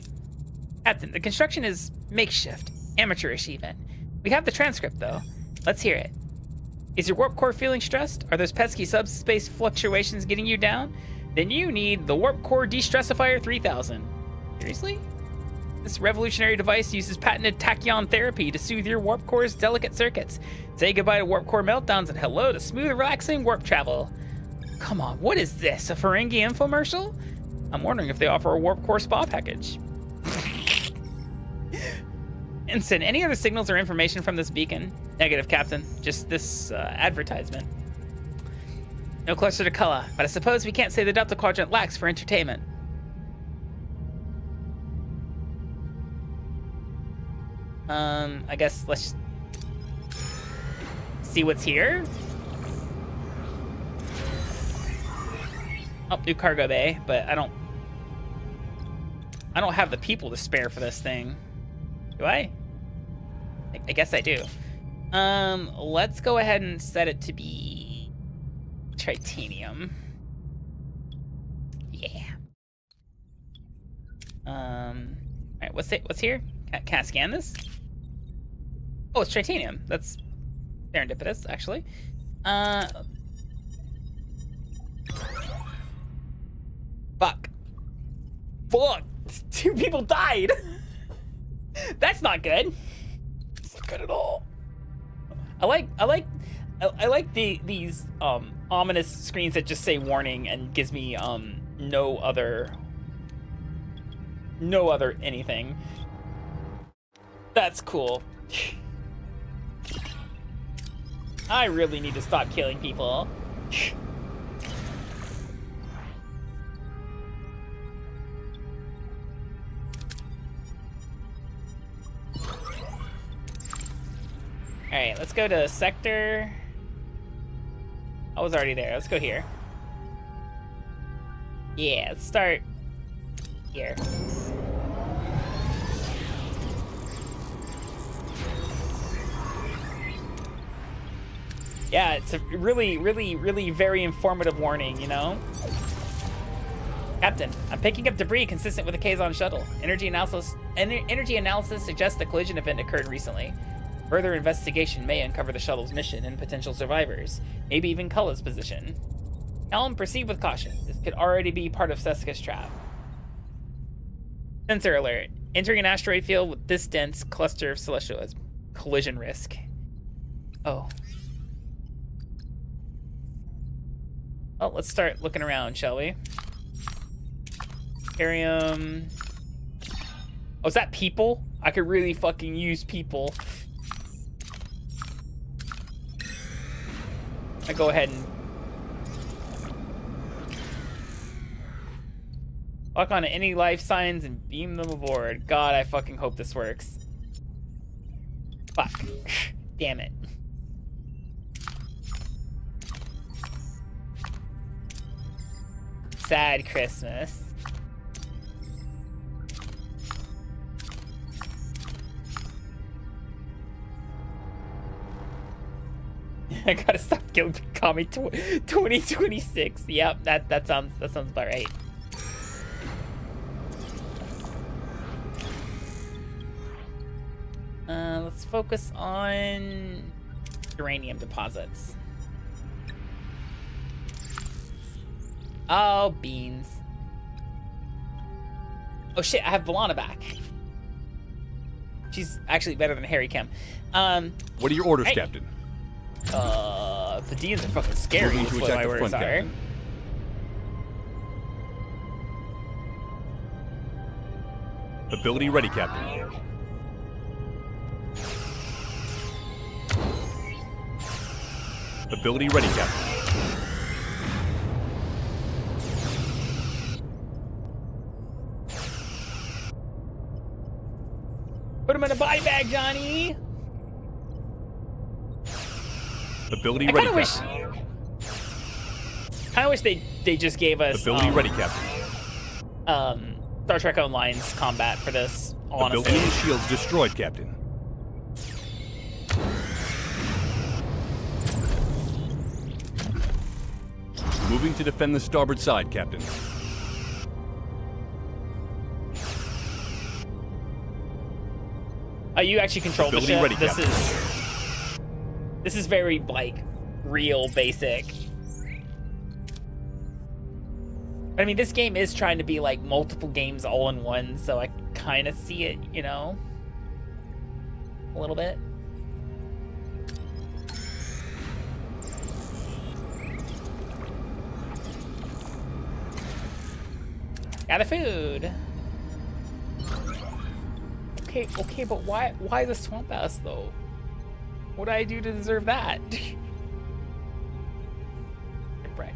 Speaker 2: Captain, the construction is makeshift, amateurish even. We have the transcript though. Let's hear it. Is your warp core feeling stressed? Are those pesky subspace fluctuations getting you down? Then you need the Warp Core Destressifier 3000. Seriously? This revolutionary device uses patented tachyon therapy to soothe your warp core's delicate circuits. Say goodbye to warp core meltdowns and hello to smooth, relaxing warp travel. Come on, what is this? A Ferengi infomercial? I'm wondering if they offer a warp core spa package. Ensign, any other signals or information from this beacon? Negative, Captain. Just this advertisement. No closer to Kulla, but I suppose we can't say the Delta Quadrant lacks for entertainment. I guess let's see what's here. Oh, new cargo bay, but I don't have the people to spare for this thing. Do I? I guess I do. Let's go ahead and set it to be titanium. Yeah. All right, what's here? Can I scan this? Oh, it's titanium. That's serendipitous, actually. Fuck. 2 people died. That's not good. It's not good at all. I like these ominous screens that just say warning and gives me no other anything. That's cool. I really need to stop killing people. Alright, let's go to sector. I was already there. Let's go here. Yeah, let's start here. Yeah, it's a really, really, really very informative warning, you know? Captain, I'm picking up debris consistent with the Kazon shuttle. Energy analysis suggests a collision event occurred recently. Further investigation may uncover the shuttle's mission and potential survivors, maybe even Kulla's position. Helm, proceed with caution. This could already be part of Seska's trap. Sensor alert. Entering an asteroid field with this dense cluster of celestial has collision risk. Oh. Well, let's start looking around, shall we? Arium. Oh, is that people? I could really fucking use people. I go ahead and lock on any life signs and beam them aboard. God, I fucking hope this works. Fuck. Damn it. Sad Christmas. I gotta stop killing Akami 2026. Yep, that sounds about right. Let's focus on uranium deposits. Oh, beans. Oh shit, I have Valana back. She's actually better than Harry Kim.
Speaker 7: What are your orders,
Speaker 2: hey.
Speaker 7: Captain?
Speaker 2: The Deans are fucking scary.
Speaker 7: Moving to
Speaker 2: Is what
Speaker 7: attack
Speaker 2: my
Speaker 7: the
Speaker 2: words
Speaker 7: front,
Speaker 2: are.
Speaker 7: Captain. Ability ready, Captain. Ability ready, Captain.
Speaker 2: Put him in a body bag, Johnny.
Speaker 7: Ability ready, Captain.
Speaker 2: I wish they just gave us
Speaker 7: Ability ready, Captain.
Speaker 2: Star Trek Online's combat for this. Honestly.
Speaker 7: Ability and shields destroyed, Captain. Moving to defend the starboard side, Captain.
Speaker 2: You actually control
Speaker 7: Ability
Speaker 2: the ship.
Speaker 7: ready,
Speaker 2: This
Speaker 7: Captain.
Speaker 2: is very like real basic. I mean, this game is trying to be like multiple games all in one, so I kind of see it, you know, a little bit. Got the food. Okay, but why the swamp ass though? What did I do to deserve that? Brick.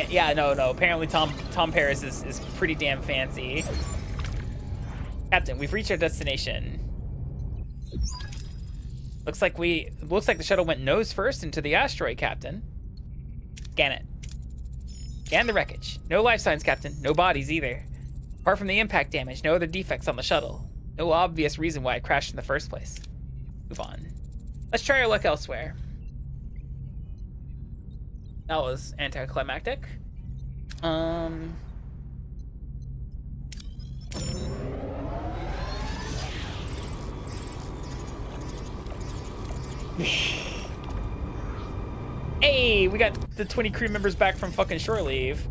Speaker 2: Yeah, no. Apparently Tom Paris is pretty damn fancy. Captain, we've reached our destination. Looks like the shuttle went nose first into the asteroid, Captain. Scan it. Scan the wreckage. No life signs, Captain. No bodies either. Apart from the impact damage, no other defects on the shuttle. No obvious reason why it crashed in the first place. Move on. Let's try our luck elsewhere. That was anticlimactic. Hey, we got the 20 crew members back from fucking shore leave.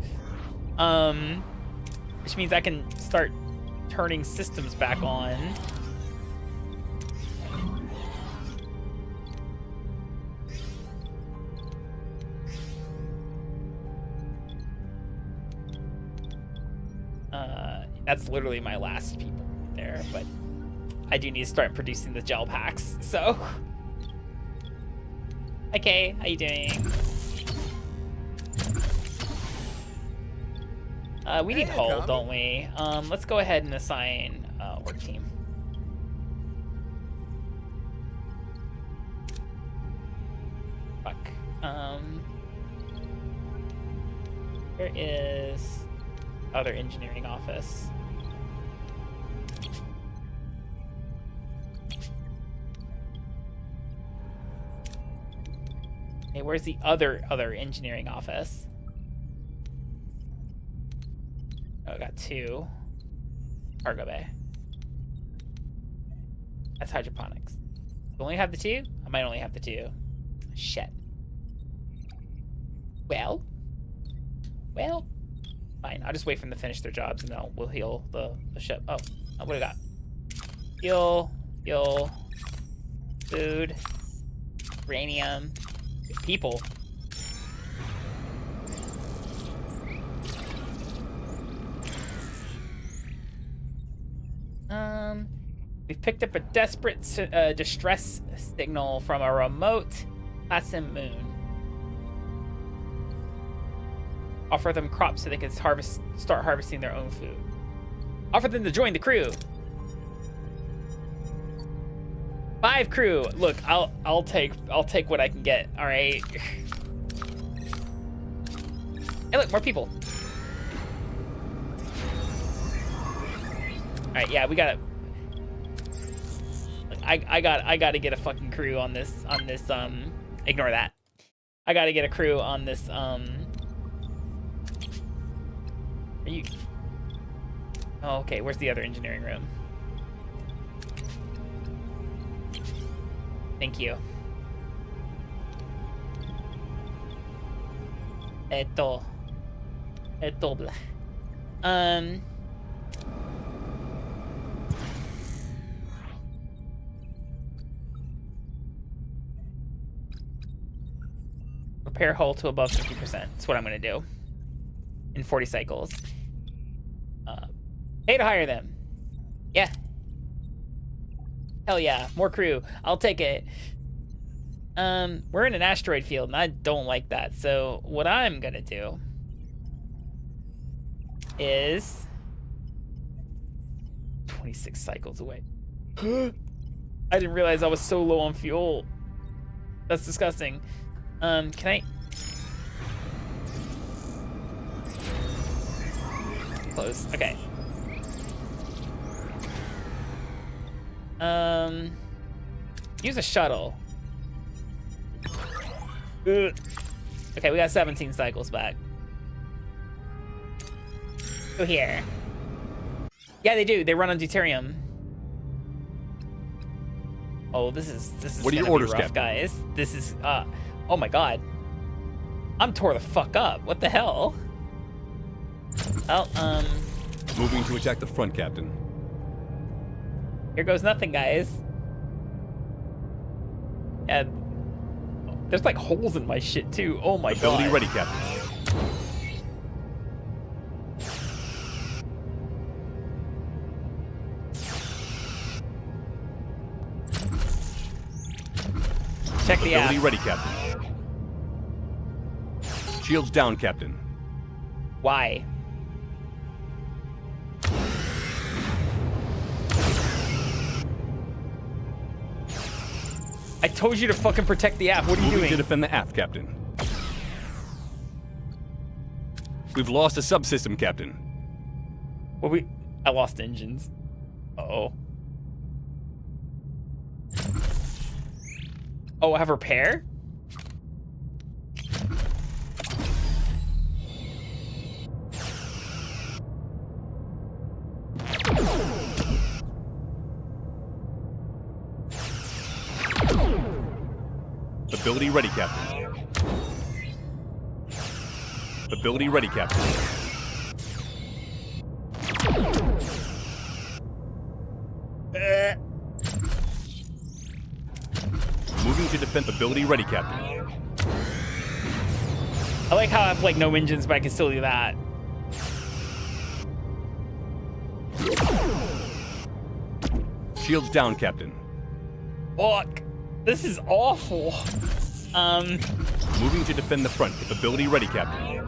Speaker 2: Which means I can start turning systems back on. That's literally my last people there, but I do need to start producing the gel packs, so. Okay, how you doing? We need hull, don't we? Let's go ahead and assign work team. Fuck. Where is other engineering office? Hey, where's the other engineering office? Oh, I got 2. Cargo bay. That's hydroponics. Do I only have the 2? I might only have the 2. Shit. Well, fine. I'll just wait for them to finish their jobs, and then we'll heal the ship. Oh, what do we got? Heal, food, uranium, people. We've picked up a desperate distress signal from a remote Placid moon. Offer them crops so they can start harvesting their own food. Offer them to join the crew. 5 crew. Look, I'll take what I can get. All right. Hey, look, more people. All right, yeah, we gotta. I gotta get a fucking crew on this. Ignore that. I gotta get a crew on this. Are you? Oh, okay. Where's the other engineering room? Thank you. Esto blah. Repair hull to above 50%. That's what I'm gonna do. In 40 cycles. Pay to hire them. Yeah. Hell yeah, more crew. I'll take it. We're in an asteroid field, and I don't like that. So what I'm gonna do is 26 cycles away. I didn't realize I was so low on fuel. That's disgusting. Can I? Close. Okay. Use a shuttle. Ugh. Okay, we got 17 cycles back. Go here. Yeah, they do. They run on deuterium. Oh, this is
Speaker 7: What are your
Speaker 2: gonna be
Speaker 7: orders,
Speaker 2: rough,
Speaker 7: Captain?
Speaker 2: guys. This is oh my god. I'm tore the fuck up. What the hell? Well,
Speaker 7: Moving to attack the front, Captain.
Speaker 2: here goes nothing, guys. Yeah, there's like holes in my shit too. Oh my god.
Speaker 7: Ability ready, Captain.
Speaker 2: Check the
Speaker 7: Ability
Speaker 2: app.
Speaker 7: ready, Captain. Shields down, Captain.
Speaker 2: Why? I told you to fucking protect the app. What are you
Speaker 7: Moving
Speaker 2: doing?
Speaker 7: to defend the aft, Captain. We've lost a subsystem, Captain.
Speaker 2: Well, I lost engines. Uh-oh. Oh, I have repair?
Speaker 7: Ability ready, Captain. Ability ready, Captain. Moving to defend. Ability ready, Captain.
Speaker 2: I like how I have like no engines, but I can still do that.
Speaker 7: Shields down, Captain.
Speaker 2: Fuck. This is awful.
Speaker 7: Moving to defend the front. Ability ready, Captain.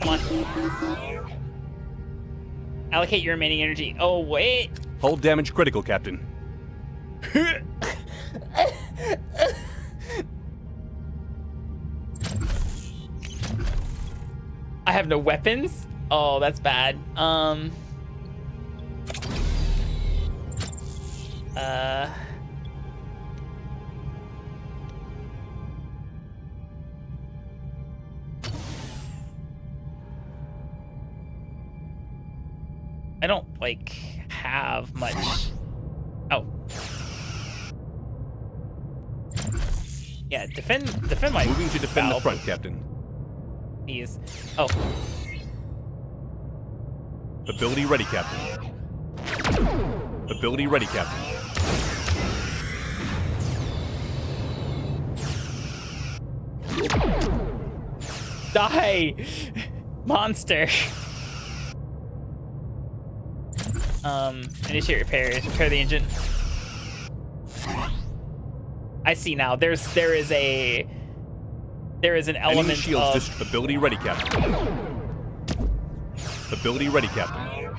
Speaker 2: Come on. Allocate your remaining energy. Oh, wait.
Speaker 7: Hull damage critical, Captain.
Speaker 2: I have no weapons? Oh, that's bad. I don't like have much. Oh. Yeah, defend my
Speaker 7: Moving to defend
Speaker 2: bow,
Speaker 7: the front, Captain.
Speaker 2: please. Oh.
Speaker 7: Ability ready, Captain. Ability ready, Captain.
Speaker 2: Die! Monster. Initiate repairs. Repair the engine. I see now. There is an
Speaker 7: Enemy
Speaker 2: element
Speaker 7: shields
Speaker 2: of
Speaker 7: ability ready, Captain. Ability ready, Captain.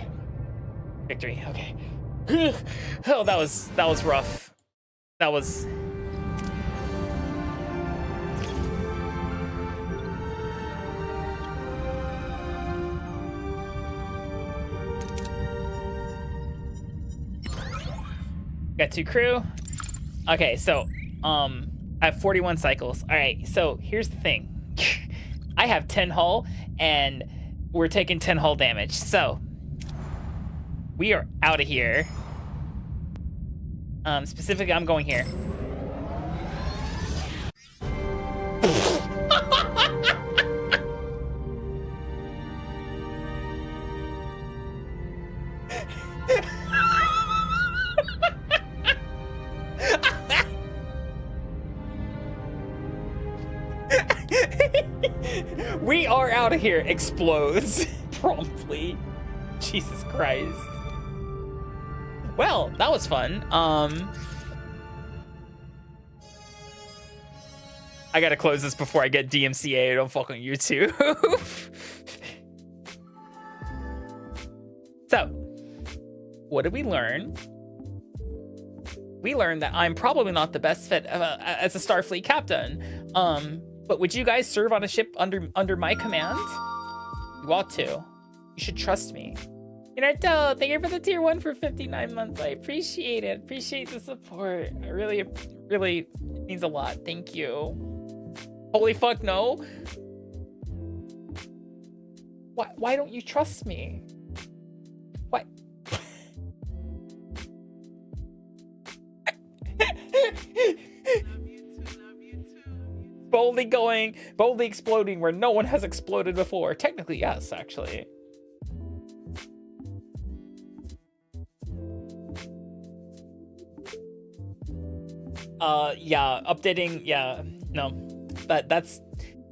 Speaker 2: victory. Okay. Oh, that was rough. That was. Got 2 crew. Okay, so I have 41 cycles. All right, so here's the thing. I have 10 hull, and we're taking 10 hull damage. So we are out of here. Specifically, I'm going here. We are out of here. Explodes promptly. Jesus Christ. Well, that was fun. I gotta close this before I get DMCA'd on fucking YouTube. So, what did we learn? We learned that I'm probably not the best fit as a Starfleet captain. But would you guys serve on a ship under my command? You ought to. You should trust me. Inarto, thank you for the tier 1 for 59 months. I appreciate it. Appreciate the support. I really means a lot. Thank you. Holy fuck, no. Why don't you trust me? What? boldly exploding where no one has exploded before. Technically, yes, actually. Yeah, updating, yeah, no. That's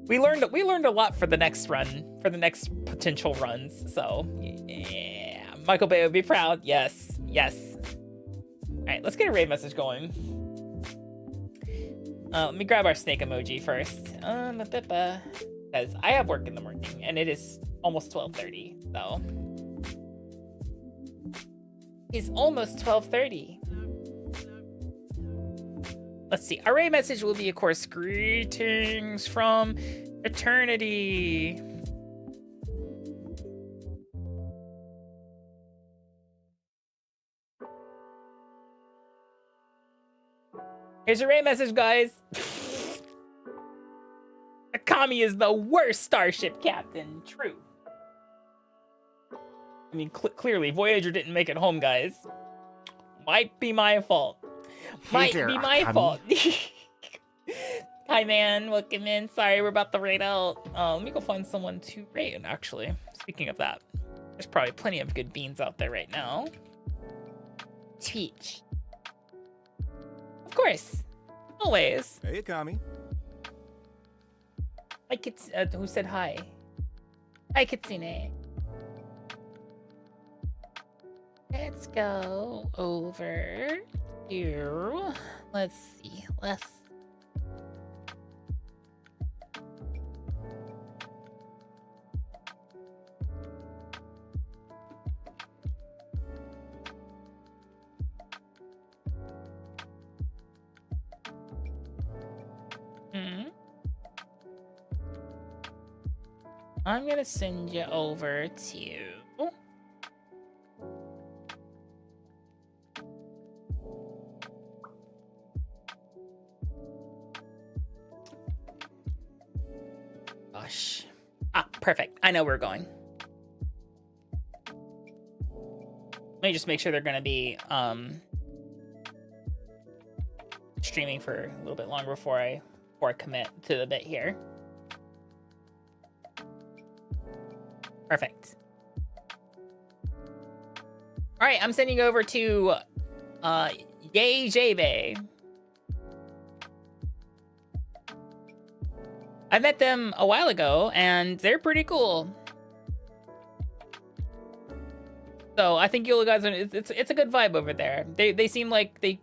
Speaker 2: we learned a lot for the next run, for the next potential runs. So, yeah, Michael Bay would be proud. Yes. All right, let's get a raid message going. Let me grab our snake emoji first. Because I have work in the morning, and it is almost 12:30, so. It's almost 12:30. Let's see. Our raid message will be, of course, greetings from eternity. Here's your raid message, guys. Akami is the worst starship captain. True. I mean, clearly, Voyager didn't make it home, guys. Might be my fault. Might be my fault. Hi, man. Welcome in. Sorry, we're about to raid out. Let me go find someone to raid, actually. Speaking of that, there's probably plenty of good beans out there right now. Teach. Of course. Always.
Speaker 6: Hey, Akami.
Speaker 2: Hi, Kits. Who said hi? Hi, Kitsune. Let's go over here. Let's see. I'm gonna send you over to gosh. Ah, perfect. I know where we're going. Let me just make sure they're going to be streaming for a little bit longer before I commit to the bit here. Perfect. All right, I'm sending you over to Yay Jebe. I met them a while ago, and they're pretty cool. So I think you guys are. It's a good vibe over there. They seem like they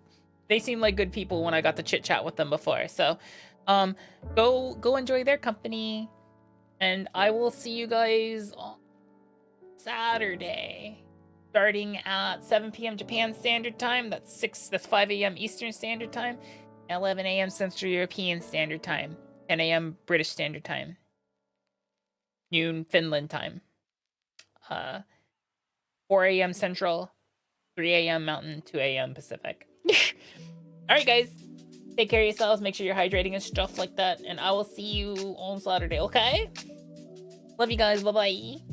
Speaker 2: seem like good people when I got to chit chat with them before. So, go enjoy their company, and I will see you guys on Saturday, starting at 7 p.m. Japan Standard Time. That's 5 a.m. Eastern Standard Time, 11 a.m. Central European Standard Time. 10 a.m. British Standard Time. Noon Finland time. 4 a.m. Central, 3 a.m. Mountain, 2 a.m. Pacific. Alright guys, take care of yourselves, make sure you're hydrating and stuff like that, and I will see you on Saturday, okay? Love you guys, bye-bye.